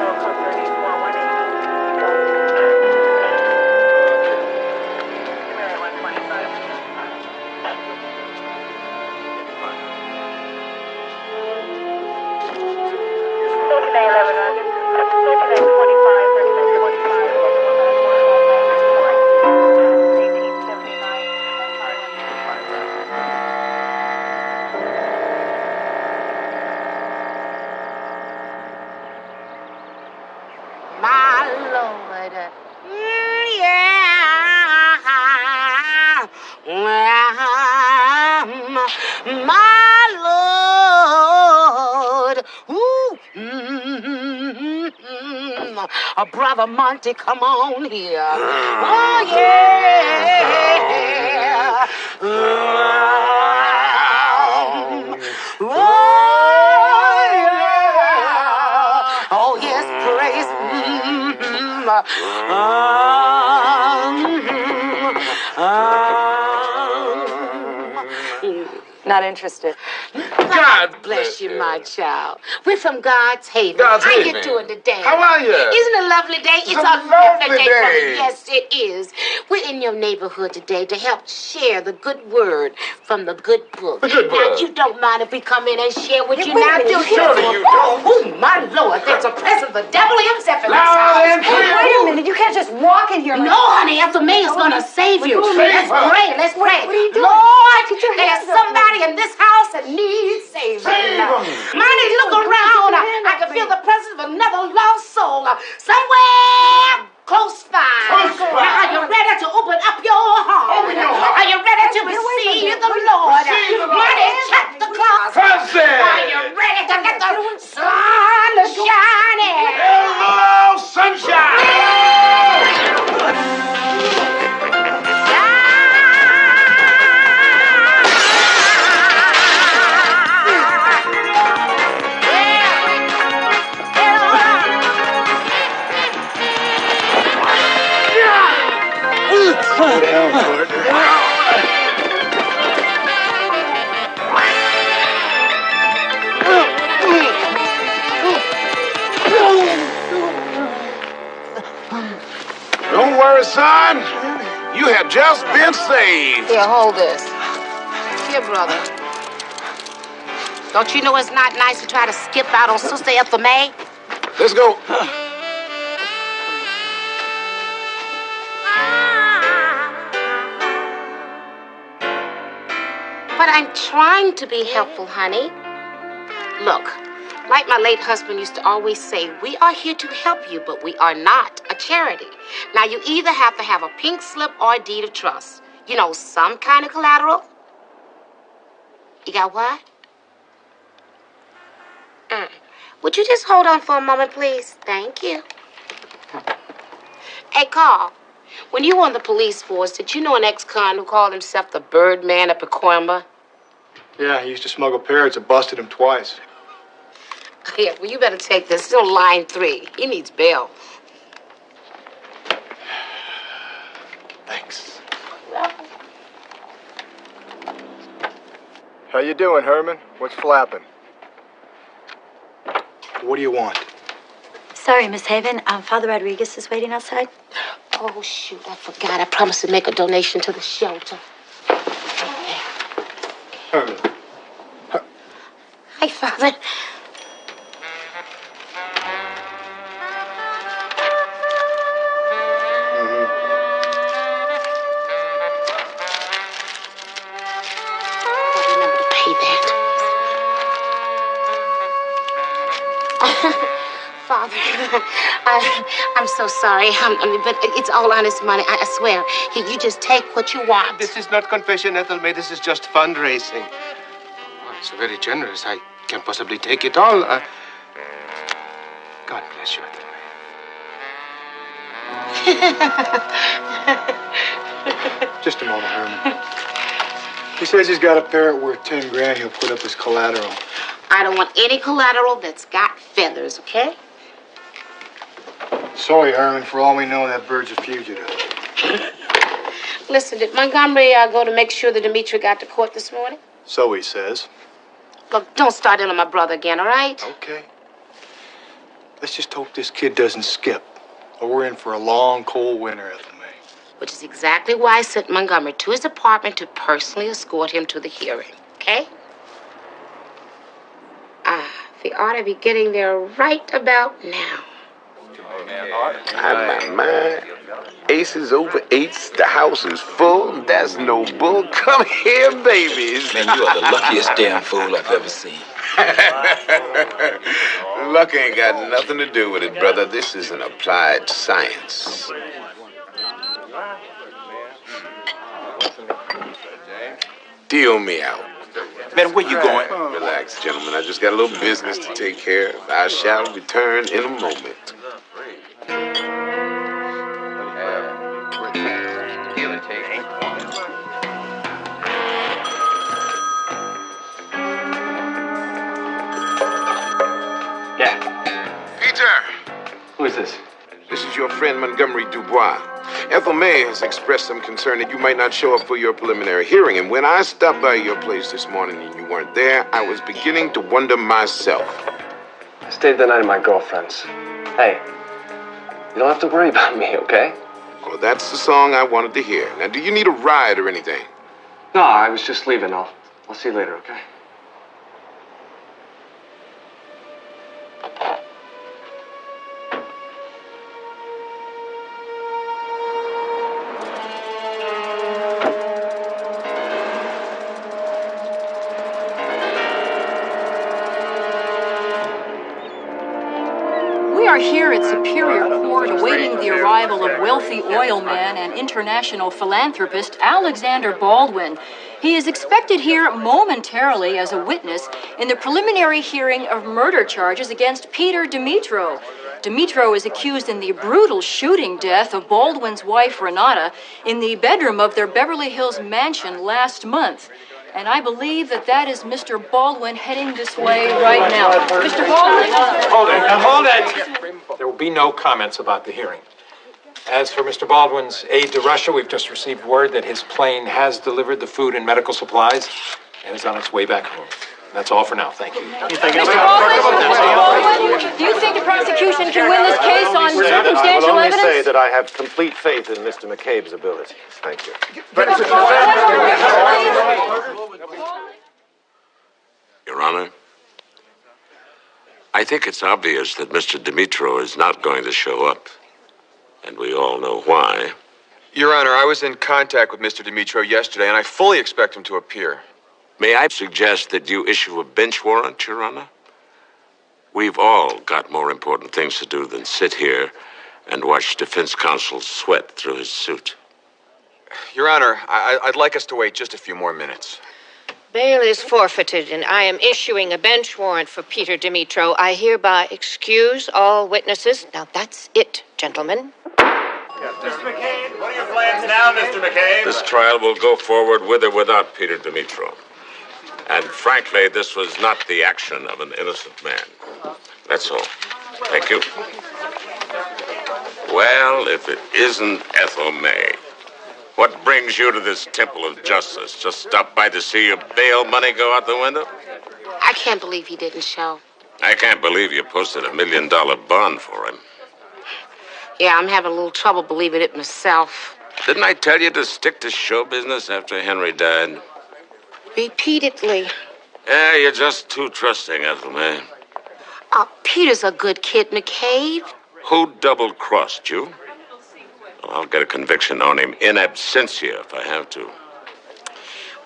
Speaker 1: My Lord. Yeah. My Lord. Ooh. Brother Monty, come on here. Oh, yeah. Oh, yeah. Oh, yes, praise.
Speaker 20: Not interested.
Speaker 1: God bless you, my child. We're from God's Haven.
Speaker 5: God's
Speaker 1: How
Speaker 5: Haven.
Speaker 1: you doing today?
Speaker 5: How are you?
Speaker 1: Isn't it a lovely day? It's a
Speaker 5: lovely
Speaker 1: perfect day for
Speaker 5: day.
Speaker 1: me. Yes, it is. We're in your neighborhood today to help share the good word from the good book.
Speaker 5: The good
Speaker 1: Now,
Speaker 5: word.
Speaker 1: you don't mind if we come in and share with you
Speaker 5: wait a
Speaker 1: now,
Speaker 5: minute,
Speaker 1: do you?
Speaker 5: surely you don't.
Speaker 1: Oh, my Lord, there's a presence of the devil himself in this
Speaker 5: Loud
Speaker 1: house.
Speaker 5: and clear.
Speaker 1: Wait a minute, you can't just walk in here. No, honey, Elder May is going to save you. Let's pray, let's pray. What are you doing? Lord, there's somebody in this house that needs saving.
Speaker 5: Save 'em.
Speaker 1: Money, look around. I can feel the presence of another lost soul somewhere close by. Now, are you ready to open up your heart?
Speaker 5: Open your heart.
Speaker 1: Are you ready to receive the Lord?
Speaker 5: Receive the Lord.
Speaker 1: Money, check the clock.
Speaker 5: Present.
Speaker 1: Are you ready to let the sun shine in?
Speaker 5: Hello, sunshine.
Speaker 7: Slow down, partner.
Speaker 5: Don't worry, son. You have just been saved.
Speaker 1: Here, hold this. Here, brother. Don't you know it's not nice to try to skip out on Sister Ethel May?
Speaker 5: Let's go.
Speaker 1: But I'm trying to be helpful, honey. Look, like my late husband used to always say, we are here to help you, but we are not a charity. Now, you either have to have a pink slip or a deed of trust. You know, some kind of collateral. You got what? Would you just hold on for a moment, please? Thank you. Hey, Carl, when you were on the police force, did you know an ex-con who called himself the Birdman at Pacoima?
Speaker 7: Yeah, he used to smuggle parrots. I busted him twice.
Speaker 1: Yeah, well, you better take this. It's on line 3. He needs bail.
Speaker 7: Thanks. How you doing, Herman? What's flapping? What do you want?
Speaker 12: Sorry, Miss Haven. Father Rodriguez is waiting outside.
Speaker 1: Oh, shoot, I forgot. I promised to make a donation to the shelter.
Speaker 7: Herman.
Speaker 1: Hi, Father. Remember to pay that. Father, I'm so sorry. But it's all honest money. I swear. Here, you just take what you want.
Speaker 7: This is not confession, Ethel May. This is just fundraising. Oh, it's very generous. I can't possibly take it all. God bless you, Ethel May. Just a moment, Herman. He says he's got a parrot worth 10 grand. He'll put up as collateral.
Speaker 1: I don't want any collateral that's got feathers, okay?
Speaker 7: Sorry, Herman. For all we know, that bird's a fugitive.
Speaker 1: Listen, did Montgomery go to make sure that Demetri got to court this morning?
Speaker 7: So he says.
Speaker 1: Look, don't start in on my brother again, all right?
Speaker 5: Okay. Let's just hope this kid doesn't skip, or we're in for a long, cold winter, Ethel May.
Speaker 1: Which is exactly why I sent Montgomery to his apartment to personally escort him to the hearing, okay? We ought to be getting there right about now.
Speaker 13: My. Aces over eights, the house is full, that's no bull. Come here, babies.
Speaker 19: Man, you are the luckiest damn fool I've ever seen.
Speaker 13: Luck ain't got nothing to do with it, brother. This is an applied science. Deal me out.
Speaker 19: Man, where you going?
Speaker 13: Relax, gentlemen. I just got a little business to take care of. I shall return in a moment.
Speaker 19: Yeah.
Speaker 13: Peter!
Speaker 19: Who is this?
Speaker 13: This is your friend Montgomery Dubois. Ethel May has expressed some concern that you might not show up for your preliminary hearing, and when I stopped by your place this morning and you weren't there, I was beginning to wonder myself.
Speaker 19: I stayed the night at my girlfriend's. Hey, you don't have to worry about me, okay?
Speaker 13: Well, that's the song I wanted to hear. Now, do you need a ride or anything?
Speaker 19: No, I was just leaving. I'll see you later, okay?
Speaker 21: We are here at Superior Court awaiting the arrival of wealthy oil man and international philanthropist Alexander Baldwin. He is expected here momentarily as a witness in the preliminary hearing of murder charges against Peter Dimitro. Dimitro is accused in the brutal shooting death of Baldwin's wife, Renata, in the bedroom of their Beverly Hills mansion last month. And I believe that is Mr. Baldwin heading this way right now. Mr. Baldwin?
Speaker 24: Hold it! There will be no comments about the hearing. As for Mr. Baldwin's aid to Russia, we've just received word that his plane has delivered the food and medical supplies and is on its way back home. That's all for now. Thank you.
Speaker 21: Mr. Baldwin, do you think the prosecution can win this case on circumstantial
Speaker 8: I will only
Speaker 21: evidence?
Speaker 8: say that I have complete faith in Mr. McCabe's ability. Thank you.
Speaker 11: Your Honor, I think it's obvious that Mr. Dimitro is not going to show up. And we all know why.
Speaker 5: Your Honor, I was in contact with Mr. Dimitro yesterday, and I fully expect him to appear.
Speaker 11: May I suggest that you issue a bench warrant, Your Honor? We've all got more important things to do than sit here and watch defense counsel sweat through his suit.
Speaker 5: Your Honor, I'd like us to wait just a few more minutes.
Speaker 25: Bail is forfeited, and I am issuing a bench warrant for Peter Dimitro. I hereby excuse all witnesses. Now, that's it, gentlemen.
Speaker 26: Mr. McCabe, what are your plans now, Mr. McCabe?
Speaker 11: This trial will go forward with or without Peter Dimitro. And frankly, this was not the action of an innocent man. That's all. Thank you. Well, if it isn't Ethel May, what brings you to this temple of justice? Just stop by to see your bail money go out the window?
Speaker 1: I can't believe he didn't show.
Speaker 11: I can't believe you posted $1 million bond for him.
Speaker 1: Yeah, I'm having a little trouble believing it myself.
Speaker 11: Didn't I tell you to stick to show business after Henry died?
Speaker 1: Repeatedly.
Speaker 11: Yeah, you're just too trusting, Ethel May.
Speaker 1: Peter's a good kid, McCabe.
Speaker 11: Who double-crossed you? Well, I'll get a conviction on him in absentia if I have to.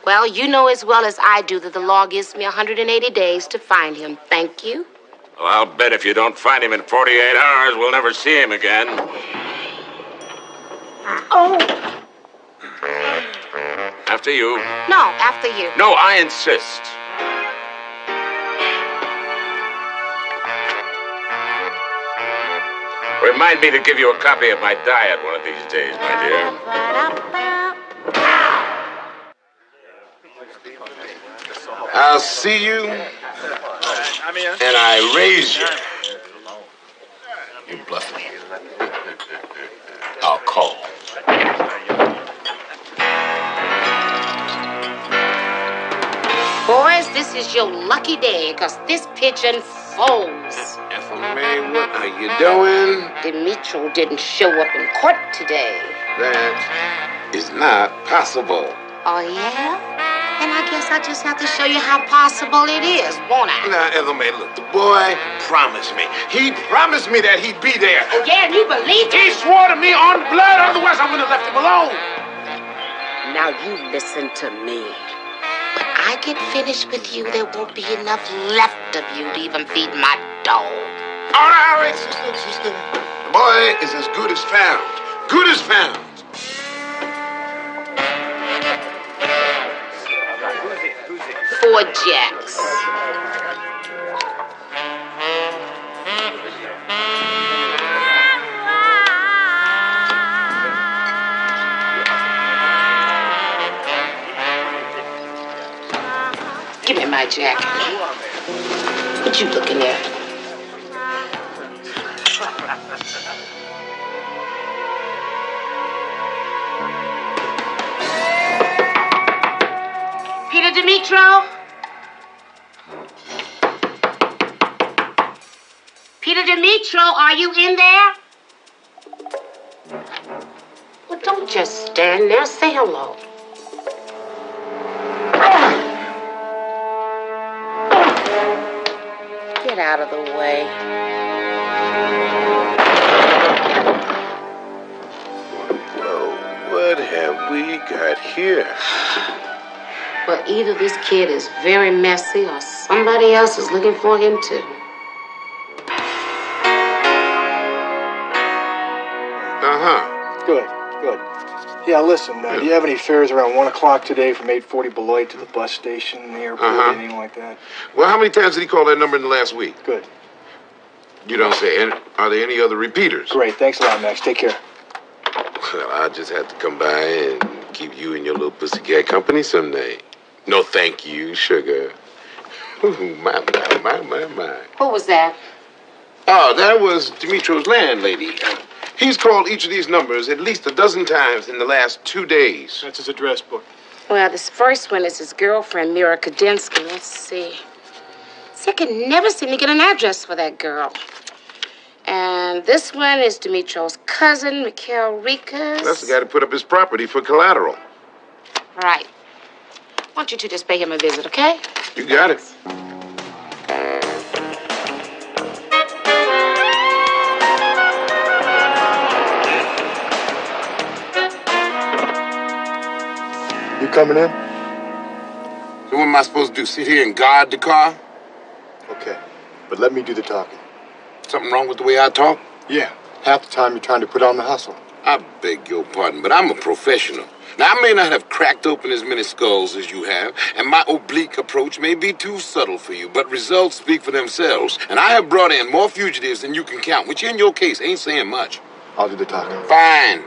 Speaker 1: Well, you know as well as I do that the law gives me 180 days to find him. Thank you.
Speaker 11: Well, I'll bet if you don't find him in 48 hours, we'll never see him again.
Speaker 1: Oh.
Speaker 11: After you.
Speaker 1: No, after you.
Speaker 11: No, I insist. Remind me to give you a copy of my diet one of these days, my dear.
Speaker 13: I'll see you, and I raise you.
Speaker 19: You're bluffing. I'll call.
Speaker 1: boys, this is your lucky day, because this pigeon folds.
Speaker 13: Fatman, what are you doing?
Speaker 1: Dimitro didn't show up in court today.
Speaker 13: That is not possible.
Speaker 1: Oh, yeah? Then I guess I just have to show you how possible it is, won't I?
Speaker 13: Now, Fatman, look, the boy promised me. He promised me that he'd be there.
Speaker 1: Oh, yeah, and you believed
Speaker 13: He
Speaker 1: it?
Speaker 13: swore to me on blood, otherwise I wouldn't have left him alone.
Speaker 1: Now you listen to me. When I get finished with you, there won't be enough left of you to even feed my dog.
Speaker 13: All right, sister. The boy is as good as found. Good as found.
Speaker 1: 4 jacks. Give me my jacket. What you looking at? Peter Dimitro? Peter Dimitro, are you in there? Well, don't just stand there. Say hello. Get out of the way.
Speaker 13: Well, what have we got here?
Speaker 1: Well, either this kid is very messy or somebody else is looking for him too.
Speaker 5: Good. Yeah, listen, do you have any fares around 1 o'clock today from 840 Beloit to the bus station, the airport, anything like that?
Speaker 13: Well, how many times did he call that number in the last week?
Speaker 5: Good.
Speaker 13: You don't say. And are there any other repeaters?
Speaker 5: Great. Thanks a lot, Max. Take care.
Speaker 13: Well, I just had to come by and keep you and your little pussycat company someday. No, thank you, sugar. Ooh, my.
Speaker 1: Who was that?
Speaker 13: Oh, that was Dimitro's landlady. He's called each of these numbers at least a dozen times in the last 2 days.
Speaker 5: That's his address book.
Speaker 1: Well, this first one is his girlfriend, Mira Kadinsky. Let's see. See, I can never seem to get an address for that girl. And this one is Dimitro's cousin, Mikhail Rikas.
Speaker 13: That's the guy to put up his property for collateral.
Speaker 1: Right. I want you to just pay him a visit, okay?
Speaker 13: You got it.
Speaker 5: You coming in?
Speaker 13: So what am I supposed to do, sit here and guard the car?
Speaker 5: Okay, but let me do the talking.
Speaker 13: Something wrong with the way I talk?
Speaker 5: Yeah, half the time you're trying to put on the hustle.
Speaker 13: I beg your pardon, but I'm a professional. Now, I may not have cracked open as many skulls as you have, and my oblique approach may be too subtle for you, but results speak for themselves. And I have brought in more fugitives than you can count, which in your case ain't saying much.
Speaker 5: I'll do the talking.
Speaker 13: Fine.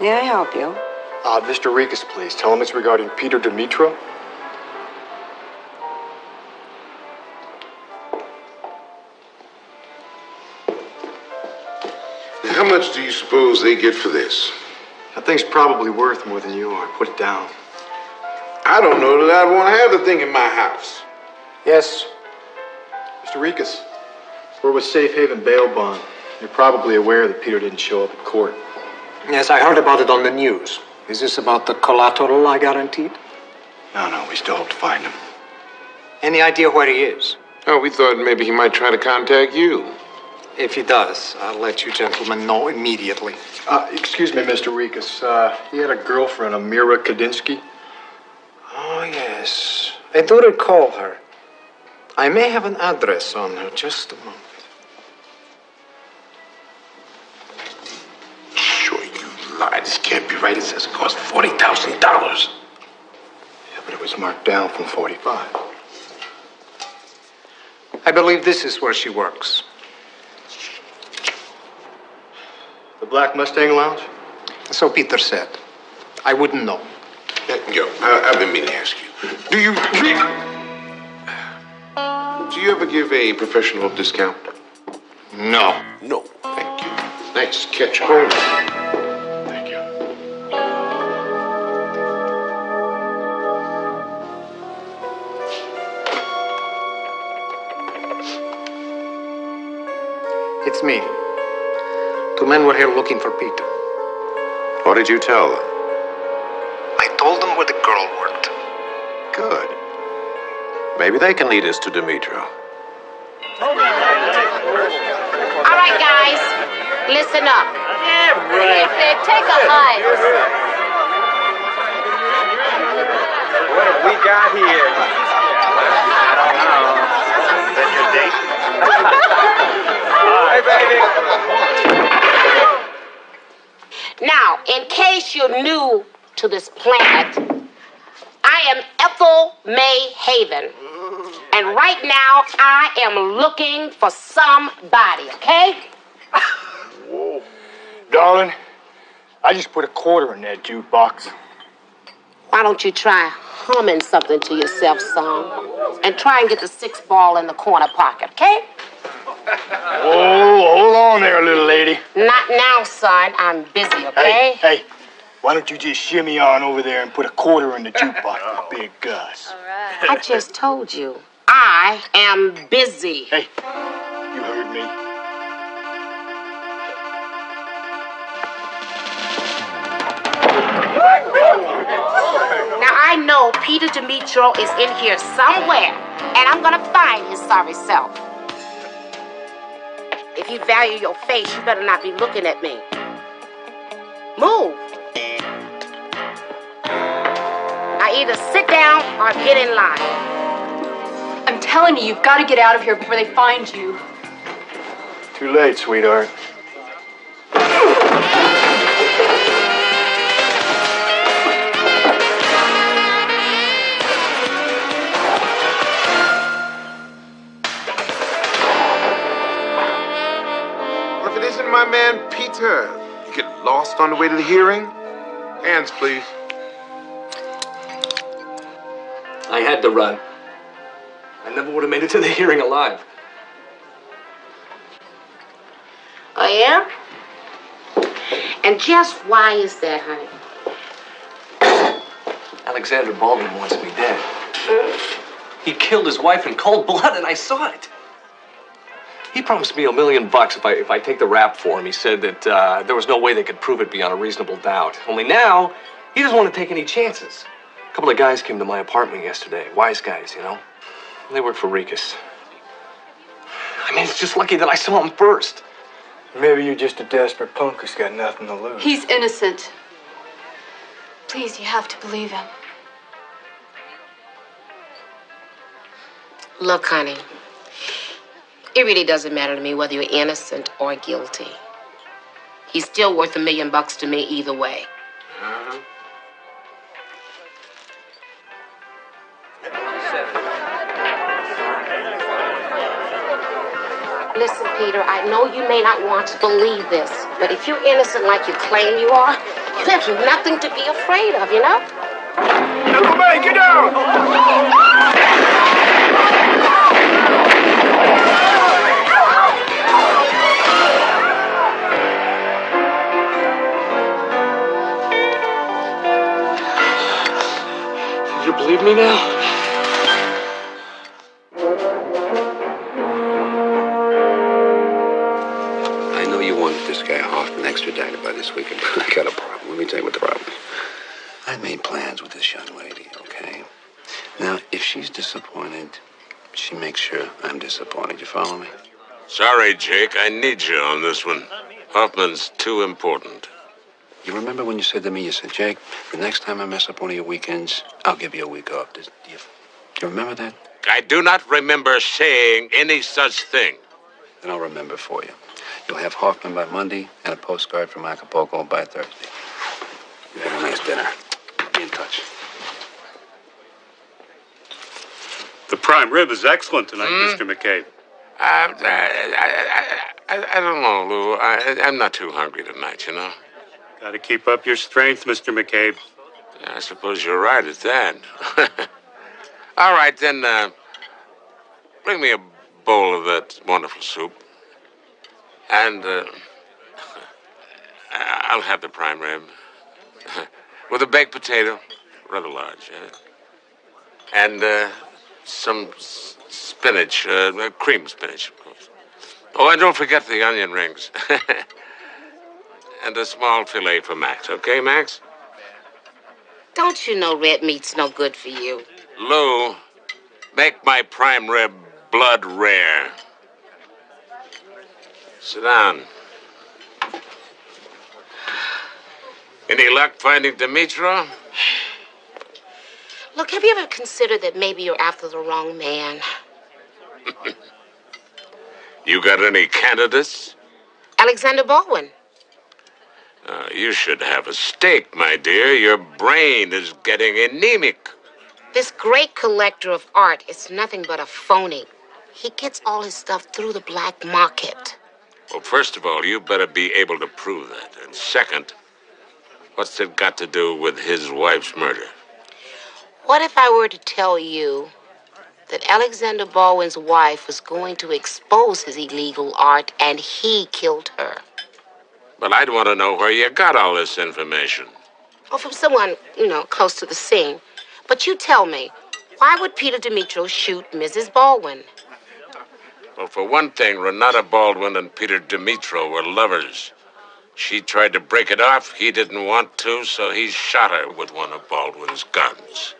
Speaker 4: May I help you?
Speaker 5: Mr. Rikas, please. Tell him it's regarding Peter Dimitro.
Speaker 13: Now, how much do you suppose they get for this?
Speaker 5: That thing's probably worth more than you are. Put it down.
Speaker 13: I don't know that I'd want to have the thing in my house.
Speaker 5: Yes. Mr. Rikas, we're with Safe Haven Bail Bond. You're probably aware that Peter didn't show up at court.
Speaker 7: Yes, I heard about it on the news. Is this about the collateral I guaranteed?
Speaker 5: No, we still hope to find him.
Speaker 7: Any idea where he is?
Speaker 13: Oh, we thought maybe he might try to contact you.
Speaker 7: If he does, I'll let you gentlemen know immediately.
Speaker 5: Excuse me, Mr. Rikas. He had a girlfriend, Mira Kadinsky.
Speaker 7: Oh, yes. I do recall her. I may have an address on her. Just a moment.
Speaker 13: Sure, you lied. This can't be right. It says it cost $40,000.
Speaker 5: Yeah, but it was marked down from 45.
Speaker 7: I believe this is where she works.
Speaker 5: The Black Mustang Lounge?
Speaker 7: So Peter said.
Speaker 5: I wouldn't know.
Speaker 13: Yo, I've been meaning to ask you. Do you ever give a professional discount?
Speaker 5: No.
Speaker 13: No. Thank you. Nice catch, Holmes. Thank you.
Speaker 5: It's me. Two men were here looking for Peter.
Speaker 13: What did you tell them?
Speaker 5: I told them where the girl worked.
Speaker 13: Good. Maybe they can lead us to Dimitro.
Speaker 1: All right, guys, listen up.
Speaker 21: Yeah, right. Take a hike.
Speaker 7: What have we got here? I don't know. Is that your date? Hey, baby.
Speaker 1: Now, in case you're new to this planet, I am Ethel May Haven. And right now, I am looking for somebody, okay?
Speaker 5: Whoa. Darling, I just put a quarter in that jukebox.
Speaker 1: Why don't you try humming something to yourself, son? And try and get the 6 ball in the corner pocket, okay?
Speaker 5: Whoa, hold on there, little lady.
Speaker 1: Not now, son. I'm busy, okay?
Speaker 5: Hey, why don't you just shimmy on over there and put a quarter in the jukebox for Big Gus?
Speaker 1: I just told you. I am busy.
Speaker 5: Hey, you heard me.
Speaker 1: Now, I know Peter Dimitro is in here somewhere, and I'm gonna find his sorry self. If you value your face, you better not be looking at me. Move. Now, either sit down or get in line.
Speaker 21: I'm telling you, you've got to get out of here before they find you.
Speaker 5: Too late, sweetheart.
Speaker 13: Well, if it isn't my man, Peter, you get lost on the way to the hearing? Hands, please.
Speaker 19: I had to run. I never would have made it to the hearing alive.
Speaker 1: Oh, yeah? And just why is that, honey?
Speaker 19: Alexander Baldwin wants me dead. He killed his wife in cold blood, and I saw it. He promised me $1 million if I take the rap for him. He said that there was no way they could prove it beyond a reasonable doubt. Only now, he doesn't want to take any chances. A couple of guys came to my apartment yesterday. Wise guys, you know. They work for Rikus. I mean, it's just lucky that I saw him first.
Speaker 5: Maybe you're just a desperate punk who's got nothing to lose.
Speaker 21: He's innocent. Please, you have to believe him.
Speaker 1: Look, honey, it really doesn't matter to me whether you're innocent or guilty. He's still worth $1 million to me either way. Listen, Peter, I know you may not want to believe this, but if you're innocent like you claim you are, there's nothing to be afraid of, you know?
Speaker 5: Everybody, get down!
Speaker 19: You believe me now?
Speaker 14: I know you wanted this guy Hoffman extradited by this weekend, but I got a problem. Let me tell you what the problem is. I made plans with this young lady, okay? Now, if she's disappointed, she makes sure I'm disappointed. You follow me?
Speaker 11: Sorry, Jake. I need you on this one. Hoffman's too important.
Speaker 14: You remember when you said to me, you said, Jake, the next time I mess up one of your weekends, I'll give you a week off. Do you remember that?
Speaker 11: I do not remember saying any such thing.
Speaker 14: Then I'll remember for you. You'll have Hoffman by Monday and a postcard from Acapulco by Thursday. You have a nice dinner. Be in touch.
Speaker 6: The prime rib is excellent tonight, Mr. McCabe.
Speaker 11: I don't know, Lou. I'm not too hungry tonight, you know.
Speaker 6: Got to keep up your strength, Mr. McCabe.
Speaker 11: Yeah, I suppose you're right at that. All right, then, bring me a bowl of that wonderful soup. And, I'll have the prime rib. With a baked potato, rather large, yeah. And, some spinach, cream spinach, of course. Oh, and don't forget the onion rings. And a small fillet for Max, okay, Max?
Speaker 25: Don't you know red meat's no good for you?
Speaker 11: Lou, make my prime rib blood rare. Sit down. Any luck finding Dimitro?
Speaker 25: Look, have you ever considered that maybe you're after the wrong man?
Speaker 11: You got any candidates?
Speaker 25: Alexander Baldwin.
Speaker 11: You should have a steak, my dear. Your brain is getting anemic.
Speaker 25: This great collector of art is nothing but a phony. He gets all his stuff through the black market.
Speaker 11: Well, first of all, you better be able to prove that. And second, what's it got to do with his wife's murder?
Speaker 25: What if I were to tell you that Alexander Baldwin's wife was going to expose his illegal art and he killed her?
Speaker 11: Well, I'd want to know where you got all this information.
Speaker 25: Or from someone, close to the scene. But you tell me, why would Peter Dimitro shoot Mrs. Baldwin?
Speaker 11: Well, for one thing, Renata Baldwin and Peter Dimitro were lovers. She tried to break it off. He didn't want to, so he shot her with one of Baldwin's guns.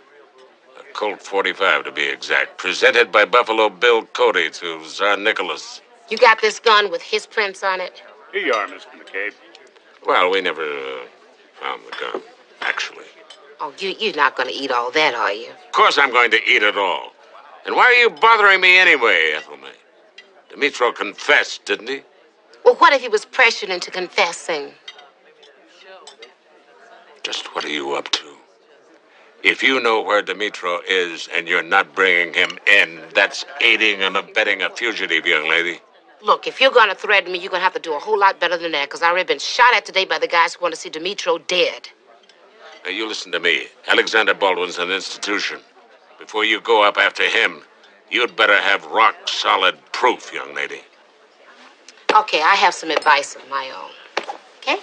Speaker 11: A Colt 45, to be exact, presented by Buffalo Bill Cody to Tsar Nicholas.
Speaker 25: You got this gun with his prints on it?
Speaker 6: Here you are, Mr. McCabe.
Speaker 11: Well, we never found the gun, actually.
Speaker 25: Oh, you're not going to eat all that, are you?
Speaker 11: Of course I'm going to eat it all. And why are you bothering me anyway, Ethel May? Dimitro confessed, didn't he?
Speaker 25: Well, what if he was pressured into confessing?
Speaker 11: Just what are you up to? If you know where Dimitro is and you're not bringing him in, that's aiding and abetting a fugitive, young lady.
Speaker 25: Look, if you're going to threaten me, you're going to have to do a whole lot better than that, because I've already been shot at today by the guys who want to see Dimitro dead.
Speaker 11: Now, you listen to me. Alexander Baldwin's an institution. Before you go up after him, you'd better have rock-solid proof, young lady.
Speaker 25: Okay, I have some advice of my own. Okay?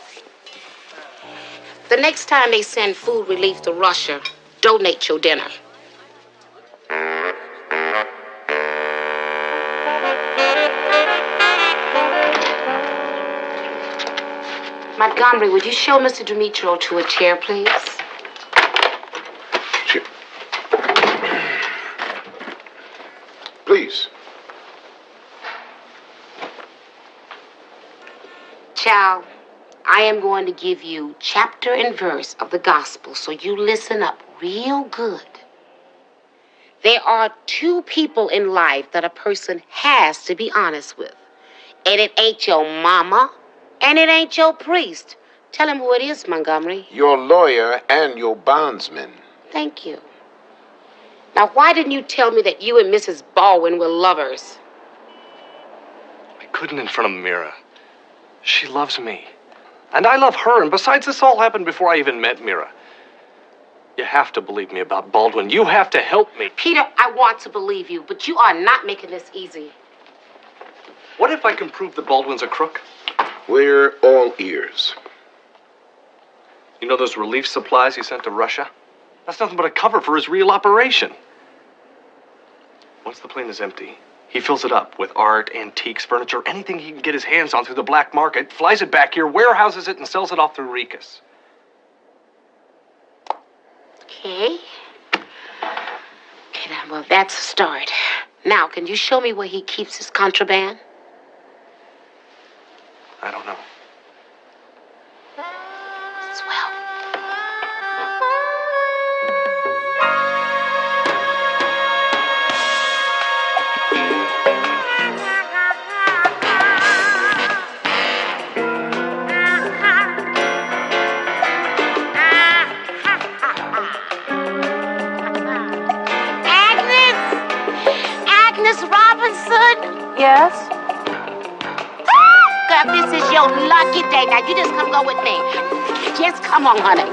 Speaker 25: The next time they send food relief to Russia, donate your dinner. Montgomery, would you show Mr. Dimitro to a chair, please?
Speaker 13: Sure. Please.
Speaker 25: Child, I am going to give you chapter and verse of the gospel, so you listen up real good. There are two people in life that a person has to be honest with. And it ain't your mama, and it ain't your priest. Tell him who it is, Montgomery.
Speaker 13: Your lawyer and your bondsman.
Speaker 25: Thank you. Now, why didn't you tell me that you and Mrs. Baldwin were lovers?
Speaker 19: I couldn't in front of Mira. She loves me. And I love her. And besides, this all happened before I even met Mira. You have to believe me about Baldwin. You have to help me.
Speaker 25: Peter, I want to believe you, but you are not making this easy.
Speaker 19: What if I can prove that Baldwin's a crook?
Speaker 13: We're all ears.
Speaker 19: You know those relief supplies he sent to Russia? That's nothing but a cover for his real operation. Once the plane is empty, he fills it up with art, antiques, furniture, anything he can get his hands on through the black market, flies it back here, warehouses it, and sells it off through Ricas.
Speaker 25: Okay. Okay, well, that's a start. Now, can you show me where he keeps his contraband?
Speaker 19: I don't know.
Speaker 25: Swell. Agnes Robinson?
Speaker 21: Yes?
Speaker 25: Girl, this is your lucky day. Now, you just come go with me. Just come on, honey.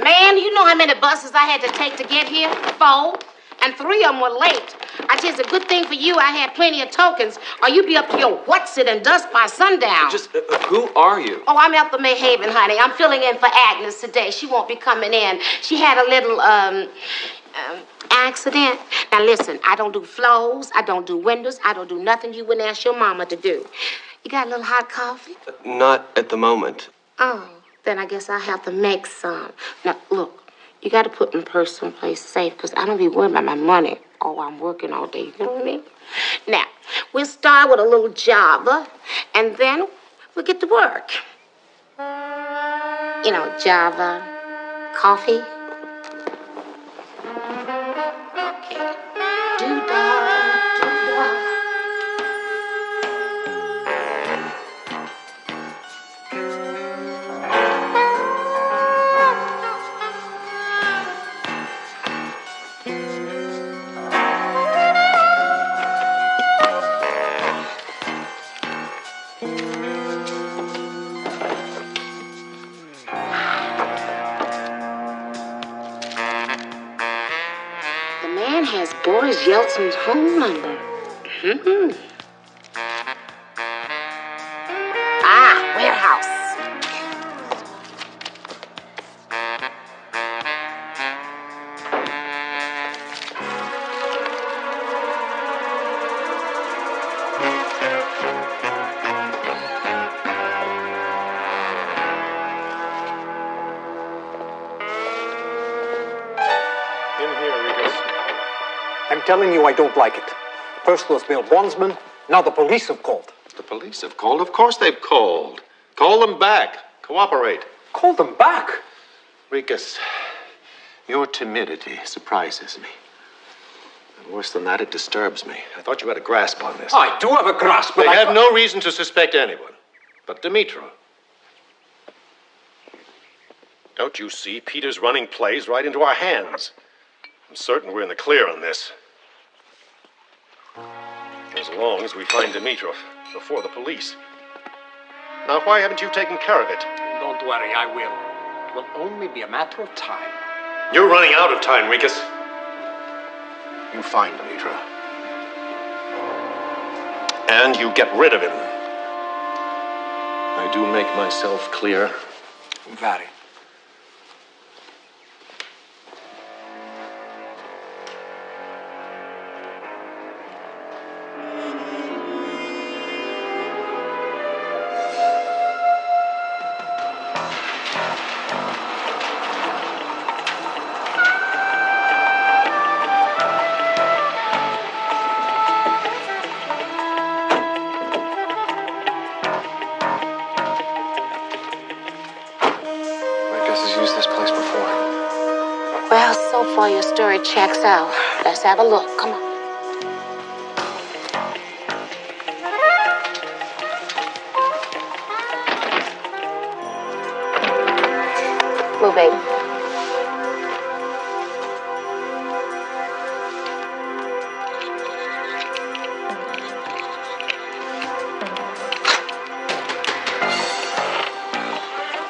Speaker 25: Man, you know how many buses I had to take to get here? 4. And 3 of them were late. I tell you, it's a good thing for you I had plenty of tokens, or you'd be up to your what's-it and dust by sundown.
Speaker 19: Just, who are you?
Speaker 25: Oh, I'm Ethel May Haven, honey. I'm filling in for Agnes today. She won't be coming in. She had a little, accident. Now, listen, I don't do floors. I don't do windows. I don't do nothing you wouldn't ask your mama to do. You got a little hot coffee?
Speaker 19: Not at the moment.
Speaker 25: Oh, then I guess I'll have to make some. Now, look. You got to put my purse someplace safe, because I don't be worried about my money. Oh, I'm working all day, you know what I mean? Now, we'll start with a little Java, and then we'll get to work. You know, Java, coffee. Okay. Do-da. Has Boris Yeltsin's home number. Warehouse.
Speaker 9: I'm telling you I don't like it. First was bail bondsman, now the police have called.
Speaker 10: The police have called? Of course they've called. Call them back. Cooperate.
Speaker 9: Call them back?
Speaker 10: Rikus, your timidity surprises me. And worse than that, it disturbs me. I thought you had a grasp on this.
Speaker 9: I do have a grasp, but
Speaker 10: They have no reason to suspect anyone but Dimitra. Don't you see? Peter's running plays right into our hands. I'm certain we're in the clear on this. As long as we find Dimitrov before the police. Now, why haven't you taken care of it?
Speaker 9: Don't worry, I will. It will only be a matter of time.
Speaker 10: You're running out of time, Rikus. You find Dimitra. And you get rid of him. I do make myself clear.
Speaker 9: Very.
Speaker 25: Well, so far your story checks out. Let's have a look. Come on. Move, baby.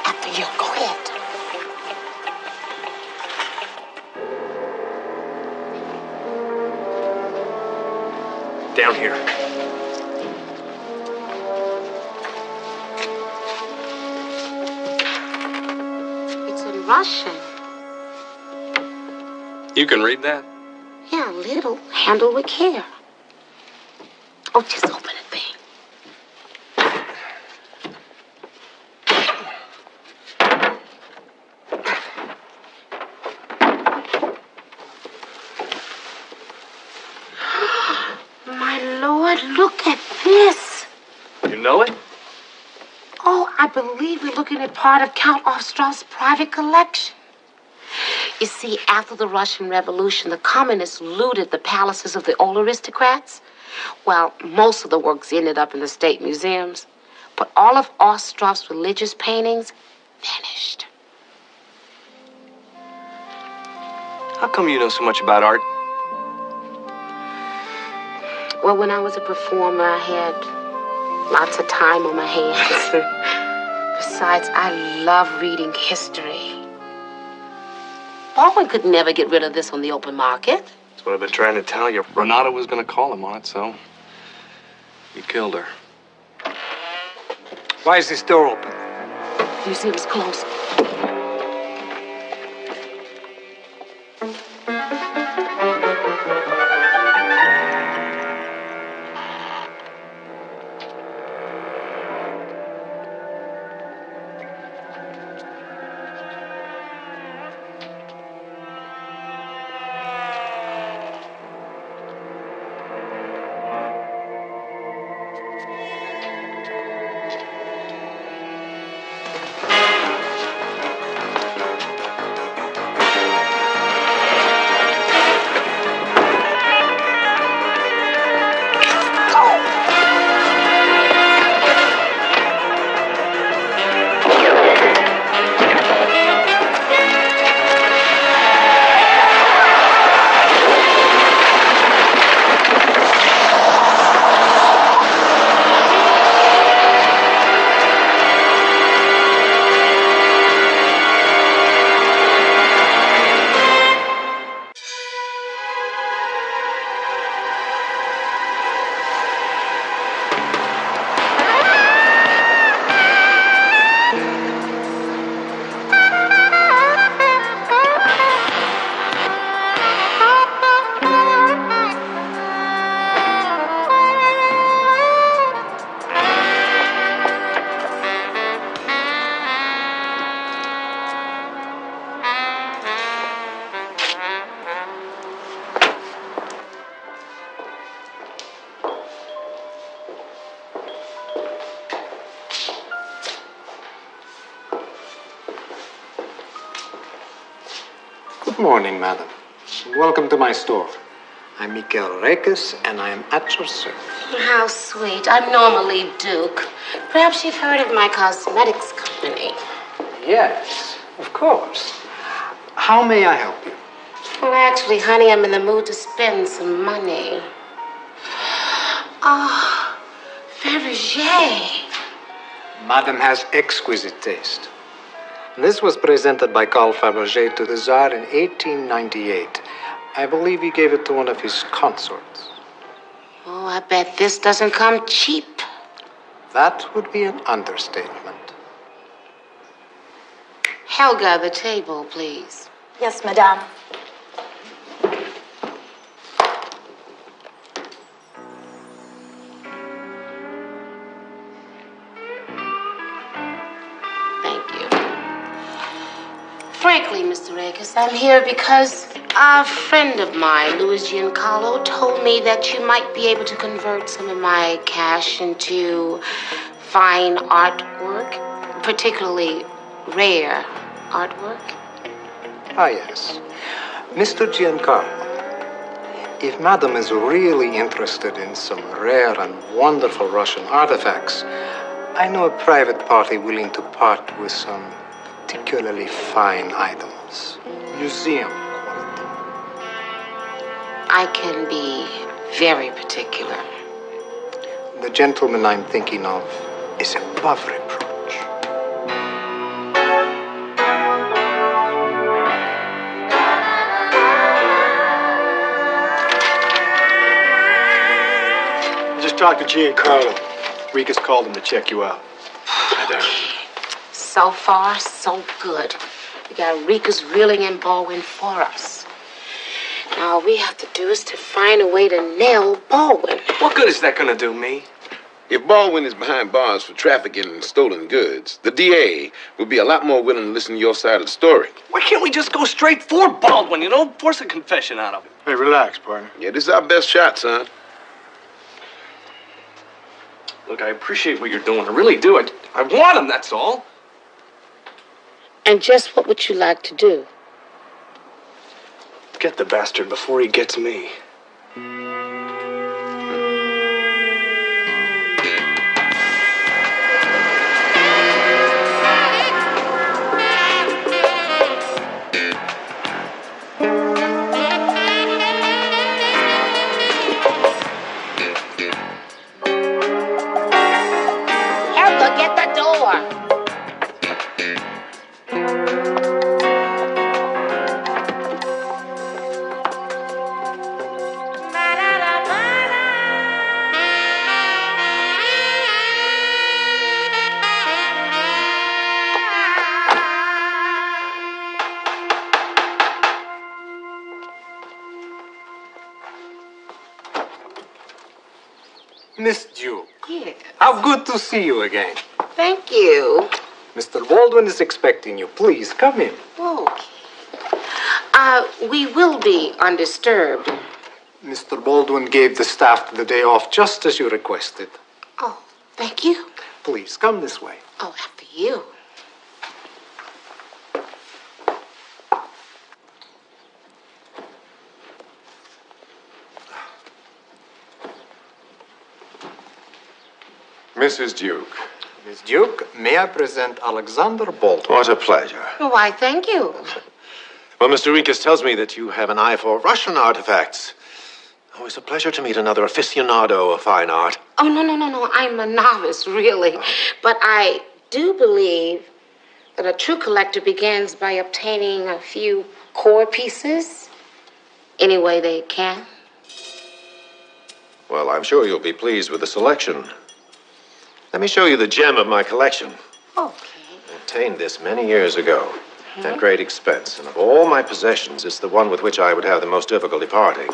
Speaker 25: After you, go ahead.
Speaker 10: Down here.
Speaker 25: It's in Russian.
Speaker 19: You can read that?
Speaker 25: Yeah, a little. Handle with care. Oh, just open it, babe. My Lord, look at this.
Speaker 19: You know it?
Speaker 25: Oh, I believe we're looking at part of Count Ostrov's private collection. You see, after the Russian Revolution, the communists looted the palaces of the old aristocrats. Well, most of the works ended up in the state museums, but all of Ostrov's religious paintings vanished.
Speaker 19: How come you know so much about art?
Speaker 25: Well, when I was a performer, I had lots of time on my hands. Besides, I love reading history. Baldwin could never get rid of this on the open market.
Speaker 19: That's what I've been trying to tell you. Renata was going to call him on it, so he killed her.
Speaker 9: Why is this door open?
Speaker 25: You see, it was closed.
Speaker 9: Good morning, madam. Welcome to my store. I'm Miguel Reques, and I am at your service.
Speaker 25: How sweet. I'm normally Duke. Perhaps you've heard of my cosmetics company.
Speaker 9: Yes, of course. How may I help you?
Speaker 25: Well, actually, honey, I'm in the mood to spend some money. Oh, Fabergé.
Speaker 9: Madam has exquisite taste. This was presented by Carl Fabergé to the Tsar in 1898. I believe he gave it to one of his consorts.
Speaker 25: Oh, I bet this doesn't come cheap.
Speaker 9: That would be an understatement.
Speaker 25: Helga, the table, please.
Speaker 12: Yes, madame.
Speaker 25: Frankly, Mr. Regas, I'm here because a friend of mine, Louis Giancarlo, told me that you might be able to convert some of my cash into fine artwork, particularly rare artwork.
Speaker 9: Ah, yes. Mr. Giancarlo, if Madam is really interested in some rare and wonderful Russian artifacts, I know a private party willing to part with some particularly fine items. Museum quality.
Speaker 25: I can be very particular.
Speaker 9: The gentleman I'm thinking of is above reproach.
Speaker 5: Just talked to Giancarlo. Rica's called him to check you out.
Speaker 25: So far, so good. We got Rika's reeling in Baldwin for us. Now, all we have to do is to find a way to nail Baldwin.
Speaker 19: What good is that going to do me?
Speaker 13: If Baldwin is behind bars for trafficking in stolen goods, the DA would be a lot more willing to listen to your side of the story.
Speaker 19: Why can't we just go straight for Baldwin, Force a confession out of him.
Speaker 5: Hey, relax, partner.
Speaker 13: Yeah, this is our best shot, son.
Speaker 19: Look, I appreciate what you're doing. I really do. I want him, that's all.
Speaker 25: And just what would you like to do?
Speaker 5: Get the bastard before he gets me.
Speaker 9: Miss Duke.
Speaker 25: Yes.
Speaker 9: How good to see you again.
Speaker 25: Thank you.
Speaker 9: Mr. Baldwin is expecting you. Please, come in.
Speaker 25: Okay. We will be undisturbed.
Speaker 9: Mr. Baldwin gave the staff the day off just as you requested.
Speaker 25: Oh, thank you.
Speaker 9: Please, come this way.
Speaker 25: Oh, after you.
Speaker 10: Mrs. Duke.
Speaker 9: Miss Duke, may I present Alexander Baldwin?
Speaker 10: What a pleasure.
Speaker 25: Why, thank you.
Speaker 10: Well, Mr. Rinkus tells me that you have an eye for Russian artifacts. Oh, it's a pleasure to meet another aficionado of fine art.
Speaker 25: Oh, no. I'm a novice, really. But I do believe that a true collector begins by obtaining a few core pieces any way they can.
Speaker 10: Well, I'm sure you'll be pleased with the selection. Let me show you the gem of my collection.
Speaker 25: Okay.
Speaker 10: I obtained this many years ago at great expense, and of all my possessions, it's the one with which I would have the most difficulty parting.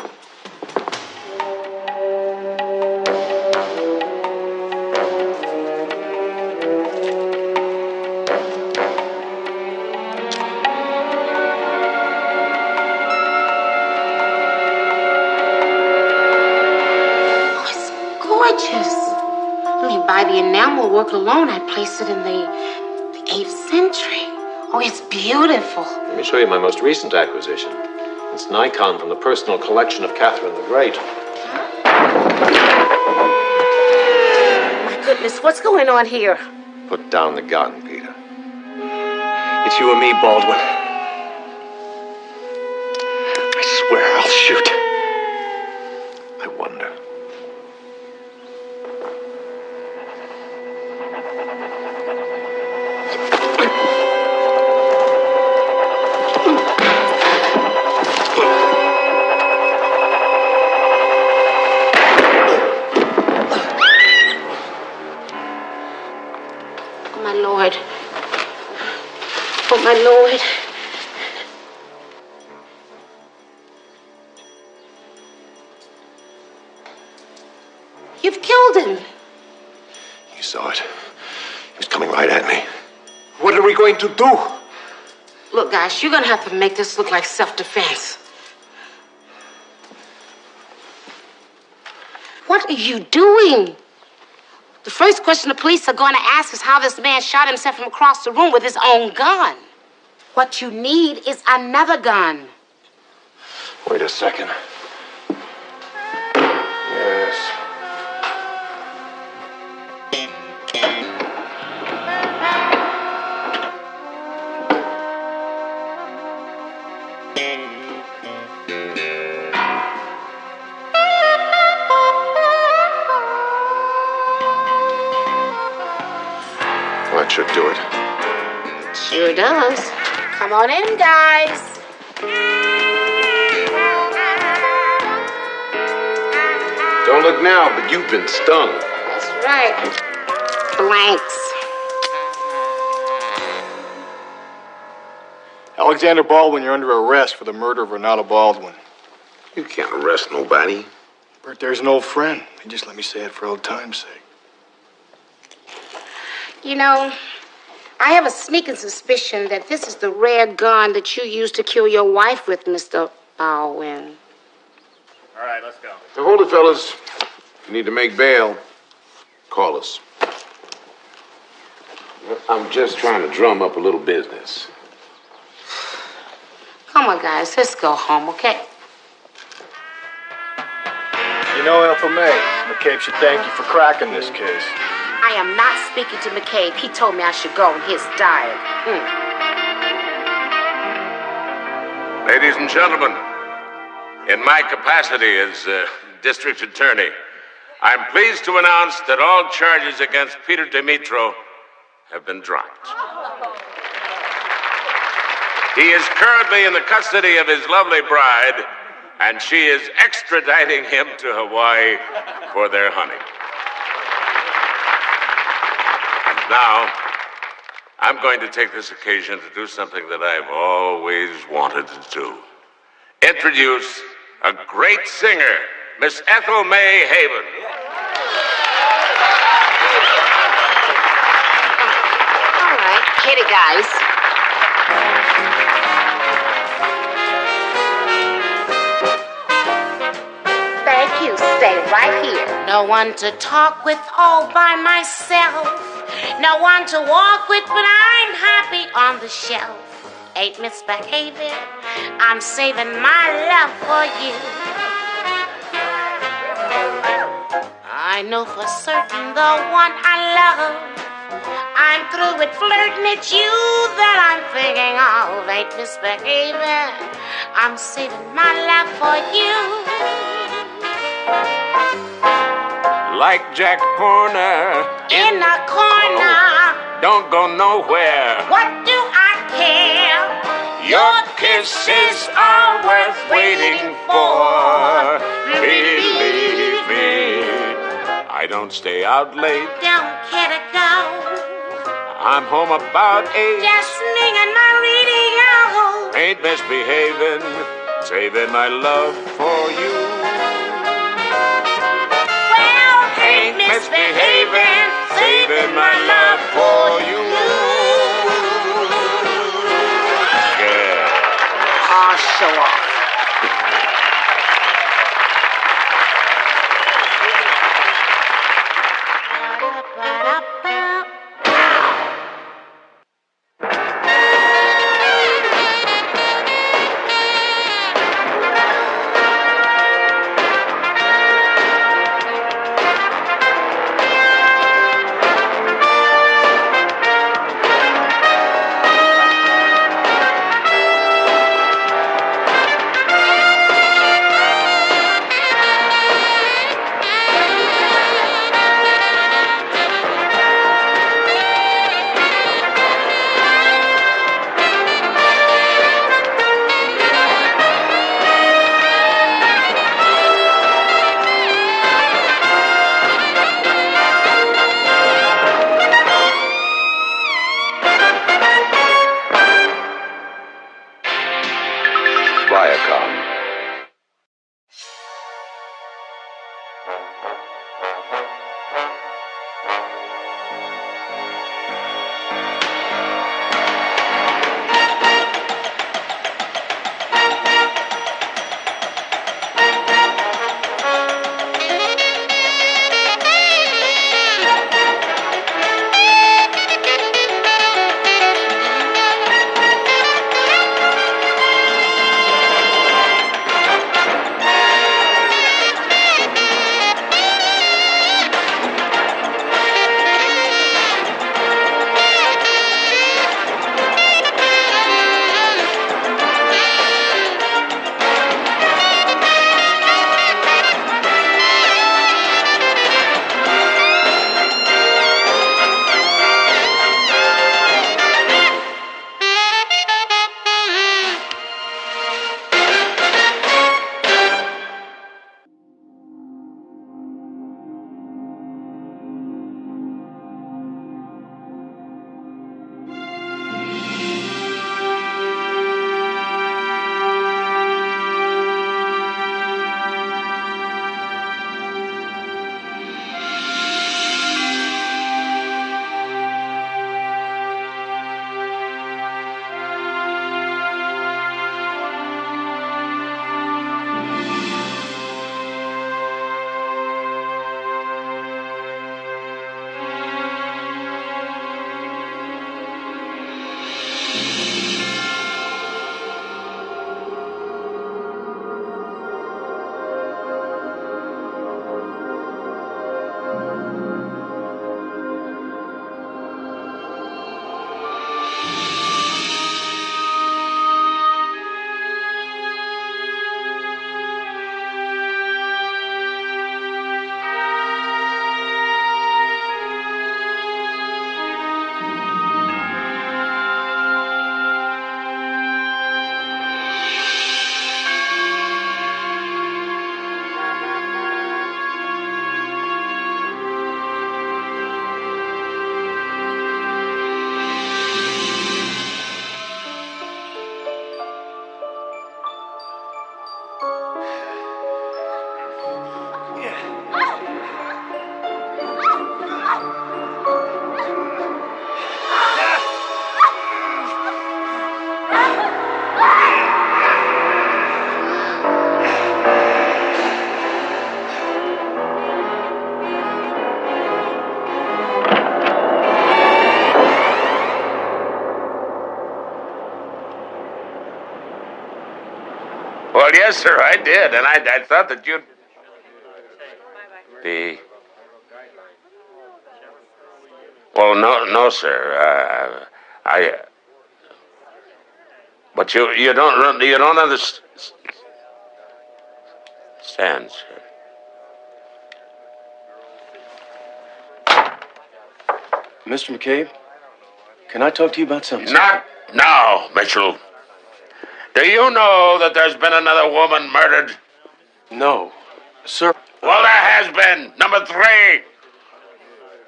Speaker 25: By the enamel work alone, I placed it in the 8th century. Oh, it's beautiful.
Speaker 10: Let me show you my most recent acquisition. It's an icon from the personal collection of Catherine the Great.
Speaker 25: My goodness, what's going on here?
Speaker 10: Put down the gun, Peter.
Speaker 19: It's you and me, Baldwin. I swear I'll shoot.
Speaker 10: I wonder.
Speaker 25: My Lord. Oh, my Lord. You've killed him.
Speaker 10: You saw it. He was coming right at me.
Speaker 9: What are we going to do?
Speaker 25: Look, guys, you're going to have to make this look like self-defense. What are you doing? The first question the police are going to ask is how this man shot himself from across the room with his own gun. What you need is another gun.
Speaker 10: Wait a second. Yes. That should do it.
Speaker 25: Sure does. Come on in, guys.
Speaker 10: Don't look now, but you've been stung.
Speaker 25: That's right. Blanks.
Speaker 5: Alexander Baldwin, you're under arrest for the murder of Renata Baldwin.
Speaker 13: You can't arrest nobody.
Speaker 5: Bert, there's an old friend. He just let me say it for old time's sake.
Speaker 25: You know, I have a sneaking suspicion that this is the rare gun that you used to kill your wife with, Mr. Baldwin.
Speaker 26: All right, let's go.
Speaker 13: So hold it, fellas. If you need to make bail, call us. I'm just trying to drum up a little business.
Speaker 25: Come on, guys, let's go home, okay?
Speaker 5: You know, Ethel May, McCabe should thank you for cracking this case.
Speaker 25: I am not speaking to McCabe. He told me I should go in his diet.
Speaker 11: Ladies and gentlemen, in my capacity as district attorney, I'm pleased to announce that all charges against Peter Dimitro have been dropped. He is currently in the custody of his lovely bride, and she is extraditing him to Hawaii for their honeymoon. And now, I'm going to take this occasion to do something that I've always wanted to do. Introduce a great singer, Miss Ethel May Haven.
Speaker 25: Hit it, guys. Thank you. Stay right here. No one to talk with all by myself. No one to walk with, but I'm happy on the shelf. Ain't misbehaving. I'm saving my love for you. I know for certain the one I love. I'm through with flirting, it's you that I'm thinking of. Ain't misbehaving, I'm saving my love for you.
Speaker 11: Like Jack Horner
Speaker 25: In a corner,
Speaker 11: don't go nowhere.
Speaker 25: what do I care?
Speaker 11: Your kisses are worth waiting for. Believe me, I don't stay out late.
Speaker 25: Don't care to go.
Speaker 11: I'm home about 8.
Speaker 25: Just me and my radio.
Speaker 11: Ain't misbehaving, saving my love for you.
Speaker 25: Well,
Speaker 11: Ain't misbehaving, saving my love for you. Yeah.
Speaker 25: Aw, show off.
Speaker 14: Viacom.
Speaker 11: sir, I did. And I thought that you'd be... Well, no, sir. But you don't understand, sir.
Speaker 8: Mr. McCabe, can I talk to you about something?
Speaker 11: Not now, Mitchell. Do you know that there's been another woman murdered?
Speaker 8: No. Sir.
Speaker 11: Well, there has been. Number 3.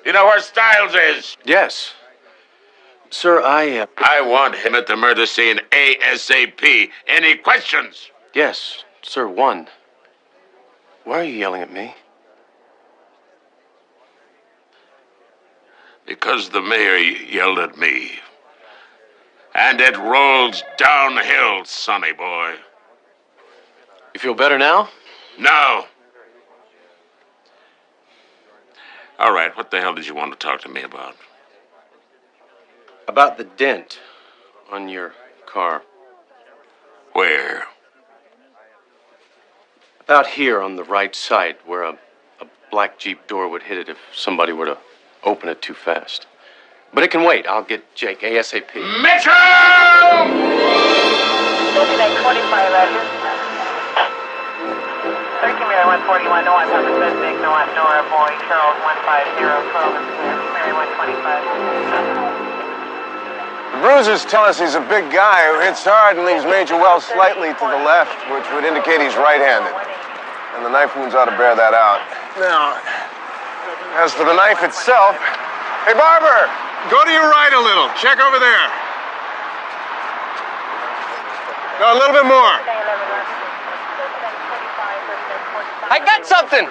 Speaker 11: You know where Stiles is?
Speaker 8: Yes. Sir, I
Speaker 11: want him at the murder scene ASAP. Any questions?
Speaker 8: Yes, sir, one. Why are you yelling at me?
Speaker 11: Because the mayor yelled at me. And it rolls downhill, sonny boy.
Speaker 8: You feel better now?
Speaker 11: No. All right, what the hell did you want to talk to me about?
Speaker 8: About the dent on your car.
Speaker 11: Where?
Speaker 8: About here on the right side, where a black Jeep door would hit it if somebody were to open it too fast. But it can wait. I'll get Jake ASAP.
Speaker 11: Mitchell!
Speaker 15: Mary 141, no one, Papa Pacific, no one, Nora, Boy, Charles 150, 12, Mary 125.
Speaker 7: The bruisers tell us he's a big guy who hits hard and leaves Major Wells slightly to the left, which would indicate he's right-handed. And the knife wounds ought to bear that out. Now, as for the knife itself... Hey, Barber! Go to your right a little. Check over there. Go a little bit more.
Speaker 16: I got something!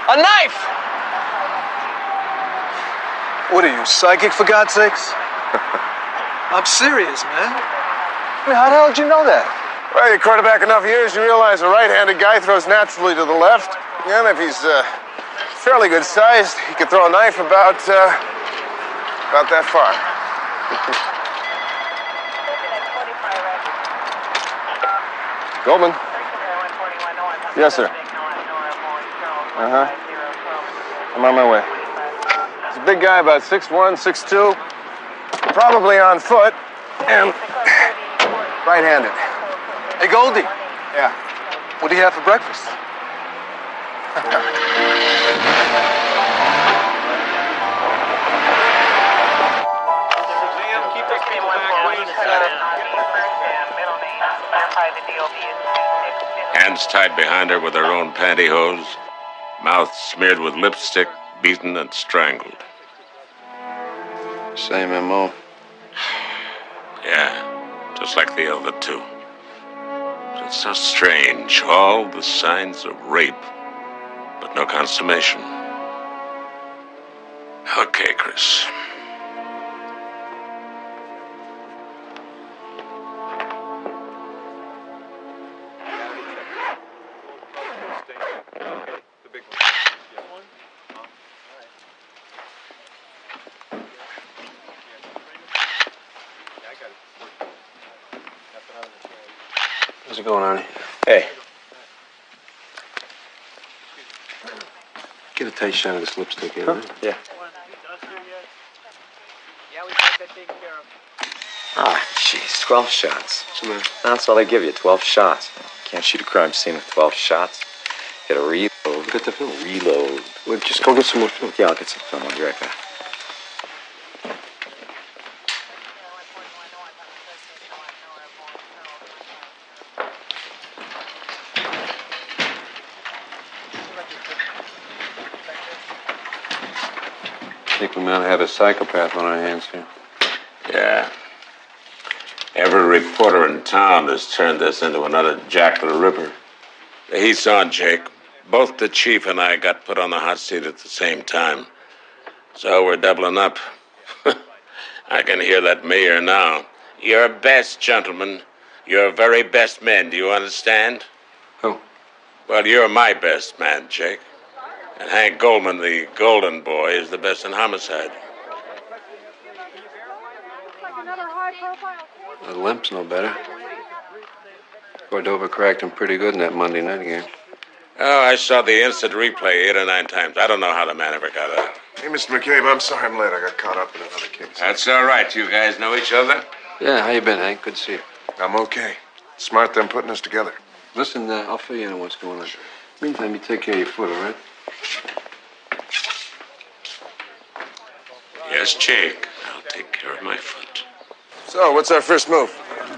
Speaker 16: A knife!
Speaker 7: What are you, psychic, for God's sakes?
Speaker 14: I'm serious, man.
Speaker 7: I mean, how the hell did you know that? Well, you quarterback enough years, you realize a right-handed guy throws naturally to the left. And if he's fairly good sized, he could throw a knife about that far. Goldman. Yes, sir. I'm on my way. He's a big guy, about 6'1", 6'2", probably on foot, and right-handed.
Speaker 14: Hey, Goldie.
Speaker 7: Yeah.
Speaker 14: What do you have for breakfast?
Speaker 11: Hands tied behind her with her own pantyhose, mouth smeared with lipstick, beaten and strangled.
Speaker 14: Same M.O.
Speaker 11: Yeah, just like the other two. It's so strange, all the signs of rape, but no consummation. Okay, Chris.
Speaker 8: How's it going, Arnie?
Speaker 14: Hey. Get a tight shot of this lipstick here, right?
Speaker 8: Yeah.
Speaker 17: Ah, jeez, 12 shots. That's all they give you, 12 shots. Can't shoot a crime scene with 12 shots. Get a reload.
Speaker 14: Get the film.
Speaker 17: Reload.
Speaker 14: Well, just go get some more film.
Speaker 17: Yeah, I'll get some film. I'll be right back.
Speaker 14: I think we might have a psychopath on our hands here.
Speaker 11: Yeah. Every reporter in town has turned this into another Jack the Ripper. The heat's on, Jake. Both the chief and I got put on the hot seat at the same time. So we're doubling up. I can hear that mayor now. Your best, gentlemen. Your very best men, do you understand?
Speaker 14: Who?
Speaker 11: Well, you're my best man, Jake. And Hank Goldman, the golden boy, is the best in homicide.
Speaker 14: The limp's no better. Cordova cracked him pretty good in that Monday night game.
Speaker 11: Oh, I saw the instant replay 8 or 9 times. I don't know how the man ever got out.
Speaker 13: Hey, Mr. McCabe, I'm sorry I'm late. I got caught up in another case.
Speaker 11: That's all right. You guys know each other?
Speaker 14: Yeah, how you been, Hank? Good to see you.
Speaker 13: I'm okay. Smart them putting us together.
Speaker 14: Listen, I'll fill you in on what's going on. Meantime, you take care of your foot, all right?
Speaker 11: Yes, Jake. I'll take care of my foot.
Speaker 13: So, what's our first move?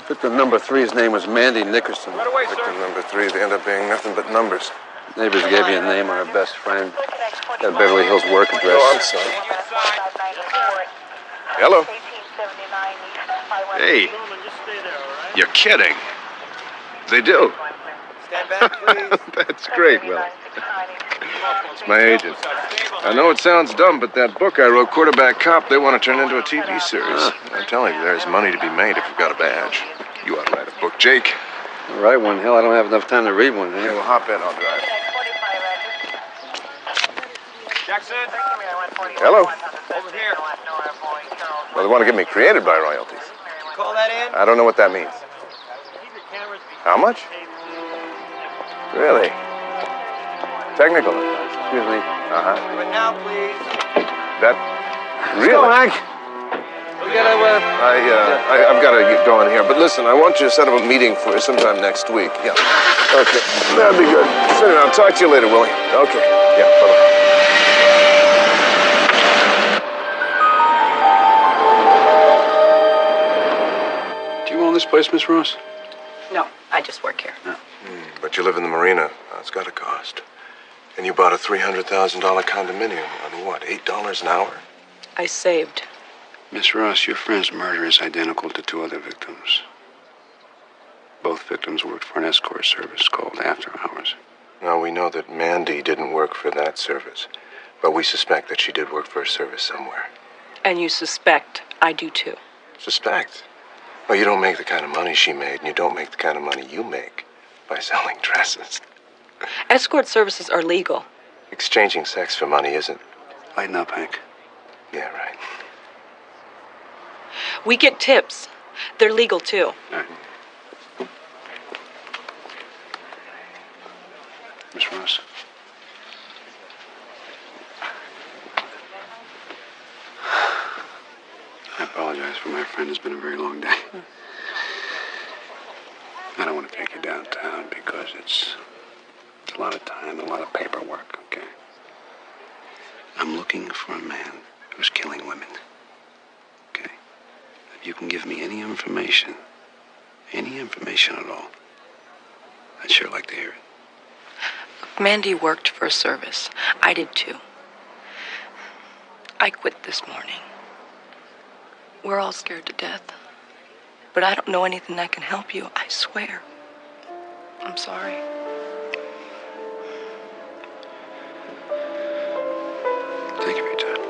Speaker 14: Victim number 3, his name was Mandy Nickerson.
Speaker 13: Victim number 3, they end up being nothing but numbers.
Speaker 14: Neighbors gave you a name on her best friend. That Beverly Hills work address.
Speaker 13: Oh, I'm sorry. Hello?
Speaker 10: Hey, you're kidding. They do.
Speaker 7: Stand back, please.
Speaker 10: That's great, Willie. It's my agent. I know it sounds dumb, but that book I wrote, Quarterback Cop, they want to turn into a TV series. I'm telling you, there's money to be made if you've got a badge. You ought to write a book, Jake.
Speaker 14: All right, one. Hell, I don't have enough time to read one.
Speaker 10: Yeah, well, hop in, I'll drive.
Speaker 7: Jackson.
Speaker 10: Hello?
Speaker 7: Over here.
Speaker 10: Well, they want to get me created by royalties.
Speaker 7: Call that in?
Speaker 10: I don't know what that means. How much? Really? Technical advice. Excuse me. Uh-huh.
Speaker 7: But now, please.
Speaker 10: That... Really?
Speaker 14: Go, Hank. We gotta,
Speaker 10: I've got to get going here. But listen, I want you to set up a meeting for sometime next week. Yeah. Okay. That'd be good. So anyway, I'll talk to you later, Willie. Okay. Yeah, bye-bye.
Speaker 14: Do you own this place, Miss Ross?
Speaker 21: No, I just work here.
Speaker 10: But you live in the marina. It's got to cost. And you bought a $300,000 condominium on what, $8 an hour?
Speaker 21: I saved.
Speaker 14: Miss Ross, your friend's murder is identical to 2 other victims. Both victims worked for an escort service called After Hours.
Speaker 10: Now, we know that Mandy didn't work for that service, but we suspect that she did work for a service somewhere.
Speaker 21: And you suspect I do too.
Speaker 10: Suspect? Well, you don't make the kind of money she made, and you don't make the kind of money you make by selling dresses.
Speaker 21: Escort services are legal.
Speaker 10: Exchanging sex for money isn't.
Speaker 14: Lighten up, Hank.
Speaker 10: Yeah, right.
Speaker 21: We get tips. They're legal too.
Speaker 14: All right. Miss Ross. I apologize for my friend. It's been a very long day. I don't want to take you downtown because it's a lot of time, a lot of paperwork, okay? I'm looking for a man who's killing women, okay? If you can give me any information at all, I'd sure like to hear it.
Speaker 21: Mandy worked for a service. I did too. I quit this morning. We're all scared to death. But I don't know anything that can help you, I swear. I'm sorry.
Speaker 14: Thank you for your time.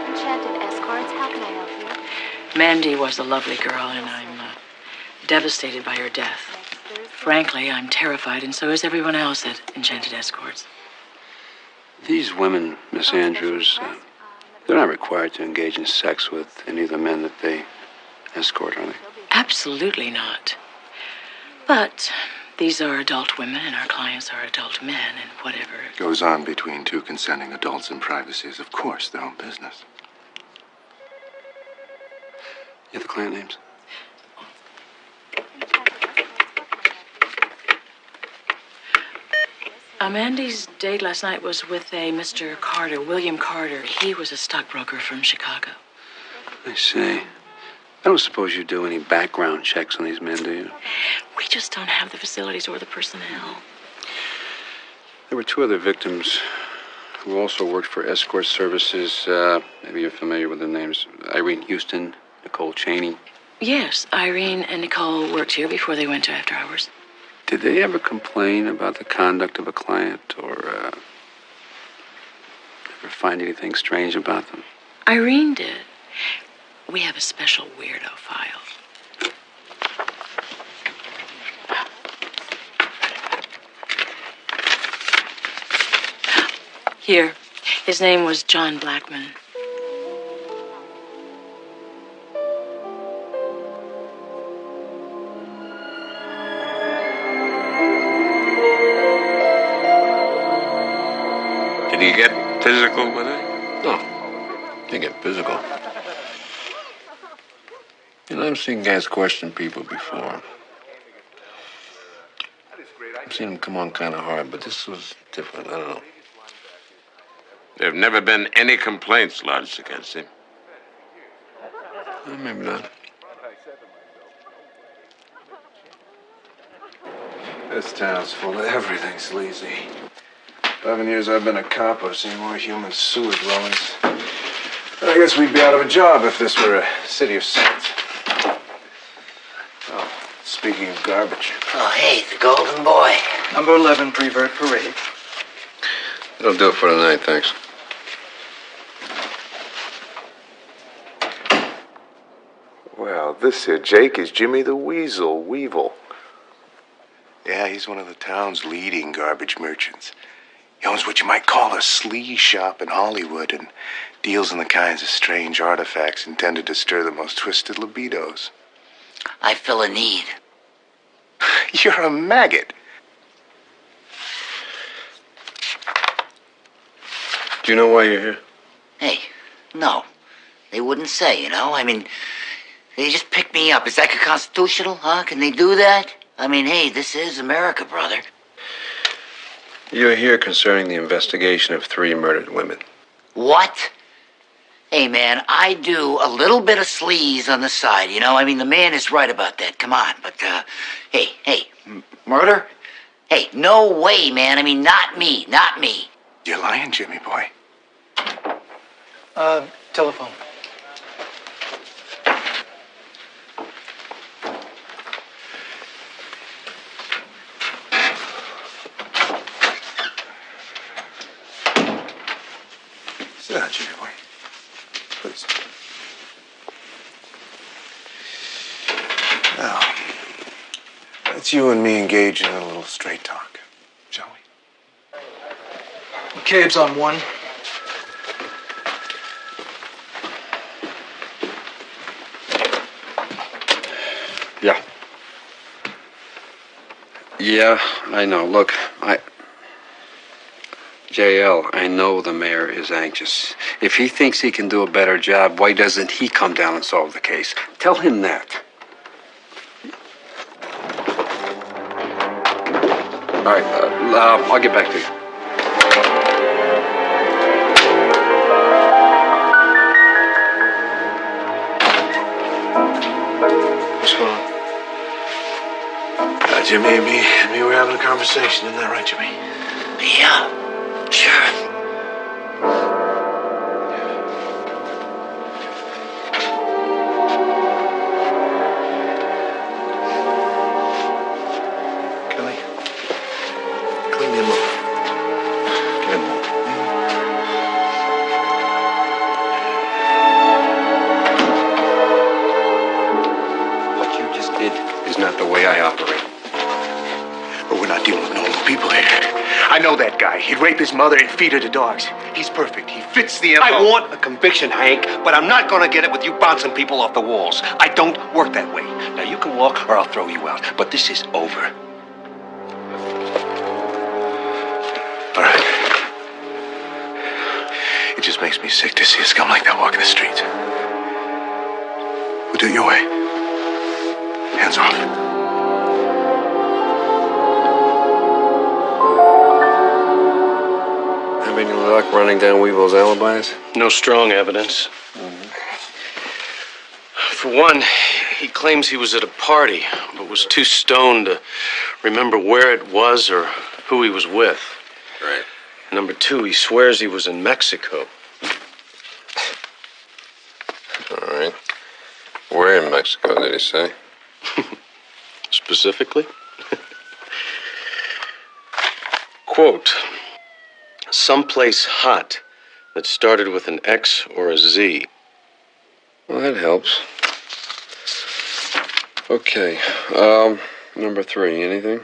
Speaker 12: Enchanted Escorts, how can I help you?
Speaker 21: Mandy was a lovely girl, and I'm devastated by her death. Frankly, I'm terrified, and so is everyone else at Enchanted Escorts.
Speaker 14: These women, Miss Andrews, they're not required to engage in sex with any of the men that they escort, are they?
Speaker 21: Absolutely not. But these are adult women, and our clients are adult men, and whatever
Speaker 10: Goes on between 2 consenting adults in privacy is, of course, their own business.
Speaker 14: You have the client names?
Speaker 21: Mandy's date last night was with a Mr. Carter, William Carter. He was a stockbroker from Chicago.
Speaker 14: I see. I don't suppose you do any background checks on these men, do you?
Speaker 21: We just don't have the facilities or the personnel.
Speaker 14: There were 2 other victims who also worked for escort services. Maybe you're familiar with the names. Irene Houston, Nicole Cheney.
Speaker 21: Yes, Irene and Nicole worked here before they went to After Hours.
Speaker 14: Did they ever complain about the conduct of a client or ever find anything strange about them?
Speaker 21: Irene did. We have a special weirdo file. Here.
Speaker 2: His name was John Blackman.
Speaker 14: Did he get physical with it? No. Didn't get physical. You know, I've seen guys question people before. I've seen them come on kind of hard, but this was different. I don't know.
Speaker 11: There have never been any complaints lodged against him.
Speaker 14: Maybe not. This town's full of everything sleazy. 11 years I've been a cop, I've seen more human sewer dwellings. I guess we'd be out of a job if this were a city of saints. Oh, speaking of garbage.
Speaker 3: Oh, hey, the golden boy.
Speaker 18: Number 11, Prevert Parade.
Speaker 14: That'll do it for tonight, thanks.
Speaker 10: Well, this here, Jake, is Jimmy the Weevil. Yeah, he's one of the town's leading garbage merchants. He owns what you might call a sleaze shop in Hollywood and deals in the kinds of strange artifacts intended to stir the most twisted libidos.
Speaker 3: I fill a need.
Speaker 10: You're a maggot.
Speaker 14: Do you know why you're here?
Speaker 3: Hey, no. They wouldn't say, you know? I mean, they just pick me up. Is that constitutional, huh? Can they do that? I mean, hey, this is America, brother.
Speaker 14: You're here concerning the investigation of 3 murdered women.
Speaker 3: What? Hey, man, I do a little bit of sleaze on the side, you know? I mean, the man is right about that. Come on. But, hey, murder? Hey, no way, man. I mean, not me.
Speaker 10: You're lying, Jimmy boy.
Speaker 18: Telephone.
Speaker 10: Sit down, Jimmy boy. Please. Now, let's you and me engage in a little straight talk, shall we?
Speaker 18: McCabe's on 1.
Speaker 14: Yeah, I know. Look, JL, I know the mayor is anxious. If he thinks he can do a better job, why doesn't he come down and solve the case? Tell him that. All right, I'll get back to you.
Speaker 10: What's going on? Jimmy and me were having a conversation, isn't that right, Jimmy?
Speaker 3: Yeah, sure.
Speaker 10: Kelly, clean him up. Get him home.
Speaker 14: What you just did is not the way I operate.
Speaker 5: But we're not dealing with normal people here. I know that guy. He'd rape his mother and feed her to dogs. He's perfect. He fits the MO.
Speaker 20: I want a conviction, Hank, but I'm not going to get it with you bouncing people off the walls. I don't work that way. Now, you can walk or I'll throw you out, but this is over.
Speaker 10: All right. It just makes me sick to see a scum like that walking the streets. We'll do it your way. Hands off.
Speaker 14: Have any luck running down Weevil's alibis?
Speaker 8: No strong evidence. For one, he claims he was at a party, but was too stoned to remember where it was or who he was with.
Speaker 14: Right.
Speaker 8: Number 2, he swears he was in Mexico.
Speaker 14: All right. Where in Mexico, did he say?
Speaker 8: Specifically? Quote, someplace hot that started with an X or a Z.
Speaker 14: Well, that helps. Okay. Number 3, anything?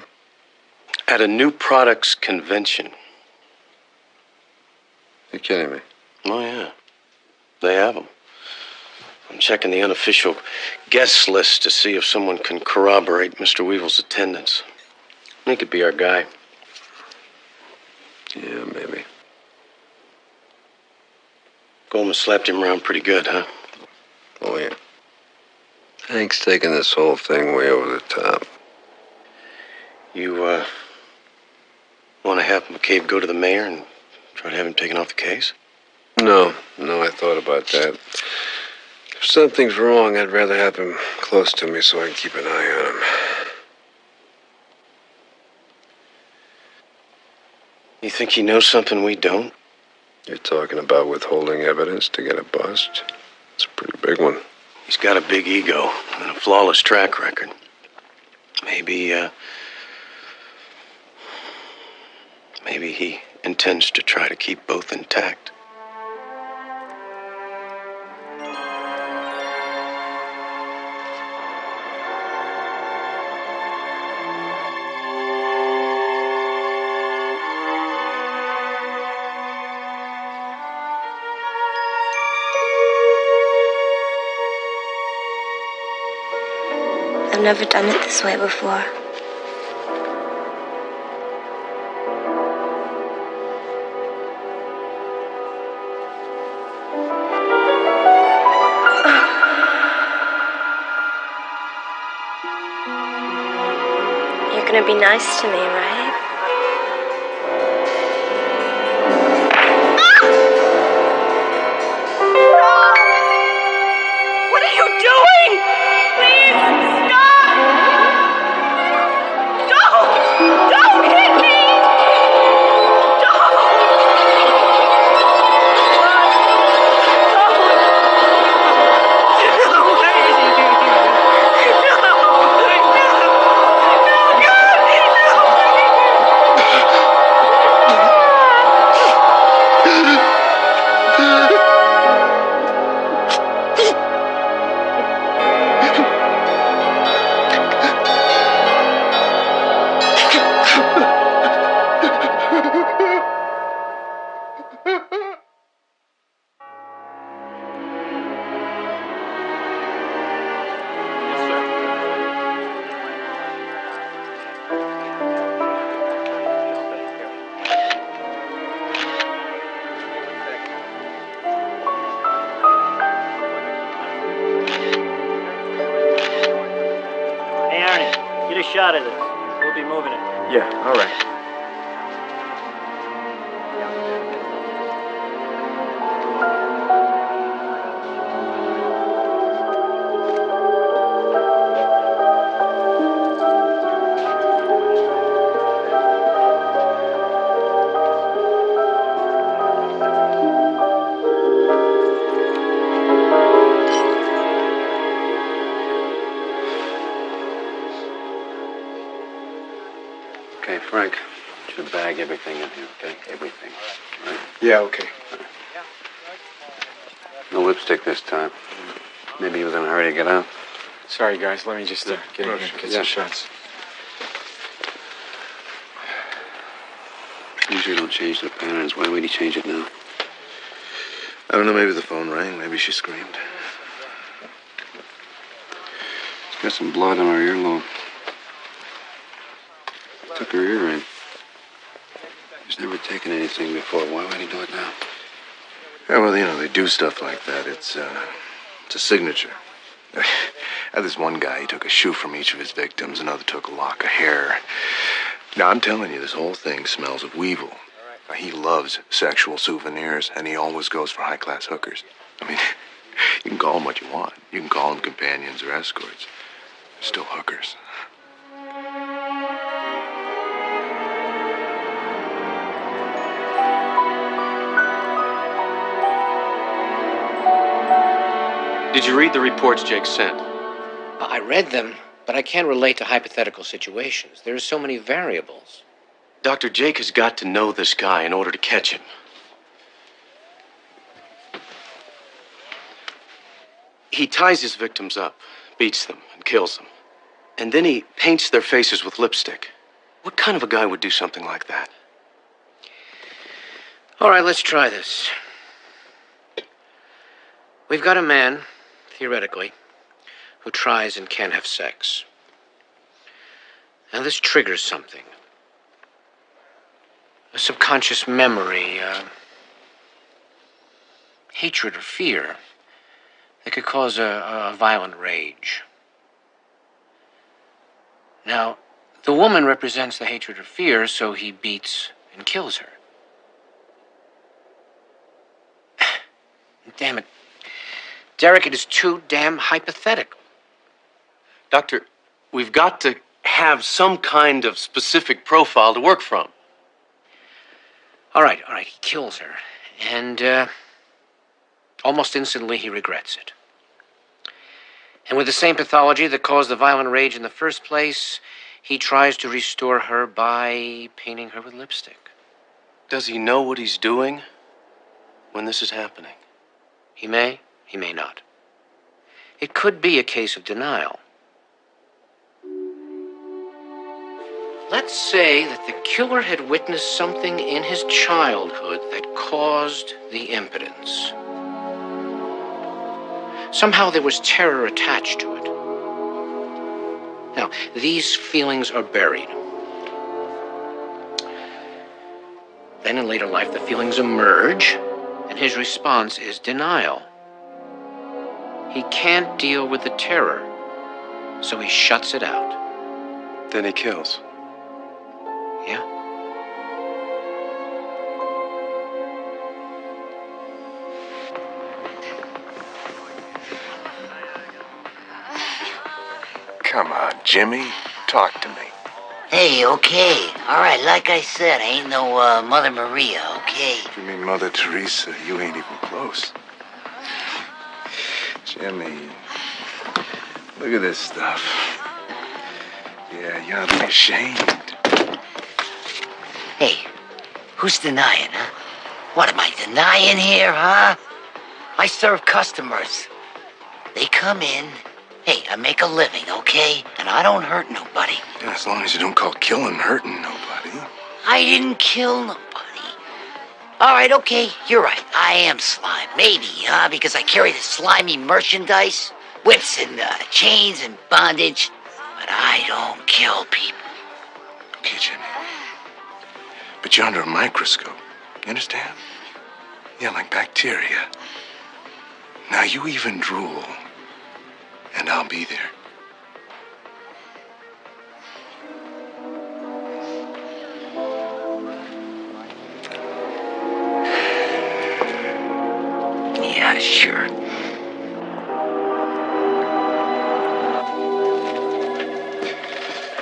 Speaker 8: At a new products convention.
Speaker 14: He You're kidding me.
Speaker 20: Oh, yeah. They have him. I'm checking the unofficial guest list to see if someone can corroborate Mr. Weevil's attendance. He could be our guy.
Speaker 14: Yeah, maybe.
Speaker 20: Goldman slapped him around pretty good, huh?
Speaker 14: Oh, yeah. Hank's taking this whole thing way over the top.
Speaker 20: You, want to have McCabe go to the mayor and try to have him taken off the case?
Speaker 14: No, I thought about that. If something's wrong, I'd rather have him close to me so I can keep an eye on him.
Speaker 20: You think he knows something we don't?
Speaker 14: You're talking about withholding evidence to get a bust? It's a pretty big one.
Speaker 20: He's got a big ego and a flawless track record. Maybe he intends to try to keep both intact.
Speaker 1: I've never done it this way before. You're gonna be nice to me, right?
Speaker 4: What are you doing? Please, stop! Don't hit me!
Speaker 6: Hey, Arnie, get a shot of this. We'll be moving it.
Speaker 22: Yeah, all right.
Speaker 14: Okay, Frank, you should bag everything in here, okay? Everything. Right?
Speaker 5: Yeah, okay.
Speaker 14: No lipstick this time. Maybe he was in a hurry to get out.
Speaker 22: Sorry, guys. Let me just get in here and get some shots.
Speaker 14: Usually don't change the patterns. Why would he change it now?
Speaker 10: I don't know, maybe the phone rang, maybe she screamed.
Speaker 14: She's got some blood on her earlobe. Took her earring. He's never taken anything before. Why would he do it now?
Speaker 10: Yeah, well, you know, they do stuff like that. It's a signature. I had this one guy, he took a shoe from each of his victims, another took a lock of hair. Now, I'm telling you, this whole thing smells of Weevil. Now, he loves sexual souvenirs, and he always goes for high-class hookers. I mean, you can call them what you want. You can call them companions or escorts. They're still hookers.
Speaker 20: Did you read the reports Jake sent?
Speaker 23: I read them, but I can't relate to hypothetical situations. There are so many variables.
Speaker 20: Dr. Jake has got to know this guy in order to catch him. He ties his victims up, beats them, and kills them. And then he paints their faces with lipstick. What kind of a guy would do something like that?
Speaker 23: All right, let's try this. We've got a man, theoretically, who tries and can't have sex. Now, this triggers something. A subconscious memory, hatred or fear that could cause a violent rage. Now, the woman represents the hatred or fear, so he beats and kills her. Damn it. Derek, it is too damn hypothetical.
Speaker 8: Doctor, we've got to have some kind of specific profile to work from.
Speaker 23: All right, he kills her. And, almost instantly he regrets it. And with the same pathology that caused the violent rage in the first place, he tries to restore her by painting her with lipstick.
Speaker 8: Does he know what he's doing when this is happening?
Speaker 23: He may not. It could be a case of denial. Let's say that the killer had witnessed something in his childhood that caused the impotence. Somehow there was terror attached to it. Now, these feelings are buried. Then in later life, the feelings emerge, and his response is denial. He can't deal with the terror, so he shuts it out.
Speaker 20: Then he kills.
Speaker 23: Yeah?
Speaker 10: Come on, Jimmy. Talk to me.
Speaker 3: Hey, okay. All right, like I said, I ain't no Mother Maria, okay?
Speaker 10: If you mean Mother Teresa, you ain't even close. Jimmy, look at this stuff. Yeah, you ought to be ashamed.
Speaker 3: Hey, who's denying, huh? What am I denying here, huh? I serve customers. They come in. Hey, I make a living, okay? And I don't hurt nobody.
Speaker 10: Yeah, as long as you don't call killing hurting nobody.
Speaker 3: I didn't kill nobody. All right, okay, you're right. I am slime. Maybe, huh? Because I carry the slimy merchandise, whips and chains and bondage. But I don't kill people.
Speaker 10: Okay, Jimmy. But you're under a microscope. You understand? Yeah, like bacteria. Now you even drool. And I'll be there.
Speaker 3: Yeah, sure.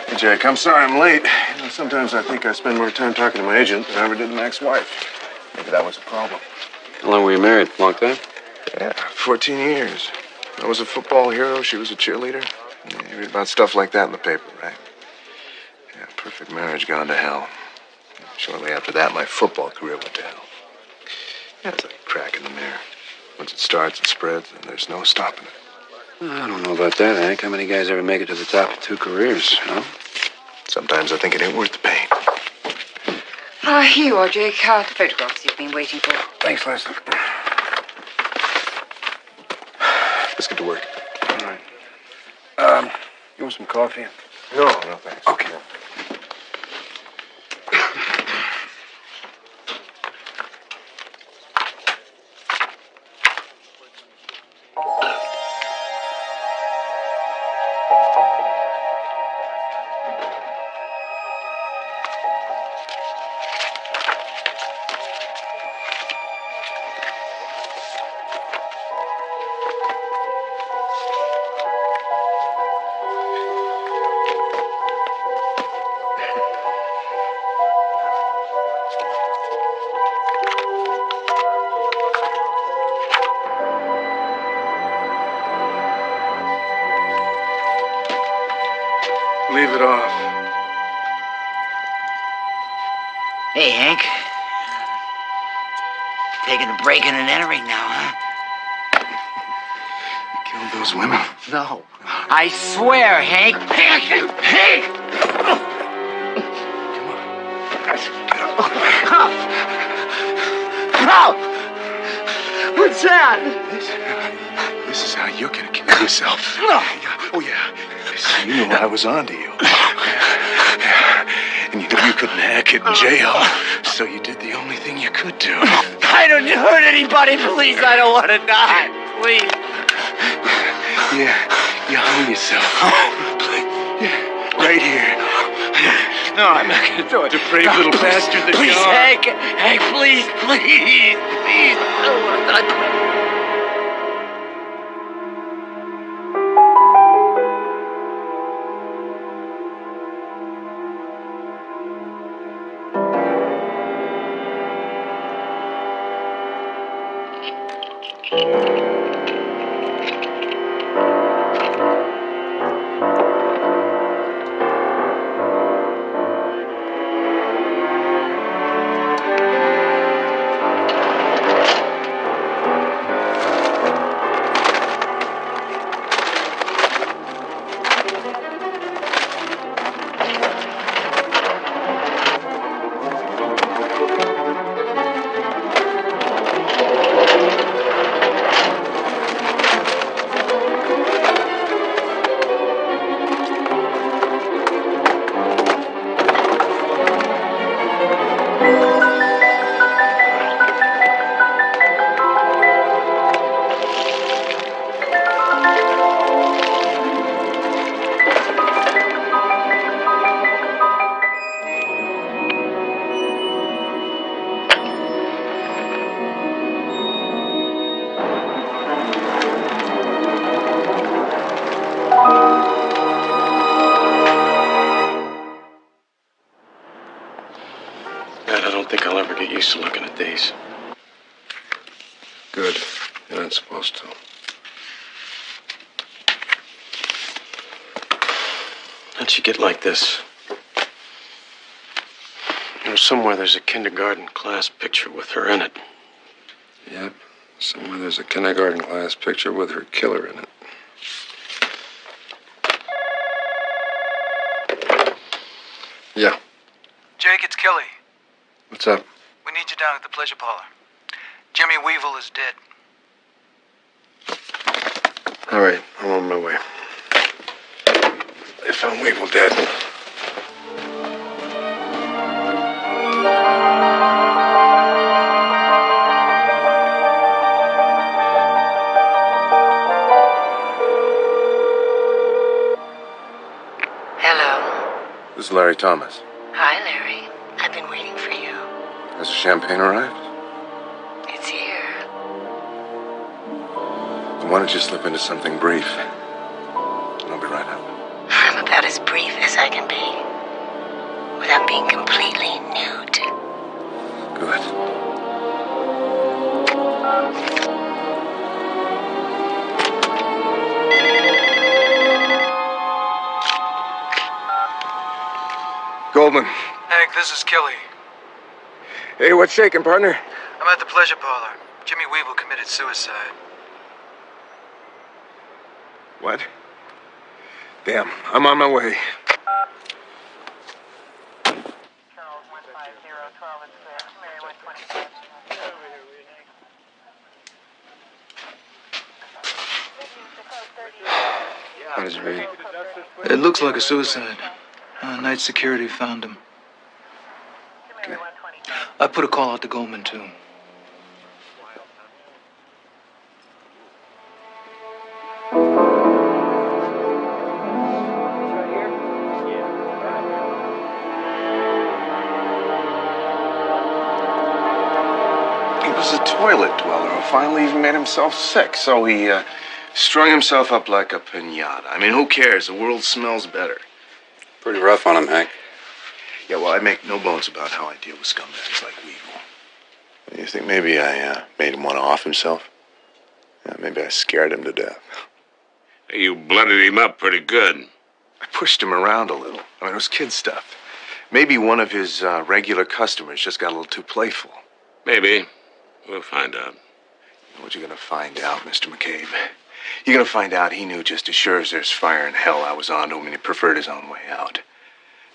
Speaker 10: Hey, Jake, I'm sorry I'm late. You know, sometimes I think I spend more time talking to my agent than I ever did my ex-wife. Maybe that was a problem.
Speaker 20: How long were you married? Long time?
Speaker 10: Yeah, 14 years. I was a football hero. She was a cheerleader. Yeah, you read about stuff like that in the paper, right? Yeah, perfect marriage gone to hell. Shortly after that, my football career went to hell. Yeah, it's like a crack in the mirror. Once it starts, it spreads, and there's no stopping it.
Speaker 17: Well, I don't know about that, Hank. How many guys ever make it to the top of two careers, huh?
Speaker 10: Sometimes I think it ain't worth the pain.
Speaker 9: Ah, here you are, Jake. The photographs you've been waiting for.
Speaker 10: Thanks, Leslie. Let's get to work.
Speaker 17: All right. You want some coffee?
Speaker 10: No, thanks.
Speaker 17: Okay.
Speaker 10: Leave it off.
Speaker 3: Hey, Hank. Taking a breaking and entering now, huh?
Speaker 10: You killed those women?
Speaker 3: No. I swear, Hank. Hank! Hank!
Speaker 7: Oh! What's that?
Speaker 10: This is how you're gonna kill yourself. Oh, yeah. So you knew I was onto you. Yeah. And you knew you couldn't hack it in jail. So you did the only thing you could do.
Speaker 7: I don't hurt anybody, please. I don't want to die. Please.
Speaker 10: Yeah, you hung yourself. Yeah, right here.
Speaker 7: No, I'm not going to do it.
Speaker 10: The brave little bastard that
Speaker 7: please,
Speaker 10: you are.
Speaker 7: Hank. Hank, please, please, please. I don't want to die.
Speaker 20: Dad, I don't think I'll ever get used to looking at these.
Speaker 10: Good. You're not supposed to.
Speaker 20: How'd she get like this? You know, somewhere there's a kindergarten class picture with her in it.
Speaker 10: Yep. Somewhere there's a kindergarten class picture with her killer in it. Yeah.
Speaker 18: Jake, it's Kelly.
Speaker 10: What's up?
Speaker 18: We need you down at the pleasure parlor. Jimmy Weevil is dead.
Speaker 10: All right, I'm on my way. They found Weevil dead.
Speaker 1: Hello.
Speaker 10: This is Larry Thomas.
Speaker 1: Hi, Larry. I've been waiting for you.
Speaker 10: Has the champagne arrived?
Speaker 1: It's here.
Speaker 10: Why don't you slip into something brief? And I'll be right up.
Speaker 1: I'm about as brief as I can be. Without being completely nude.
Speaker 10: Good. Goldman.
Speaker 18: Hank, this is Kelly.
Speaker 10: Hey, what's shaking, partner?
Speaker 18: I'm at the pleasure parlor. Jimmy Weevil committed suicide.
Speaker 10: What? Damn, I'm on my way. How does it read?
Speaker 18: It looks like a suicide. Night security found him.
Speaker 10: Okay.
Speaker 18: I put a call out to Goldman, too.
Speaker 10: He was a toilet dweller who finally even made himself sick, so he strung himself up like a piñata. I mean, who cares? The world smells better.
Speaker 14: Pretty rough on him, Hank.
Speaker 10: Yeah, well, I make no bones about how I deal with scumbags like Weevil. You think maybe I made him want to off himself? Yeah, maybe I scared him to death.
Speaker 11: You blooded him up pretty good.
Speaker 10: I pushed him around a little. I mean, it was kid stuff. Maybe one of his regular customers just got a little too playful.
Speaker 11: Maybe. We'll find out.
Speaker 10: You know what you're going to find out, Mr. McCabe? You're going to find out he knew just as sure as there's fire in hell I was onto him, and he preferred his own way out.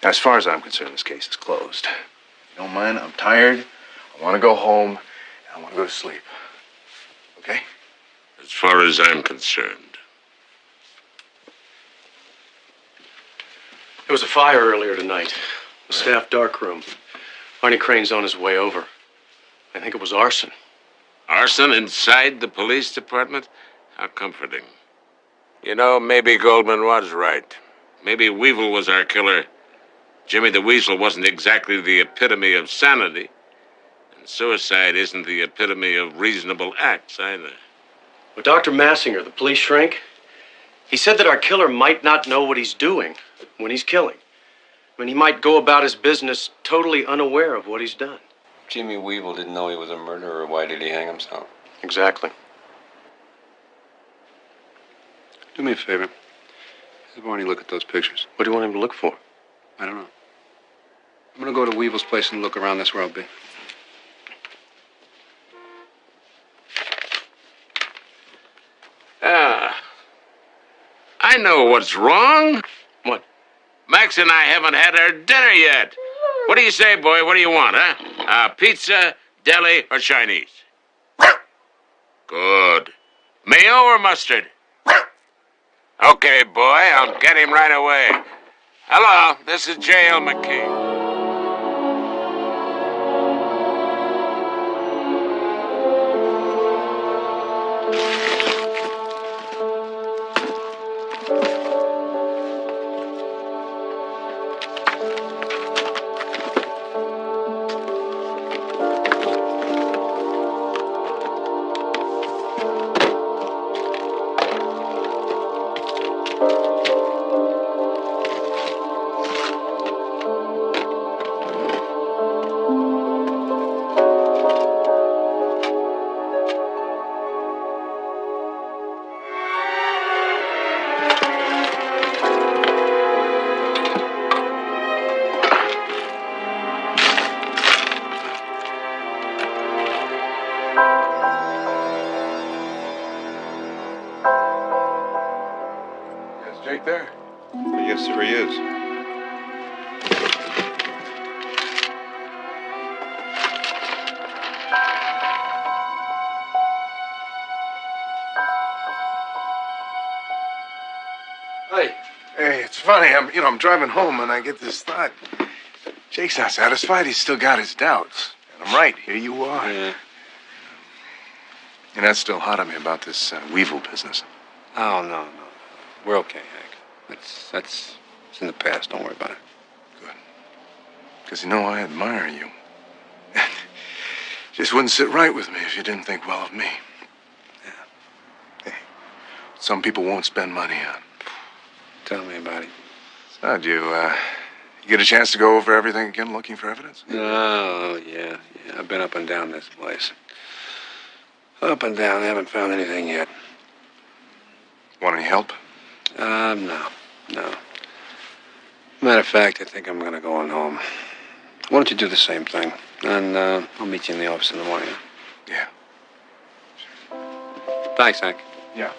Speaker 10: Now, as far as I'm concerned, this case is closed. If you don't mind, I'm tired. I want to go home. I want to go to sleep. Okay?
Speaker 11: As far as I'm concerned.
Speaker 20: There was a fire earlier tonight. The staff darkroom. Arnie Crane's on his way over. I think it was arson.
Speaker 11: Arson inside the police department? How comforting. You know, maybe Goldman was right. Maybe Weevil was our killer. Jimmy the Weasel wasn't exactly the epitome of sanity. And suicide isn't the epitome of reasonable acts either.
Speaker 20: But Dr. Massinger, the police shrink, he said that our killer might not know what he's doing when he's killing. I mean, he might go about his business totally unaware of what he's done.
Speaker 14: Jimmy Weevil didn't know he was a murderer. Why did he hang himself?
Speaker 20: Exactly.
Speaker 14: Do me a favor. Have Arnie look at those pictures.
Speaker 20: What do you want him to look for?
Speaker 14: I don't know. I'm going to go to Weevil's place and look around. That's where I'll be.
Speaker 11: I know what's wrong.
Speaker 20: What?
Speaker 11: Max and I haven't had our dinner yet. What do you say, boy? What do you want, huh? Pizza, deli, or Chinese? Good. Mayo or mustard? Okay, boy, I'll get him right away. Hello, this is J.L. McKee.
Speaker 10: Jake there? Yes, sir, he is. Hey, it's funny. I'm driving home and I get this thought. Jake's not satisfied. He's still got his doubts. And I'm right. Here you are.
Speaker 14: Yeah.
Speaker 10: You're not still hot on me about this Weevil business.
Speaker 14: Oh, no. We're okay, Hank. That's it's in the past. Don't worry about it.
Speaker 10: Good. Because, I admire you. Just wouldn't sit right with me if you didn't think well of me. Yeah. Hey, some people won't spend money on.
Speaker 14: Tell me about it.
Speaker 10: So, do you get a chance to go over everything again, looking for evidence?
Speaker 14: Oh, yeah. I've been up and down this place. Up and down. I haven't found anything yet.
Speaker 10: Want any help?
Speaker 14: No. Matter of fact, I think I'm going to go on home. Why don't you do the same thing? And I'll meet you in the office in the morning.
Speaker 10: Yeah.
Speaker 14: Thanks, Hank.
Speaker 10: Yeah.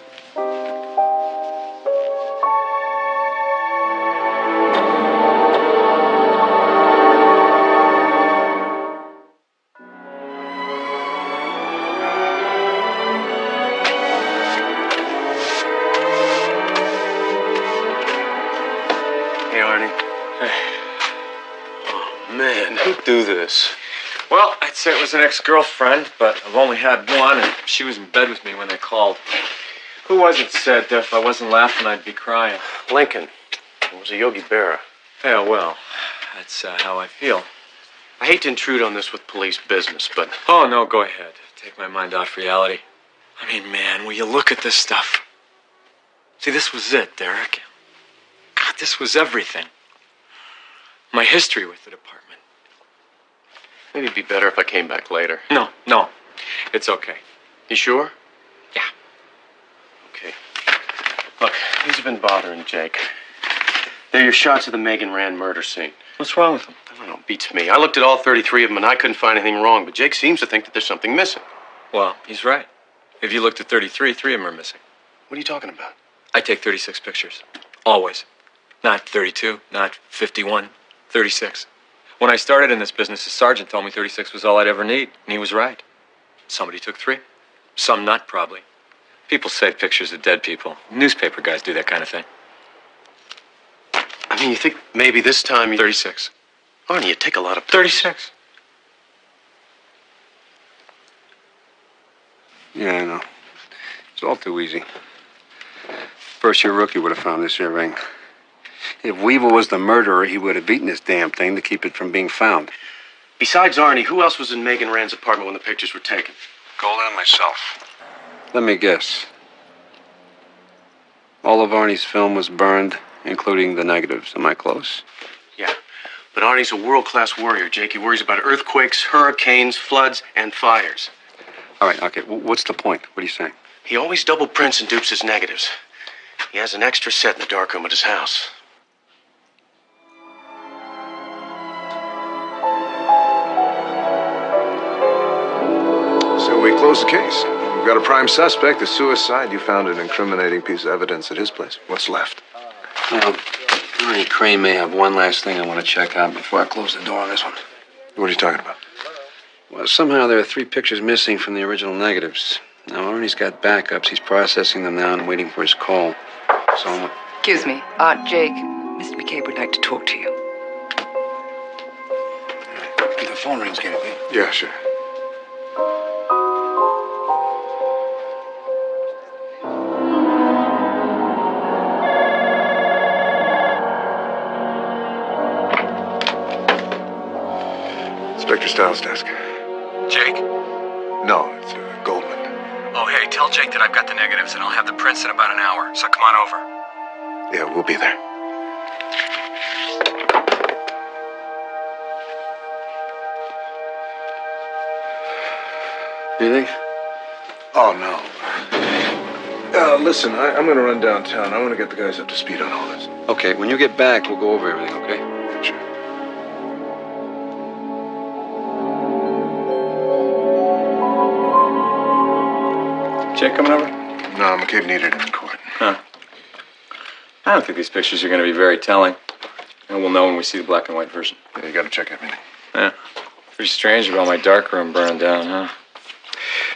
Speaker 14: Do this.
Speaker 22: Well, I'd say it was an ex-girlfriend, but I've only had one, and she was in bed with me when they called. Who was it said if I wasn't laughing, I'd be crying?
Speaker 20: Lincoln. It was a Yogi Berra.
Speaker 22: Yeah, well, that's how I feel.
Speaker 20: I hate to intrude on this with police business, but...
Speaker 22: Oh, no, go ahead. Take my mind off reality. I mean, man, will you look at this stuff? See, this was it, Derek. God, this was everything. My history with the department.
Speaker 20: Maybe it'd be better if I came back later.
Speaker 22: No. It's okay.
Speaker 20: You sure?
Speaker 22: Yeah.
Speaker 20: Okay. Look, these have been bothering Jake. They're your shots of the Megan Rand murder scene.
Speaker 22: What's wrong with them?
Speaker 20: I don't know, beats me. I looked at all 33 of them and I couldn't find anything wrong, but Jake seems to think that there's something missing.
Speaker 22: Well, he's right. If you looked at 33, 3 of them are missing.
Speaker 20: What are you talking about?
Speaker 22: I take 36 pictures. Always. Not 32, not 51, 36. When I started in this business, a sergeant told me 36 was all I'd ever need, and he was right. Somebody took 3. Some nut, probably. People save pictures of dead people. Newspaper guys do that kind of thing.
Speaker 20: I mean, you think maybe this time...
Speaker 22: 36.
Speaker 20: Arnie, you take a lot of...
Speaker 22: 36.
Speaker 14: Yeah, I know. It's all too easy. First-year rookie would have found this here ring. If Weevil was the murderer, he would have beaten this damn thing to keep it from being found.
Speaker 20: Besides Arnie, who else was in Megan Rand's apartment when the pictures were taken?
Speaker 14: Golden and myself. Let me guess. All of Arnie's film was burned, including the negatives. Am I close?
Speaker 20: Yeah. But Arnie's a world-class warrior, Jake. He worries about earthquakes, hurricanes, floods, and fires.
Speaker 14: All right, okay. What's the point? What are you saying?
Speaker 20: He always double prints and dupes his negatives. He has an extra set in the darkroom at his house.
Speaker 10: So we close the case. We've got a prime suspect, a suicide. You found an incriminating piece of evidence at his place. What's left?
Speaker 14: Arnie Crane may have one last thing I want to check out before I close the door on this one.
Speaker 10: What are you talking about?
Speaker 14: Well, somehow there are 3 pictures missing from the original negatives. Now, Arnie's got backups. He's processing them now and waiting for his call. So,
Speaker 9: Excuse me. Jake, Mr. McCabe would like to talk to you.
Speaker 14: if the phone rings, Kennedy.
Speaker 10: Yeah, sure. Inspector Stiles' desk.
Speaker 15: Jake?
Speaker 10: No, it's Goldman.
Speaker 15: Oh, hey, tell Jake that I've got the negatives and I'll have the prints in about an hour, so come on over.
Speaker 10: Yeah, we'll be there.
Speaker 14: Anything?
Speaker 10: Oh, no. Listen, I'm going to run downtown. I want to get the guys up to speed on all this.
Speaker 14: Okay, when you get back, we'll go over everything, okay?
Speaker 10: Sure.
Speaker 22: Jake coming over?
Speaker 10: No, McCabe needed him in court.
Speaker 22: Huh. I don't think these pictures are going to be very telling. And we'll know when we see the black and white version.
Speaker 10: Yeah, you got to check everything.
Speaker 22: Yeah. Pretty strange about my darkroom burning down, huh?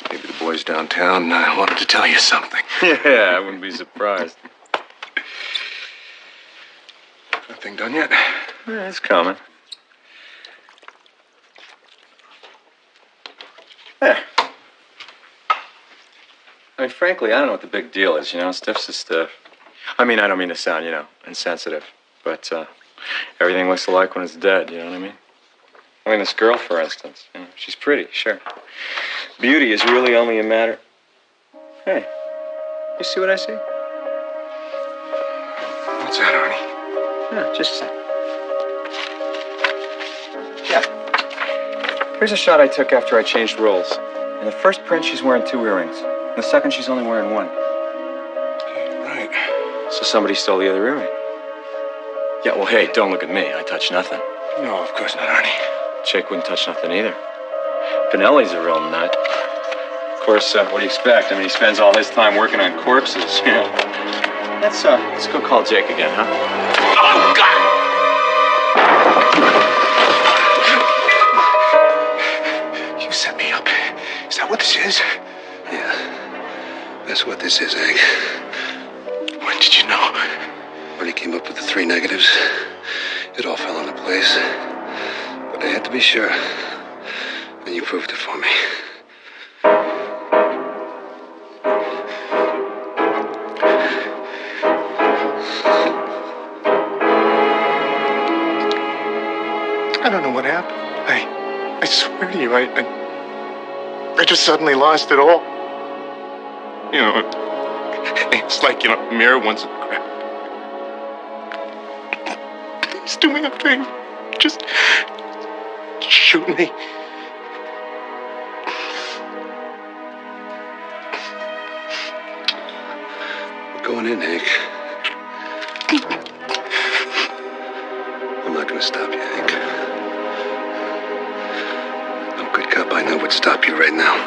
Speaker 10: Maybe the boys downtown wanted to tell you something.
Speaker 22: Yeah, I wouldn't be surprised.
Speaker 10: Nothing done yet?
Speaker 22: Yeah, it's coming. Yeah. I mean, frankly, I don't know what the big deal is, you know? Stiff's a stiff. I mean, I don't mean to sound, insensitive. But, everything looks alike when it's dead, you know what I mean? I mean, this girl, for instance, she's pretty, sure. Beauty is really only a matter... Hey, you see what I see?
Speaker 10: What's that, Arnie?
Speaker 22: Yeah, just a sec. Yeah. Here's a shot I took after I changed roles. In the first print, she's wearing 2 earrings. In the second, she's only wearing 1.
Speaker 10: Right.
Speaker 22: So somebody stole the other earring. Yeah, well, hey, don't look at me. I touch nothing.
Speaker 10: No, of course not, Arnie.
Speaker 22: Jake wouldn't touch nothing either. Pinelli's a real nut. Of course, what do you expect? I mean, he spends all his time working on corpses, you know. Let's go call Jake again, huh?
Speaker 13: Oh, God!
Speaker 10: You set me up. Is that what this is?
Speaker 14: Yeah. That's what this is, Hank.
Speaker 10: When did you know?
Speaker 14: When he came up with the 3 negatives, it all fell into place. But I had to be sure. And you proved it for me.
Speaker 10: I don't know what happened. I swear to you, I just suddenly lost it all. You know, it's like, a mirror once it cracked. Please do me a favor. Just shoot me.
Speaker 14: We're going in, Hank. I'm not going to stop you, Hank. No good cop I know would stop you right now.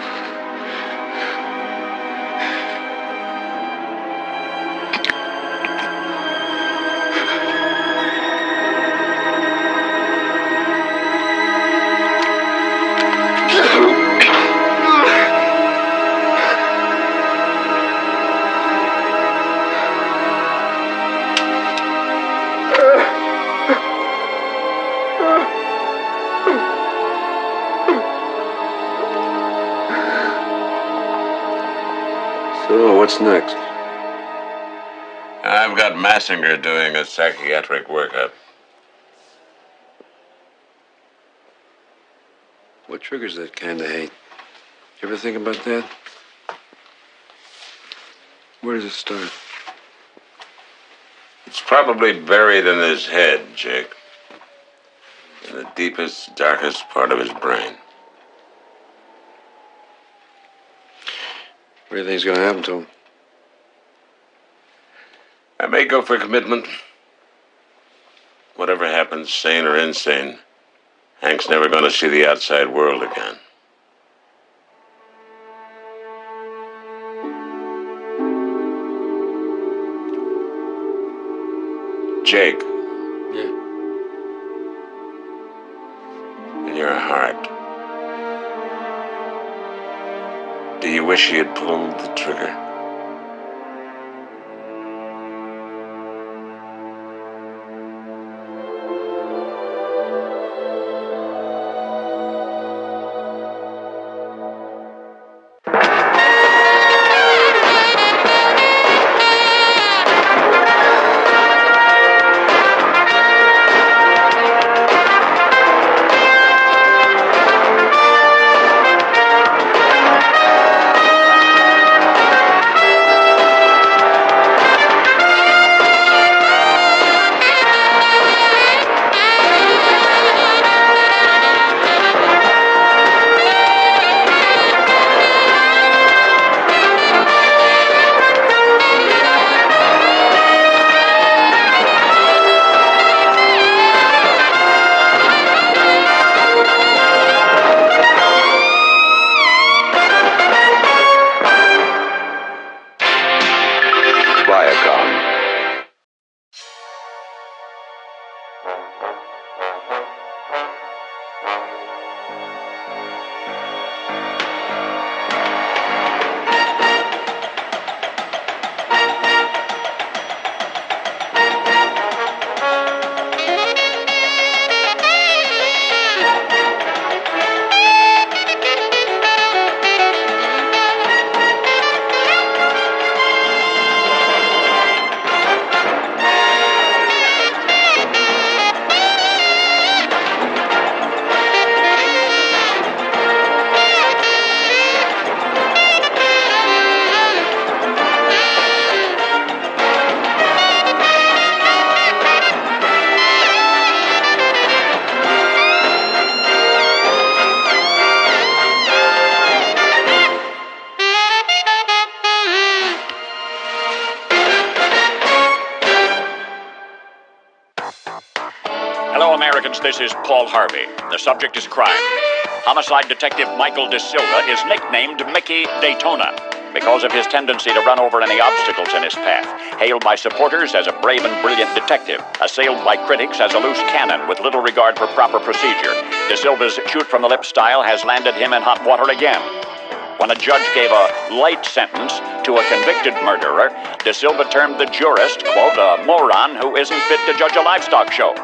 Speaker 14: what's next?
Speaker 11: I've got Massinger doing a psychiatric workup.
Speaker 14: What triggers that kind of hate? You ever think about that? Where does it start?
Speaker 11: It's probably buried in his head, Jake. In the deepest, darkest part of his brain.
Speaker 14: What do you think's gonna happen to him?
Speaker 11: I may go for commitment. Whatever happens, sane or insane, Hank's never going to see the outside world again. Jake.
Speaker 14: Yeah.
Speaker 11: In your heart, do you wish he had pulled the trigger?
Speaker 12: Hello, Americans. This is Paul Harvey. The subject is crime. Homicide detective Michael De Silva is nicknamed Mickey Daytona because of his tendency to run over any obstacles in his path. Hailed by supporters as a brave and brilliant detective, assailed by critics as a loose cannon with little regard for proper procedure, De Silva's shoot-from-the-lip style has landed him in hot water again. When a judge gave a light sentence to a convicted murderer, De Silva termed the jurist, quote, a moron who isn't fit to judge a livestock show.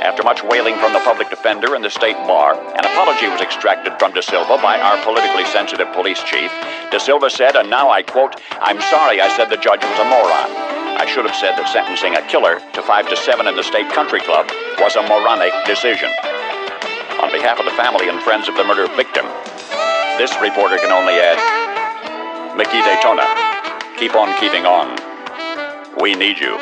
Speaker 12: After much wailing from the public defender and the state bar, an apology was extracted from De Silva by our politically sensitive police chief. De Silva said, and now I quote, "I'm sorry I said the judge was a moron. I should have said that sentencing a killer to 5 to 7 in the state country club was a moronic decision." On behalf of the family and friends of the murder victim, this reporter can only add, Mickey Daytona, keep on keeping on. We need you.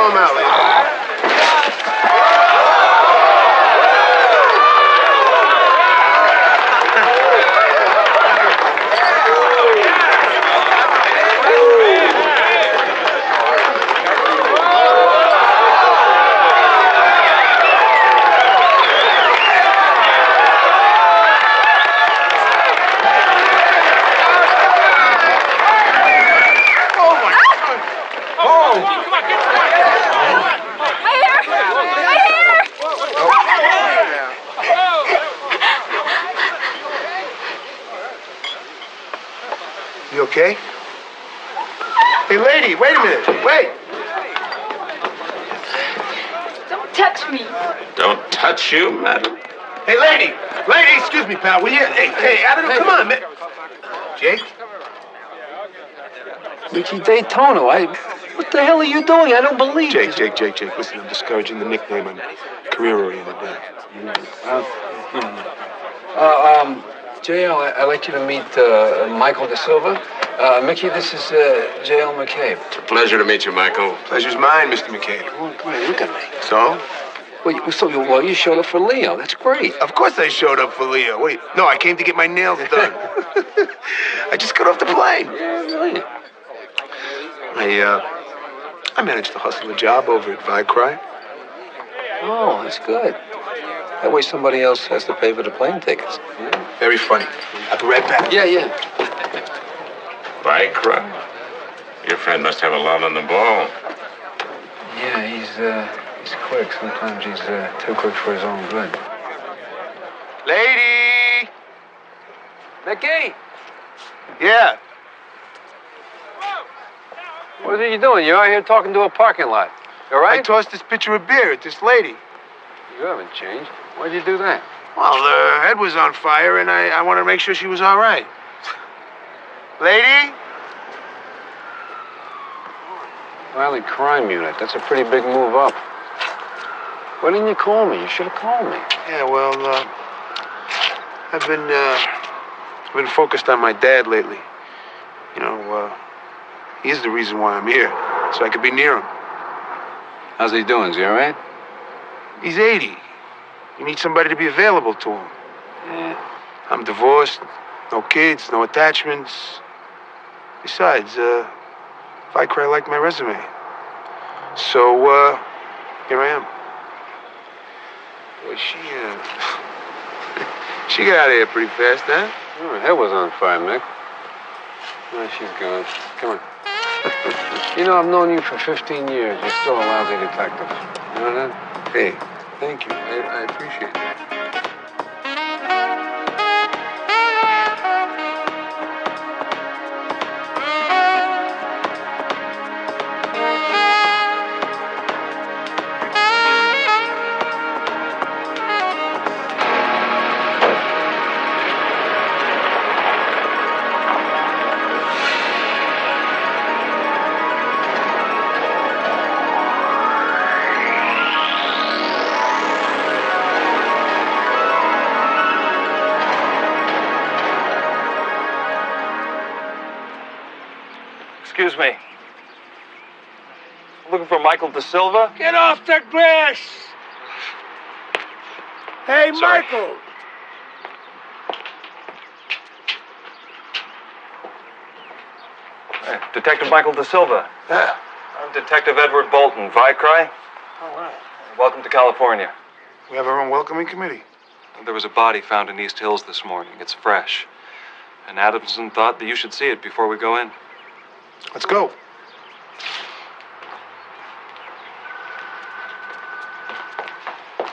Speaker 13: him out, lady.
Speaker 5: You okay? Hey, lady, wait a minute. Wait.
Speaker 4: Don't touch me.
Speaker 11: Don't touch you, madam.
Speaker 13: Hey, lady! Lady, excuse me, pal. Will you? Hey, Adam, come on, man. Jake?
Speaker 14: Mickey Daytona, what the hell are you doing? I don't believe
Speaker 13: Jake. Listen, I'm discouraging the nickname. I'm career-oriented now.
Speaker 14: JL, I'd like you to meet Michael Da Silva. Mickey, this is JL McCabe.
Speaker 13: It's a pleasure to meet you, Michael. Pleasure's mine, Mr. McCabe.
Speaker 14: Oh, great. Look at me.
Speaker 13: So?
Speaker 14: Well, you showed up for Leo. That's great.
Speaker 13: Of course I showed up for Leo. Wait, no, I came to get my nails done. I just got off the plane.
Speaker 14: Yeah, really?
Speaker 13: I managed to hustle a job over at Vicry.
Speaker 14: Oh, that's good. That way somebody else has to pay for the plane tickets.
Speaker 13: Very funny. I'll be right back.
Speaker 14: Yeah.
Speaker 11: Vicry? Your friend must have a lot on the ball.
Speaker 14: Yeah, he's quick. Sometimes he's too quick for his own good.
Speaker 13: Lady!
Speaker 14: Mickey!
Speaker 13: Yeah.
Speaker 14: What are you doing? You're out here talking to a parking lot. You all right?
Speaker 13: I tossed this pitcher of beer at this lady.
Speaker 14: You haven't changed. Why'd you do that?
Speaker 13: Well, her head was on fire, and I wanted to make sure she was all right. Lady?
Speaker 14: Violent crime unit. That's a pretty big move up. Why didn't you call me? You should have called me.
Speaker 13: Yeah, well, I've been focused on my dad lately. You know, he's the reason why I'm here, so I could be near him.
Speaker 14: How's he doing? Is he all right?
Speaker 13: He's 80. You need somebody to be available to him.
Speaker 14: Yeah.
Speaker 13: I'm divorced, no kids, no attachments. Besides, Vicry liked my resume. So, here I am. Boy, she got out of here pretty fast, huh?
Speaker 14: Oh, her head was on fire, Mick. Oh, she's gone. Come on. You know, I've known you for 15 years. You're still a lousy detective. You know that?
Speaker 13: Hey, thank you. I appreciate that.
Speaker 22: Excuse me. Looking for Michael Da Silva?
Speaker 7: Get off the grass! Hey,
Speaker 22: Sorry.
Speaker 7: Michael!
Speaker 22: Hey, Detective Michael Da Silva.
Speaker 13: Yeah.
Speaker 22: I'm Detective Edward Bolton, Vicry.
Speaker 13: All right.
Speaker 22: Welcome to California.
Speaker 13: We have our own welcoming committee.
Speaker 22: There was a body found in East Hills this morning. It's fresh. And Adamson thought that you should see it before we go in.
Speaker 13: Let's go.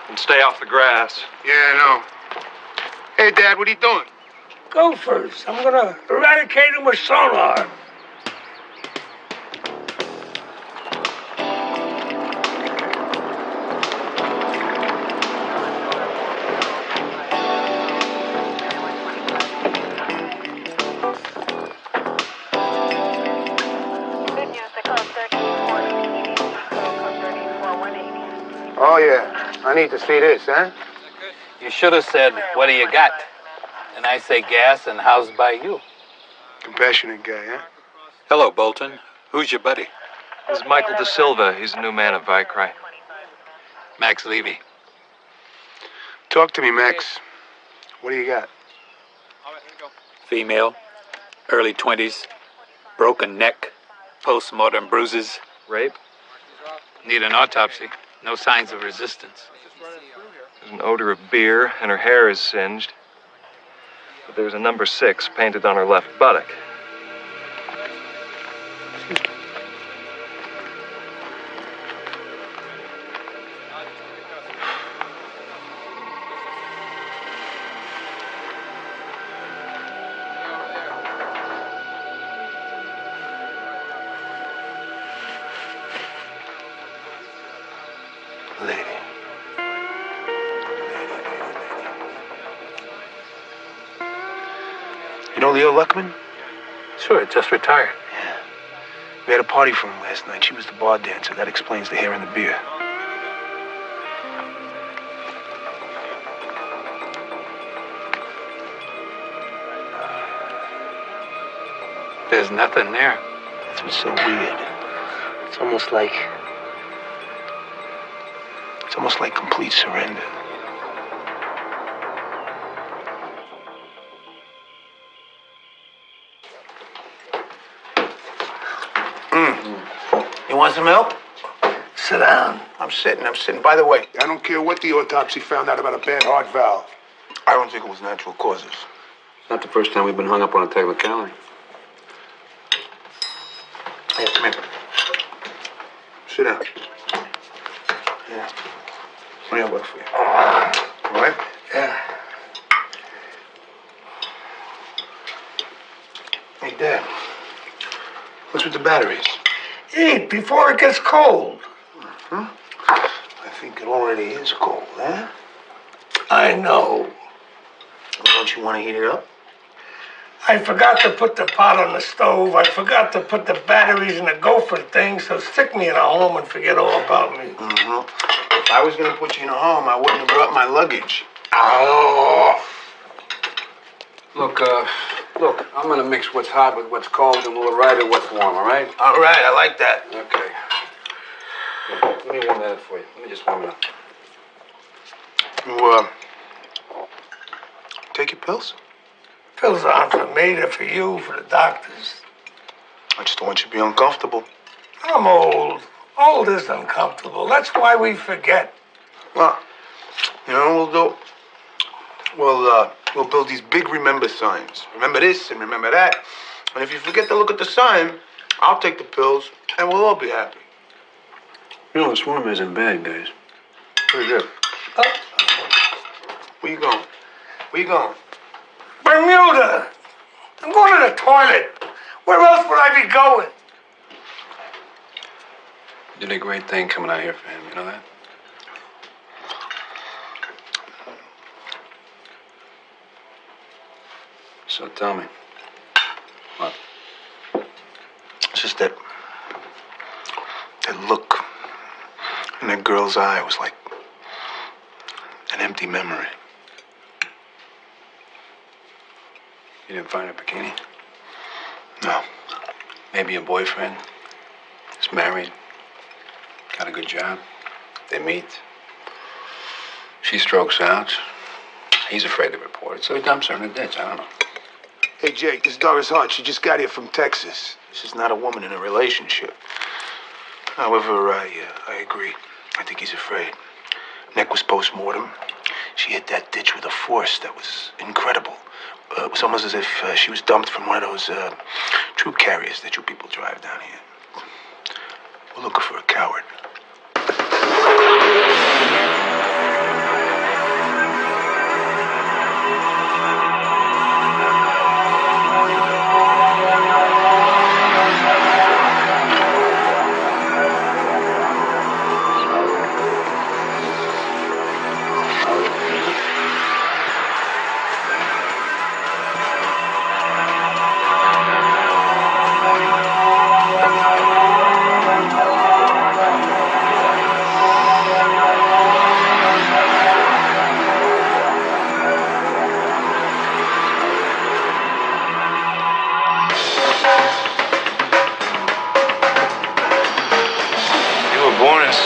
Speaker 22: And stay off the grass.
Speaker 13: Yeah, I know. Hey, Dad, what are you doing?
Speaker 7: Gophers. I'm gonna eradicate them with sonar.
Speaker 13: Oh, yeah. I need to see this, huh?
Speaker 16: You should have said, what do you got? And I say gas and housed by you.
Speaker 13: Compassionate guy, huh?
Speaker 16: Hello, Bolton. Who's your buddy?
Speaker 10: This is Michael De Silva. He's a new man at Vicry.
Speaker 22: Max Levy.
Speaker 7: Talk to me, Max. What do you got?
Speaker 22: Female, early 20s, broken neck, post-mortem bruises.
Speaker 10: Rape?
Speaker 22: Need an autopsy. No signs of resistance.
Speaker 10: There's an odor of beer, and her hair is singed. But there's a number 6 painted on her left buttock.
Speaker 7: You know Leo Luckman?
Speaker 22: Sure, just retired.
Speaker 7: Yeah. We had a party for him last night. She was the bar dancer. That explains the hair and the beer.
Speaker 22: There's nothing there.
Speaker 7: That's what's so weird. It's almost like complete surrender. You want some milk? Sit down. I'm sitting. By the way, I don't care what the autopsy found out about a bad heart valve. I don't think it was natural causes.
Speaker 22: It's not the first time we've been hung up on a technicality.
Speaker 7: Hey, come here. Sit down. Yeah. What do I work for you? All right? Yeah. Hey, Dad. What's with the batteries?
Speaker 2: Eat before it gets cold.
Speaker 7: I think it already is cold, huh?
Speaker 2: I know.
Speaker 7: Well, don't you want to heat it up?
Speaker 2: I forgot to put the pot on the stove. I forgot to put the batteries in the gopher thing, so stick me in a home and forget all about me.
Speaker 7: If I was going to put you in a home, I wouldn't have brought my luggage.
Speaker 2: Oh.
Speaker 22: Look, I'm gonna mix what's hot with what's cold, and we'll arrive at what's warm, all right?
Speaker 7: All right, I like that.
Speaker 22: Okay. Here, let me warm that up for you. Let me just warm it up.
Speaker 7: You, take your pills?
Speaker 2: Pills aren't for me, they're for you, for the doctors.
Speaker 7: I just don't want you to be uncomfortable.
Speaker 2: I'm old. Old is uncomfortable. That's why we forget.
Speaker 7: Well, you know, we'll build these big remember signs. Remember this and remember that. And if you forget to look at the sign, I'll take the pills and we'll all be happy.
Speaker 22: You know, this warm isn't bad, guys.
Speaker 7: Pretty good. Where you going? Where you going?
Speaker 2: Bermuda! I'm going to the toilet. Where else would I be going?
Speaker 22: You did a great thing coming out here for him, you know that? So tell me. What?
Speaker 7: It's just that look in that girl's eye was like an empty memory.
Speaker 22: You didn't find her bikini?
Speaker 7: No.
Speaker 22: Maybe a boyfriend. Is married. Got a good job. They meet. She strokes out. He's afraid to report it, so he dumps her in a ditch. I don't know.
Speaker 7: Hey, Jake, this is Doris Hart. She just got here from Texas. This is not a woman in a relationship. However, I agree. I think he's afraid. Neck was post-mortem. She hit that ditch with a force that was incredible. It was almost as if she was dumped from one of those troop carriers that you people drive down here. We're looking for a coward.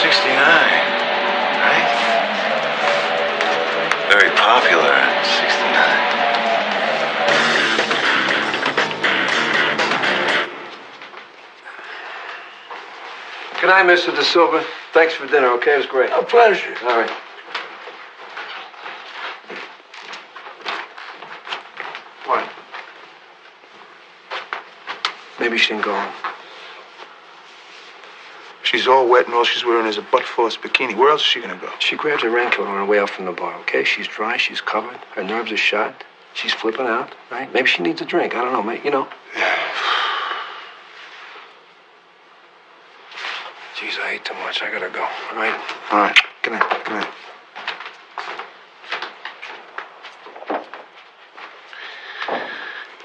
Speaker 18: 69, right? Very popular in 69.
Speaker 14: Good night, Mr. De Silva. Thanks for dinner, okay? It was great.
Speaker 2: A pleasure.
Speaker 14: All right. What? Maybe she didn't go home.
Speaker 5: She's all wet and all she's wearing is a butt-force bikini. Where else is she gonna go?
Speaker 14: She grabbed her raincoat on her way out from the bar, okay? She's dry, she's covered, her nerves are shot, she's flipping out, right? Maybe she needs a drink. I don't know, mate. You know. Jeez, I ate too much. I gotta go. All right?
Speaker 5: All right. Good night. Good night.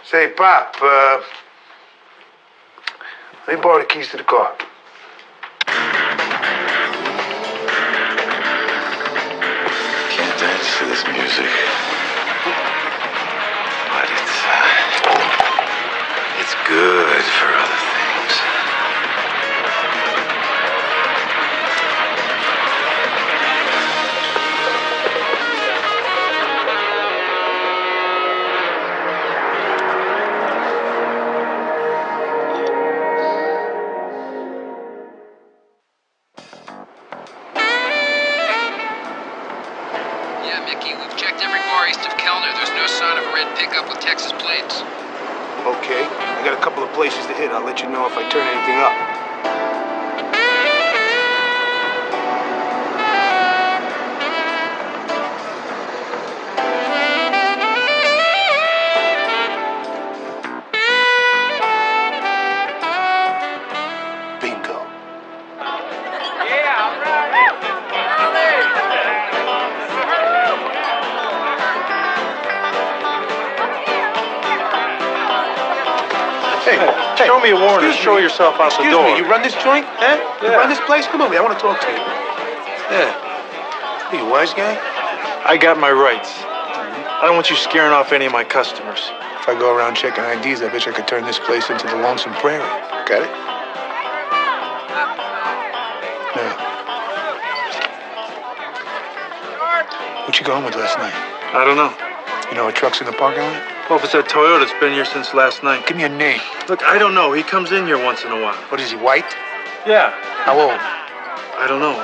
Speaker 5: Say, Pop, let me borrow the keys to the car.
Speaker 18: Can't dance to this music. But it's good for other things.
Speaker 23: Yeah, Mickey, we've checked every bar east of Kellner. There's no sign of a red pickup with Texas plates.
Speaker 5: Okay. I got a couple of places to hit. I'll let you know if I turn anything up. Bingo.
Speaker 7: Hey, show me a warrant and show yourself out the door.
Speaker 5: Excuse me, you run this joint? Huh? You
Speaker 7: Yeah.
Speaker 5: run this place? Come over here, I want to talk to you. Yeah. Are you a wise guy?
Speaker 7: I got my rights. I don't want you scaring off any of my customers.
Speaker 5: If I go around checking IDs, I bet you I could turn this place into the Lonesome Prairie. Got it? Yeah. What you going with last night?
Speaker 7: I don't know.
Speaker 5: You know what truck's in the parking lot?
Speaker 7: Well, if it's that Toyota, it's been here since last night.
Speaker 5: Give me a name.
Speaker 7: Look, I don't know. He comes in here once in a while.
Speaker 5: What is he, white?
Speaker 7: Yeah.
Speaker 5: How old?
Speaker 7: I don't know.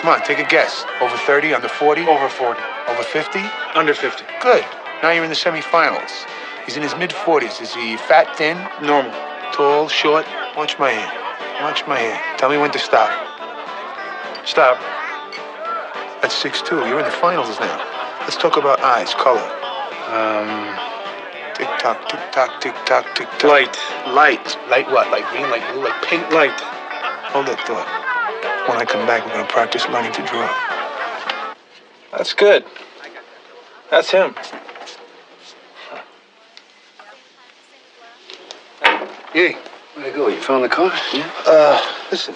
Speaker 5: Come on, take a guess. Over 30, under 40?
Speaker 7: Over 40.
Speaker 5: Over 50?
Speaker 7: Under 50.
Speaker 5: Good. Now you're in the semifinals. He's in his mid-40s. Is he fat, thin?
Speaker 7: Normal.
Speaker 5: Tall, short? Watch my hand. Watch my hand. Tell me when to stop.
Speaker 7: Stop.
Speaker 5: That's 6'2". You're in the finals now. Let's talk about eyes, color. Tick-tock, tick-tock, tick-tock, tick-tock.
Speaker 7: Light.
Speaker 5: Light. Light what? Like green, like blue, like pink?
Speaker 7: Light.
Speaker 5: Hold that thought. When I come back, we're going to practice learning to draw.
Speaker 7: That's good. That's him.
Speaker 14: Hey, where'd it go? You found the car? Yeah?
Speaker 5: Listen.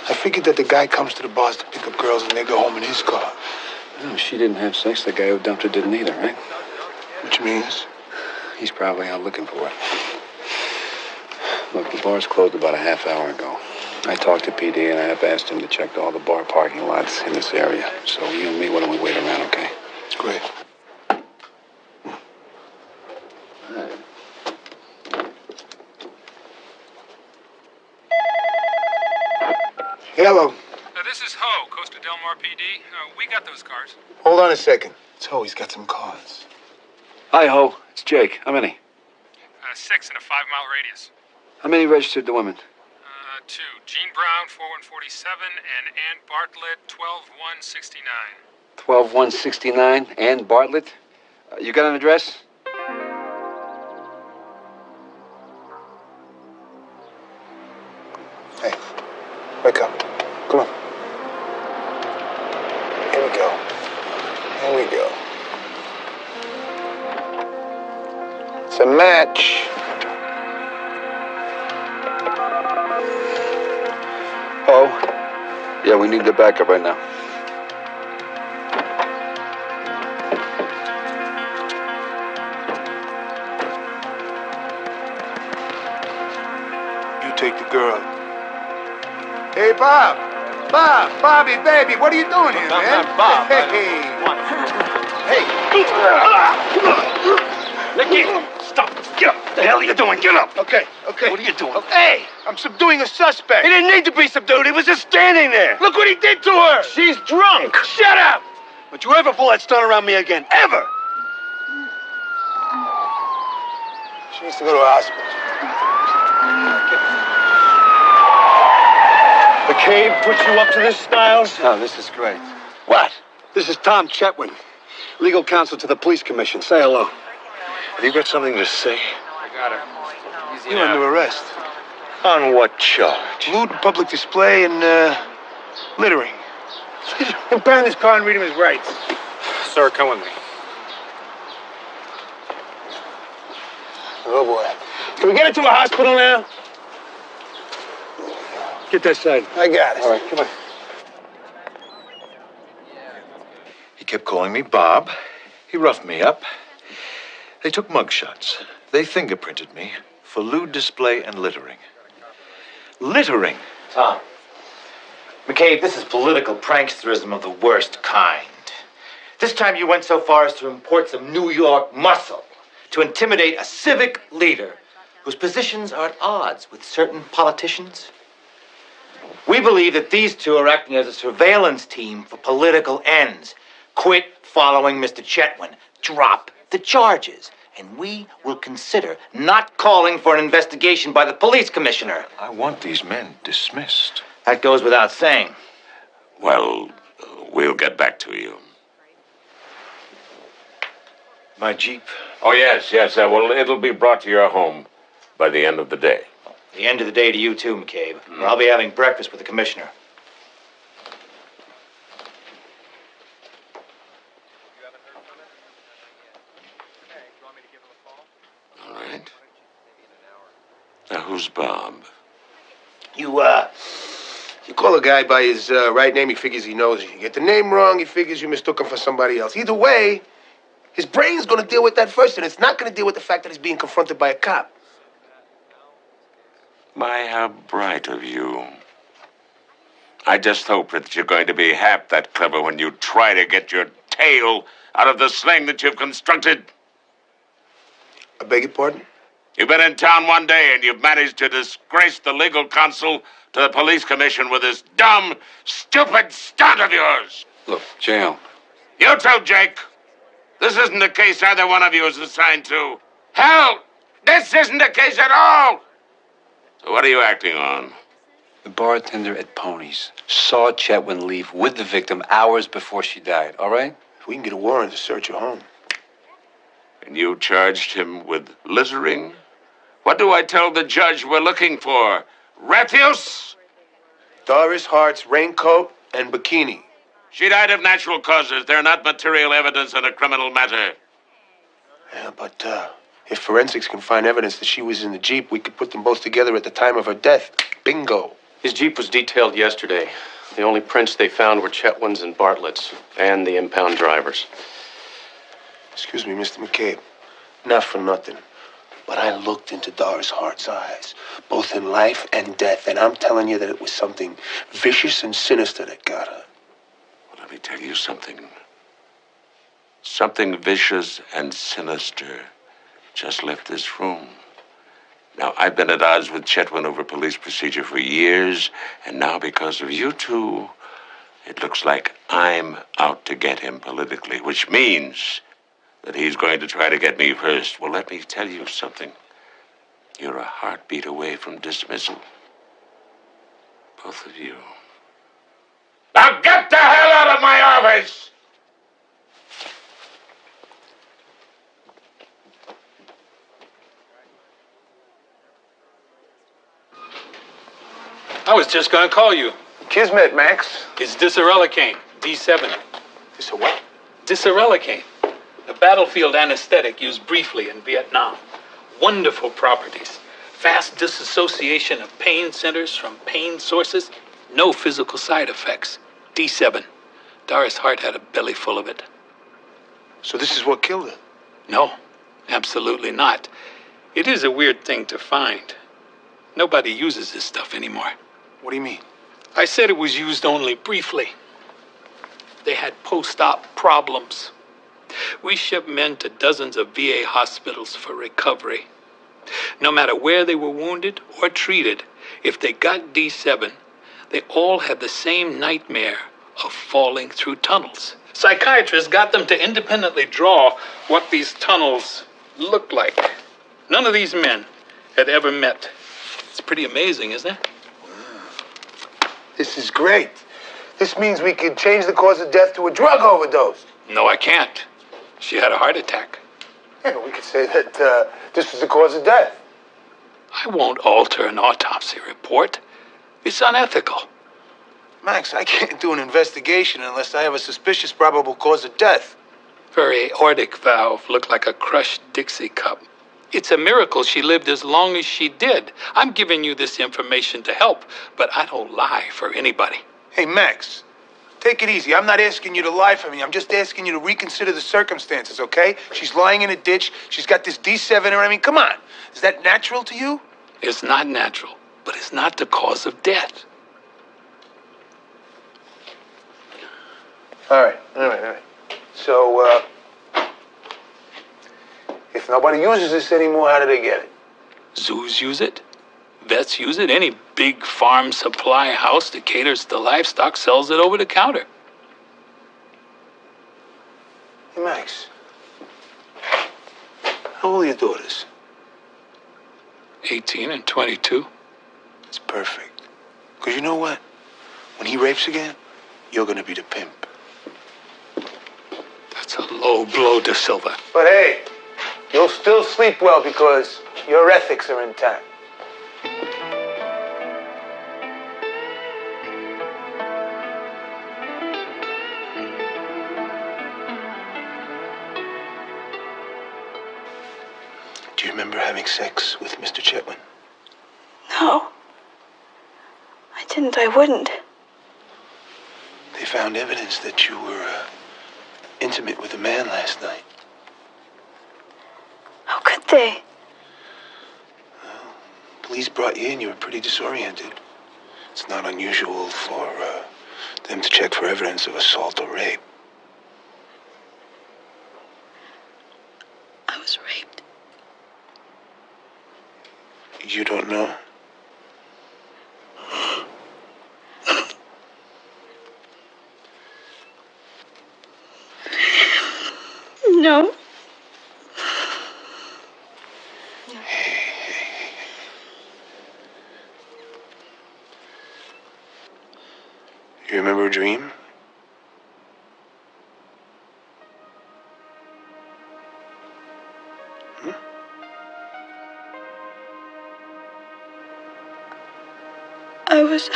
Speaker 5: I figured that the guy comes to the bars to pick up girls and they go home in his car.
Speaker 14: No, she didn't have sex. The guy who dumped her didn't either, right?
Speaker 5: Which means?
Speaker 14: He's probably out looking for her. Look, the bar's closed about a half hour ago. I talked to PD and I have asked him to check all the bar parking lots in this area. So you and me, why don't we wait around, okay?
Speaker 5: Great. Hello.
Speaker 22: This is Ho, Costa Del Mar PD. We got those cars.
Speaker 5: Hold on a second. It's always got some cards.
Speaker 14: Hi, Ho. It's Jake. How many?
Speaker 22: 6 in a 5-mile radius.
Speaker 14: How many registered to women?
Speaker 22: 2. Jean Brown, 4147, and Ann Bartlett, 12169.
Speaker 14: 12169 and Bartlett. You got an address?
Speaker 5: Hey, wake up. Come on. Here we go. Here we go. It's a match.
Speaker 14: Oh. Yeah, we need the backup right now.
Speaker 5: You take the girl. Hey, Bob.
Speaker 7: Bobby, baby, what are you doing here, man?
Speaker 22: Bob.
Speaker 7: Hey.
Speaker 22: Nicky, stop. Get up. What the hell are you doing? Get up.
Speaker 7: Okay.
Speaker 22: What are you doing?
Speaker 7: Hey, I'm subduing a suspect.
Speaker 22: He didn't need to be subdued. He was just standing there.
Speaker 7: Look what he did to her.
Speaker 22: She's drunk.
Speaker 7: Shut up.
Speaker 22: Don't you ever pull that stunt around me again. Ever.
Speaker 7: She needs to go to a hospital.
Speaker 22: McCabe put you up to this, Styles?
Speaker 14: No, this is great.
Speaker 22: What?
Speaker 14: This is Tom Chetwin, legal counsel to the police commission. Say hello.
Speaker 22: Have you got something to say?
Speaker 14: I got her. Easy
Speaker 7: You're under arrest.
Speaker 22: On what charge?
Speaker 7: Lewd in public display and littering. Impound his car and read him his rights.
Speaker 14: Sir, come with me.
Speaker 7: Oh, boy. Can we get it to a hospital now?
Speaker 22: Get that side.
Speaker 7: I got it.
Speaker 14: All right, come on.
Speaker 6: He kept calling me Bob. He roughed me up. They took mugshots. They fingerprinted me for lewd display and littering. Littering?
Speaker 19: Tom. McCabe, this is political pranksterism of the worst kind. This time you went so far as to import some New York muscle to intimidate a civic leader whose positions are at odds with certain politicians. We believe that these two are acting as a surveillance team for political ends. Quit following Mr. Chetwin. Drop the charges. And we will consider not calling for an investigation by the police commissioner.
Speaker 6: I want these men dismissed.
Speaker 19: That goes without saying.
Speaker 11: Well, we'll get back to you.
Speaker 6: My Jeep?
Speaker 11: Oh, yes. Well, it'll be brought to your home by the end of the day.
Speaker 19: The end of the day to you too, McCabe. I'll be having breakfast with the commissioner.
Speaker 11: All right. Now, who's Bob?
Speaker 7: You call a guy by his right name, he figures he knows you. You get the name wrong, he figures you mistook him for somebody else. Either way, his brain's gonna deal with that first, and it's not gonna deal with the fact that he's being confronted by a cop.
Speaker 11: My, how bright of you. I just hope that you're going to be half that clever when you try to get your tail out of the sling that you've constructed.
Speaker 7: I beg your pardon?
Speaker 11: You've been in town one day and you've managed to disgrace the legal counsel to the police commission with this dumb, stupid stunt of yours.
Speaker 14: Look, jail.
Speaker 11: You too, Jake. This isn't a case either one of you is assigned to. Hell, this isn't a case at all. So what are you acting on?
Speaker 14: The bartender at Pony's saw Chetwin leave with the victim hours before she died, all right?
Speaker 7: We can get a warrant to search your home.
Speaker 11: And you charged him with littering? What do I tell the judge we're looking for? Refuse?
Speaker 7: Doris Hart's raincoat and bikini.
Speaker 11: She died of natural causes. They're not material evidence in a criminal matter.
Speaker 7: Yeah, but if forensics can find evidence that she was in the Jeep, we could put them both together at the time of her death. Bingo.
Speaker 8: His Jeep was detailed yesterday. The only prints they found were Chetwin's and Bartlett's, and the impound driver's.
Speaker 7: Excuse me, Mr. McCabe. Not for nothing, but I looked into Doris Hart's eyes, both in life and death, and I'm telling you that it was something vicious and sinister that got her.
Speaker 11: Well, let me tell you something. Something vicious and sinister just left this room. Now, I've been at odds with Chetwin over police procedure for years, and now because of you two, it looks like I'm out to get him politically, which means that he's going to try to get me first. Well, let me tell you something. You're a heartbeat away from dismissal. Both of you. Now get the hell out of my office!
Speaker 22: I was just gonna call you.
Speaker 7: Kismet, Max.
Speaker 22: It's disarelicane, D7.
Speaker 7: This a what?
Speaker 22: Disarelicane, a battlefield anesthetic used briefly in Vietnam. Wonderful properties. Fast disassociation of pain centers from pain sources. No physical side effects. D7. Doris Hart had a belly full of it.
Speaker 7: So this is what killed her?
Speaker 22: No, absolutely not. It is a weird thing to find. Nobody uses this stuff anymore.
Speaker 7: What do you mean?
Speaker 3: I said it was used only briefly. They had post-op problems. We shipped men to dozens of VA hospitals for recovery. No matter where they were wounded or treated, if they got D7, they all had the same nightmare of falling through tunnels. Psychiatrists got them to independently draw what these tunnels looked like. None of these men had ever met. It's pretty amazing, isn't it?
Speaker 5: This is great. This means we can change the cause of death to a drug overdose.
Speaker 3: No, I can't. She had a heart attack.
Speaker 5: Yeah, but we could say that this was the cause of death.
Speaker 3: I won't alter an autopsy report. It's unethical.
Speaker 5: Max, I can't do an investigation unless I have a suspicious probable cause of death.
Speaker 3: Her aortic valve looked like a crushed Dixie cup. It's a miracle she lived as long as she did. I'm giving you this information to help, but I don't lie for anybody.
Speaker 5: Hey, Max, take it easy. I'm not asking you to lie for me. I'm just asking you to reconsider the circumstances, okay? She's lying in a ditch. She's got this D7 in her. I mean, come on. Is that natural to you?
Speaker 3: It's not natural, but it's not the cause of death.
Speaker 5: All right. So, if nobody uses this anymore, how do they get it?
Speaker 3: Zoos use it. Vets use it. Any big farm supply house that caters to livestock sells it over the counter.
Speaker 5: Hey, Max. How old are your daughters?
Speaker 3: 18 and 22.
Speaker 5: It's perfect. Because you know what? When he rapes again, you're going to be the pimp.
Speaker 3: That's a low blow to Silva.
Speaker 5: But hey, you'll still sleep well because your ethics are intact. Do you remember having sex with Mr. Chetwin?
Speaker 17: No. I didn't. I wouldn't.
Speaker 5: They found evidence that you were intimate with a man last night.
Speaker 17: How could they?
Speaker 5: Police brought you in. You were pretty disoriented. It's not unusual for them to check for evidence of assault or rape.
Speaker 17: I was raped.
Speaker 5: You don't know?
Speaker 17: No.
Speaker 5: You remember a dream?
Speaker 17: I was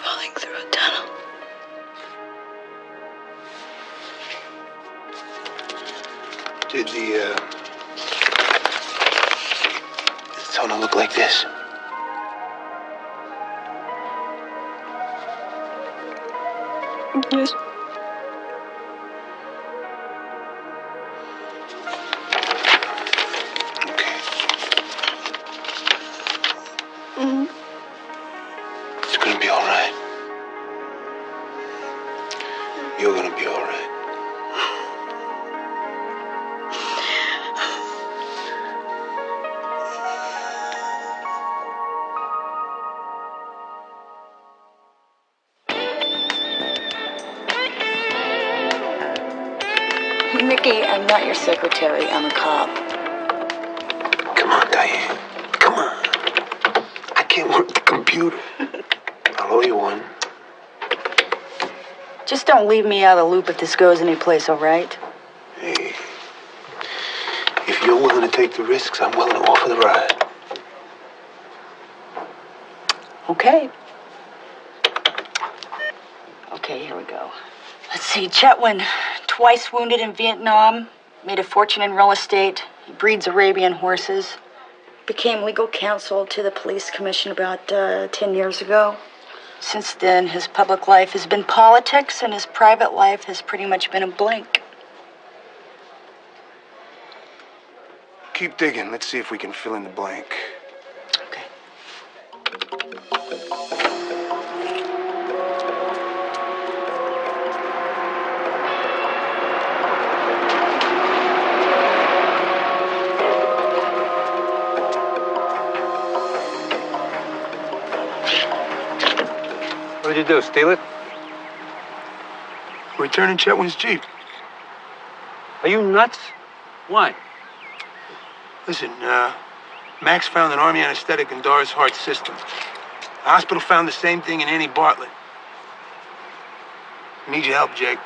Speaker 17: falling through a tunnel.
Speaker 5: Did the tunnel look like this?
Speaker 17: Yes.
Speaker 5: It's gonna be all right. You're gonna be all right.
Speaker 9: Mickey, I'm not your secretary. I'm a cop.
Speaker 5: Come on, Diane. Come on. I can't work the computer. I'll owe you one.
Speaker 9: Just don't leave me out of the loop if this goes anyplace, all right?
Speaker 5: Hey, if you're willing to take the risks, I'm willing to offer the ride.
Speaker 9: Okay. Okay, here we go. Let's see, Chetwin, twice wounded in Vietnam, made a fortune in real estate. He breeds Arabian horses. Became legal counsel to the police commission about 10 years ago. Since then, his public life has been politics, and his private life has pretty much been a blank.
Speaker 5: Keep digging. Let's see if we can fill in the blank.
Speaker 9: Okay.
Speaker 14: What'd you do, steal it?
Speaker 5: Returning Chetwynd's Jeep.
Speaker 14: Are you nuts? Why?
Speaker 5: Listen, Max found an army anesthetic in Doris' heart system. The hospital found the same thing in Annie Bartlett. I need your help, Jake.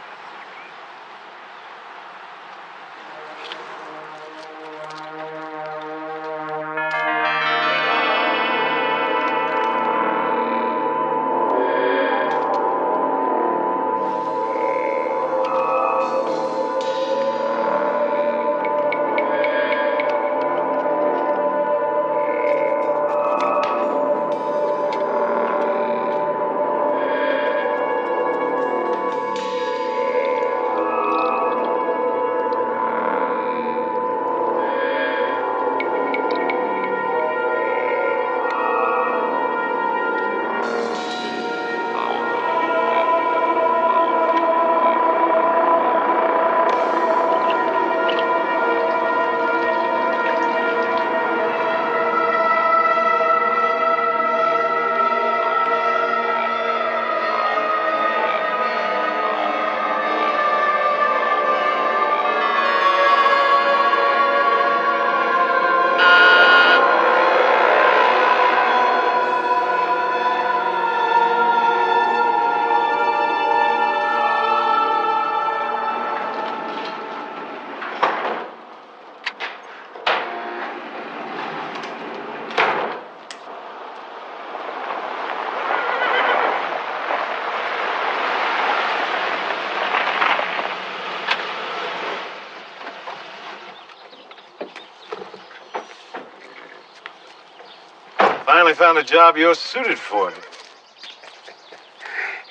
Speaker 10: Finally found a job you're suited for.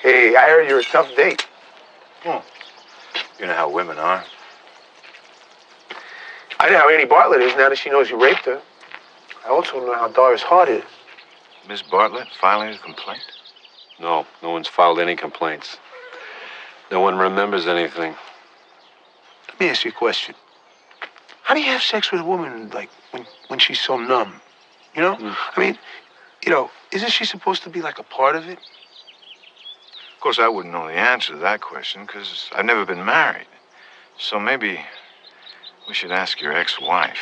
Speaker 5: Hey, I heard you're a tough date.
Speaker 10: You know how women are.
Speaker 5: I know how Annie Bartlett is now that she knows you raped her. I also know how Doris Hart is.
Speaker 10: Miss Bartlett filing a complaint?
Speaker 14: No one's filed any complaints. No one remembers anything.
Speaker 5: Let me ask you a question. How do you have sex with a woman, like, when she's so numb? You know? I mean, isn't she supposed to be, like, a part of it?
Speaker 10: Of course, I wouldn't know the answer to that question, because I've never been married. So maybe we should ask your ex-wife.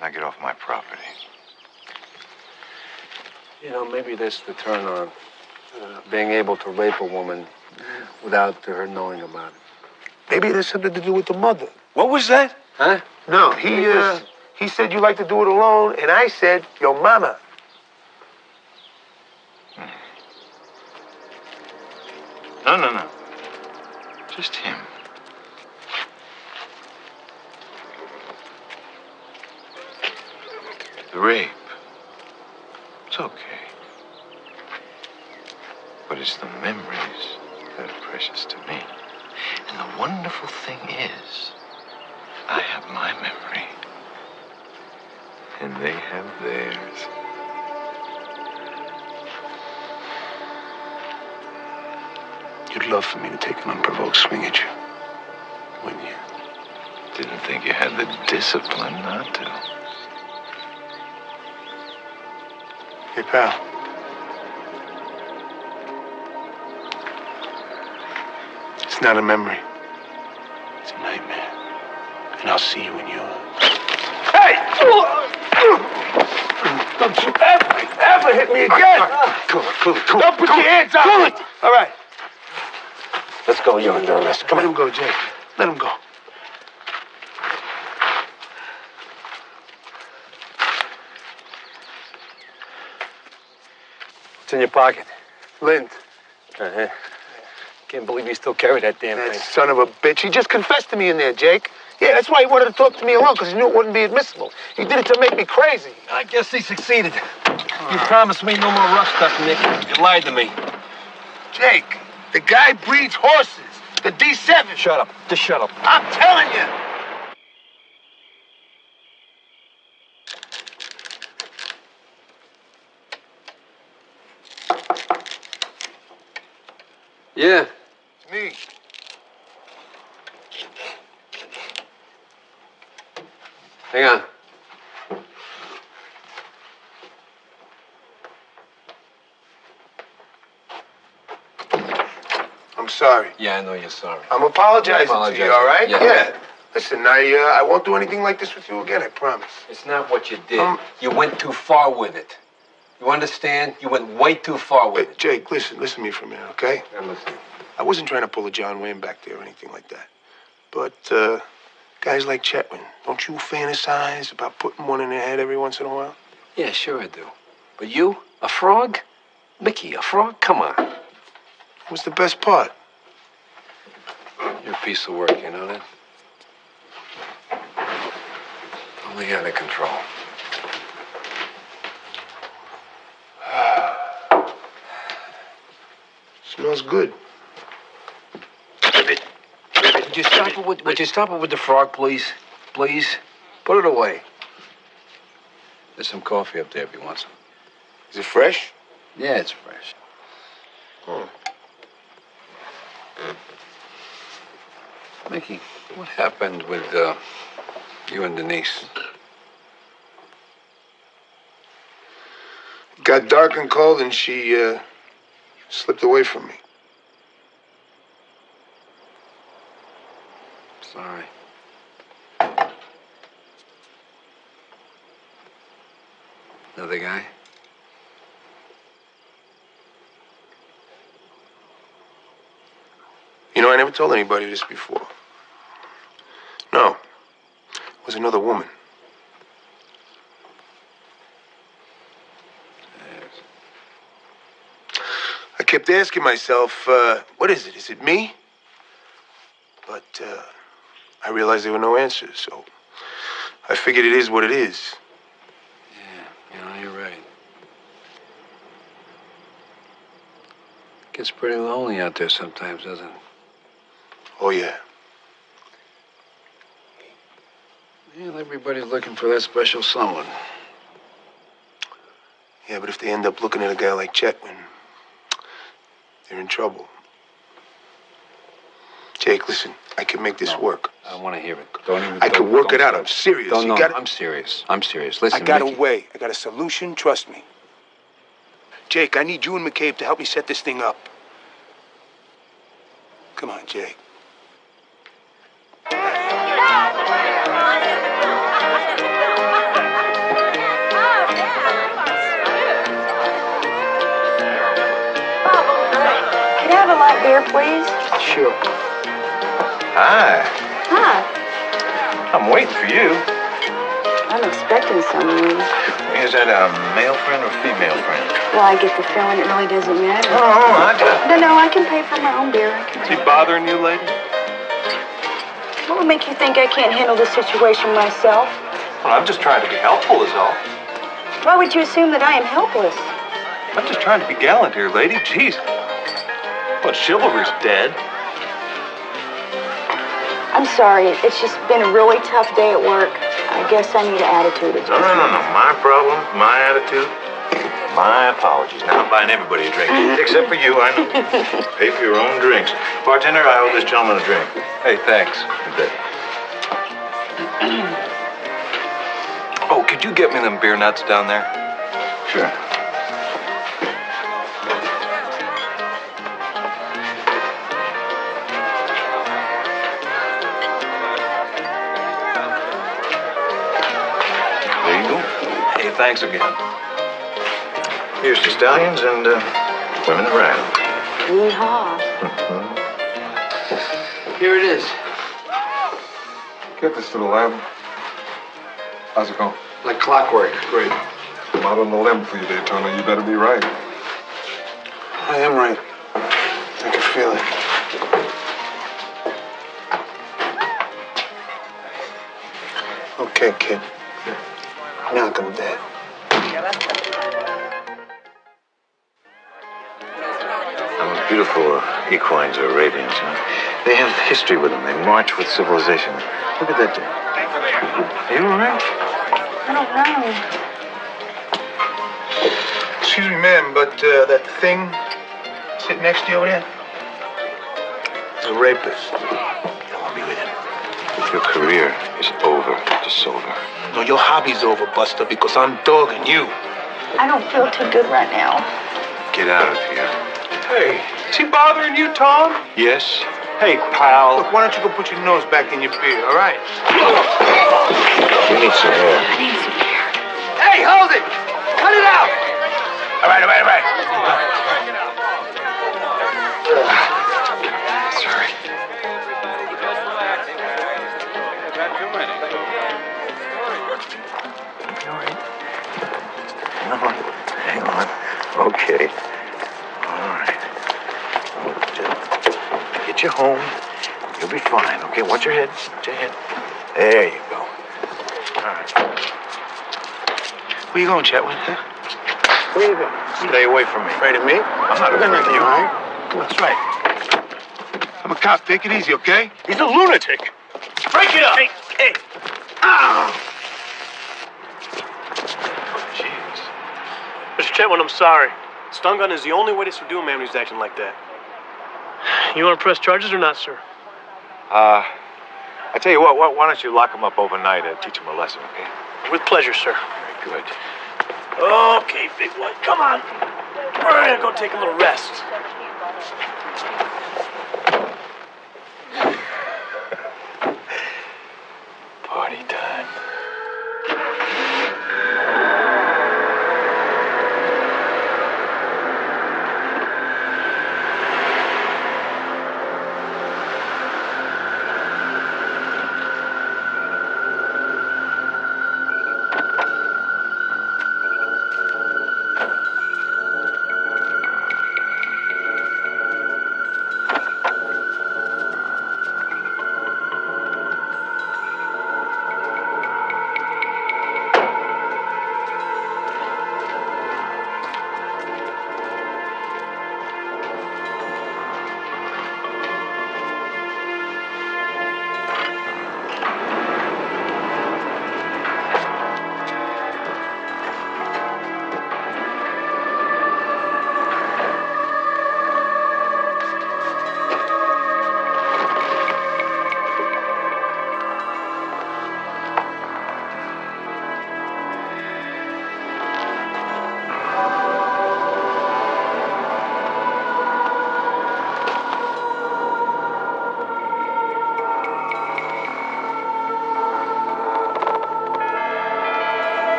Speaker 10: Now get off my property.
Speaker 14: Maybe that's the turn on. Being able to rape a woman without her knowing about it.
Speaker 5: Maybe it has something to do with the mother.
Speaker 10: What was that?
Speaker 14: Huh?
Speaker 5: No, he said you like to do it alone, and I said your mama.
Speaker 10: No. Just him. The rape. It's okay. But it's the memories that are precious to me. And the wonderful thing is, I have my memory. And they have theirs.
Speaker 5: You'd love for me to take an unprovoked swing at you, wouldn't you?
Speaker 10: Didn't think you had the discipline not to.
Speaker 5: Hey, pal. It's not a memory. It's a nightmare. And I'll see you in yours. Hey! Don't you ever hit me again! Cool. Don't put your hands on me! All right.
Speaker 14: Let's go. You're under arrest.
Speaker 5: Come on. Let him go, Jake. Let him go.
Speaker 14: What's in your pocket?
Speaker 5: Lint.
Speaker 14: Uh-huh. Can't believe you still carry that damn
Speaker 5: That
Speaker 14: thing.
Speaker 5: son of a bitch. He just confessed to me in there, Jake. Yeah, that's why he wanted to talk to me alone, because he knew it wouldn't be admissible. He did it to make me crazy.
Speaker 14: I guess he succeeded. You promised me no more rough stuff, Nick. You lied to me.
Speaker 5: Jake, the guy breeds horses. The D7.
Speaker 14: Shut up. Just shut up.
Speaker 5: I'm telling you.
Speaker 14: Yeah.
Speaker 5: Me.
Speaker 14: Hang on.
Speaker 5: sorry.
Speaker 14: Yeah, I know you're sorry.
Speaker 5: I'm apologizing to you, all right?
Speaker 14: Yeah.
Speaker 5: Listen, I won't do anything like this with you again, I promise.
Speaker 14: It's not what you did. You went too far with it. You understand? You went way too far with it.
Speaker 5: Jake, listen to me for a minute, okay?
Speaker 14: I'm listening.
Speaker 5: I wasn't trying to pull a John Wayne back there or anything like that. But, guys like Chetwin, don't you fantasize about putting one in their head every once in a while?
Speaker 14: Yeah, sure I do. But you? A frog? Mickey, a frog? Come on.
Speaker 5: What's the best part?
Speaker 14: You're a piece of work, you know that? Totally out of control.
Speaker 5: Smells good.
Speaker 14: Would you stop it with the frog, please? Please? Put it away. There's some coffee up there if you want some.
Speaker 5: Is it fresh?
Speaker 14: Yeah, it's fresh. Mickey, what happened with you and Denise?
Speaker 5: It got dark and cold and she slipped away from me.
Speaker 14: Sorry. Another guy?
Speaker 5: You know, I never told anybody this before. No. It was another woman. I kept asking myself, what is it? Is it me? But I realized there were no answers, so I figured it is what it is.
Speaker 14: Yeah, you're right. Gets pretty lonely out there sometimes, doesn't it?
Speaker 5: Oh, yeah.
Speaker 14: Well, everybody's looking for that special someone.
Speaker 5: Yeah, but if they end up looking at a guy like Chetwin, they're in trouble. Jake, listen, I can make this work.
Speaker 14: I want to hear it.
Speaker 5: I can work it out. I'm serious.
Speaker 14: I'm serious. I'm serious. Listen,
Speaker 5: I got
Speaker 14: Mickey.
Speaker 5: a way. I got a solution. Trust me. Jake, I need you and McCabe to help me set this thing up. Come on, Jake.
Speaker 9: Can I have a light beer, please?
Speaker 6: Sure. Hi.
Speaker 9: Hi.
Speaker 6: I'm waiting for you.
Speaker 9: I'm expecting someone.
Speaker 6: Is that a male friend or female friend?
Speaker 9: Well, I get the feeling it really doesn't matter.
Speaker 6: Oh, I got it.
Speaker 9: No, I can pay for my own beer.
Speaker 6: Is he bothering you, lady?
Speaker 9: What would make you think I can't handle the situation myself?
Speaker 6: Well, I'm just trying to be helpful is all.
Speaker 9: Why would you assume that I am helpless?
Speaker 6: I'm just trying to be gallant here, lady. Jeez. What, chivalry's dead?
Speaker 9: I'm sorry. It's just been a really tough day at work. I guess I need an attitude adjustment.
Speaker 6: No. My problem, my attitude, my apologies. Now I'm buying everybody a drink. Except for you, I know. Pay for your own drinks. Bartender, I owe this gentleman a drink. Hey, thanks. You bet.
Speaker 14: Oh, could you get me them beer nuts down there?
Speaker 6: Sure. There you go.
Speaker 14: Hey, thanks again.
Speaker 6: Here's the stallions and women to ride 'em.
Speaker 9: Yeehaw.
Speaker 14: Here it is.
Speaker 10: Get this to the lab. How's it going?
Speaker 14: Like clockwork.
Speaker 10: Great. I'm out on the limb for you, Daytona. You better be right.
Speaker 5: I am right. I can feel it. Okay, kid. Knock him dead.
Speaker 6: Those beautiful equines or Arabians, you know. They have history with them. They march with civilization. Look at that. Are you all right?
Speaker 9: I don't know.
Speaker 5: Excuse me, ma'am, but that thing sitting next to you over there is a rapist. You don't want to be with him.
Speaker 6: Your career is over, DeSilva.
Speaker 5: No, your hobby's over, Buster, because I'm dogging you.
Speaker 9: I don't feel too good right now.
Speaker 6: Get out of here.
Speaker 5: Hey, Is he bothering you, Tom?
Speaker 6: Yes?
Speaker 5: Hey, pal. Look, why don't you go put your nose back in your beer, all right?
Speaker 6: We need some air.
Speaker 7: Hey, hold it! Cut it out!
Speaker 5: All right.
Speaker 6: Sorry. Hang on. Okay. All right. Get you home. You'll be fine. Okay, watch your head. Watch your head. There you go. All right.
Speaker 5: Where you going, Chetwynd? Huh?
Speaker 6: Where you going? Stay away from me.
Speaker 5: Afraid of me?
Speaker 6: I'm not afraid of you.
Speaker 5: All right? That's right. I'm a cop. Take it easy, okay? He's a lunatic. Break it up! Hey! Ah!
Speaker 1: Mr. Chetwynd, I'm sorry. Stun gun is the only way to subdue a man who's acting like that. You want to press charges or not, sir?
Speaker 6: I tell you what, why don't you lock him up overnight and teach him a lesson, okay?
Speaker 1: With pleasure, sir.
Speaker 6: Very good.
Speaker 1: Okay, big one. Come on. We're gonna go take a little rest.
Speaker 6: Party time.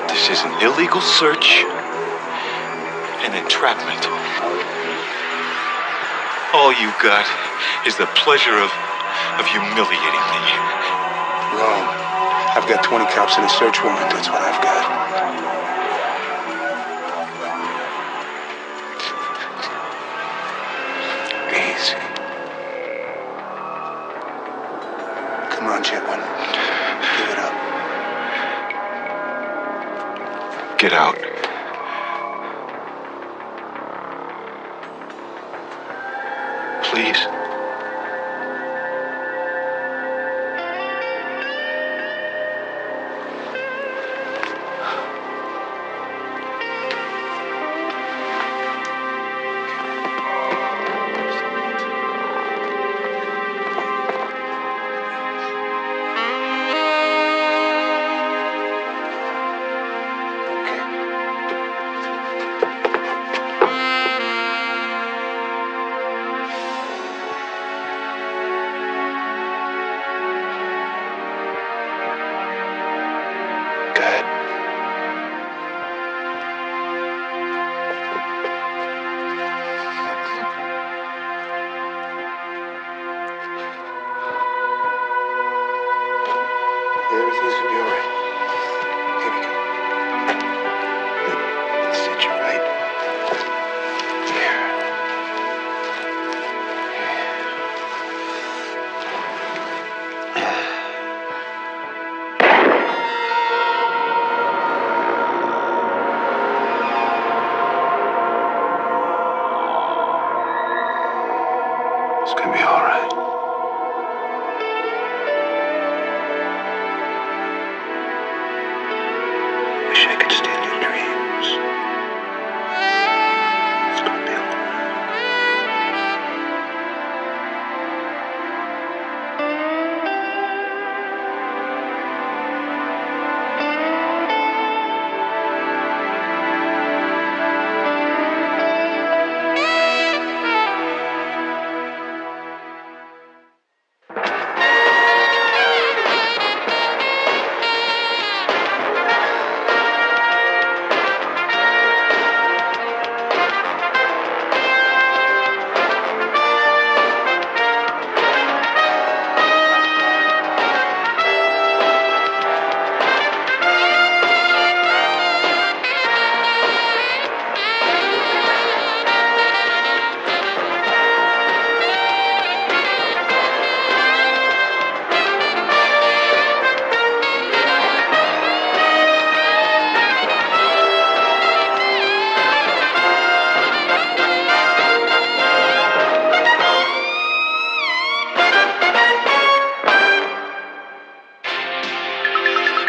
Speaker 6: This is an illegal search and entrapment. All you got is the pleasure of humiliating me.
Speaker 5: Wrong. I've got 20 cops and a search warrant. That's what I've got. Easy. Come on, Chetwynd. Give it up.
Speaker 6: Get out. Please.
Speaker 14: It's gonna be all right. Wish I could steal your dreams. It's gonna be all right.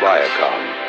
Speaker 15: Viacom.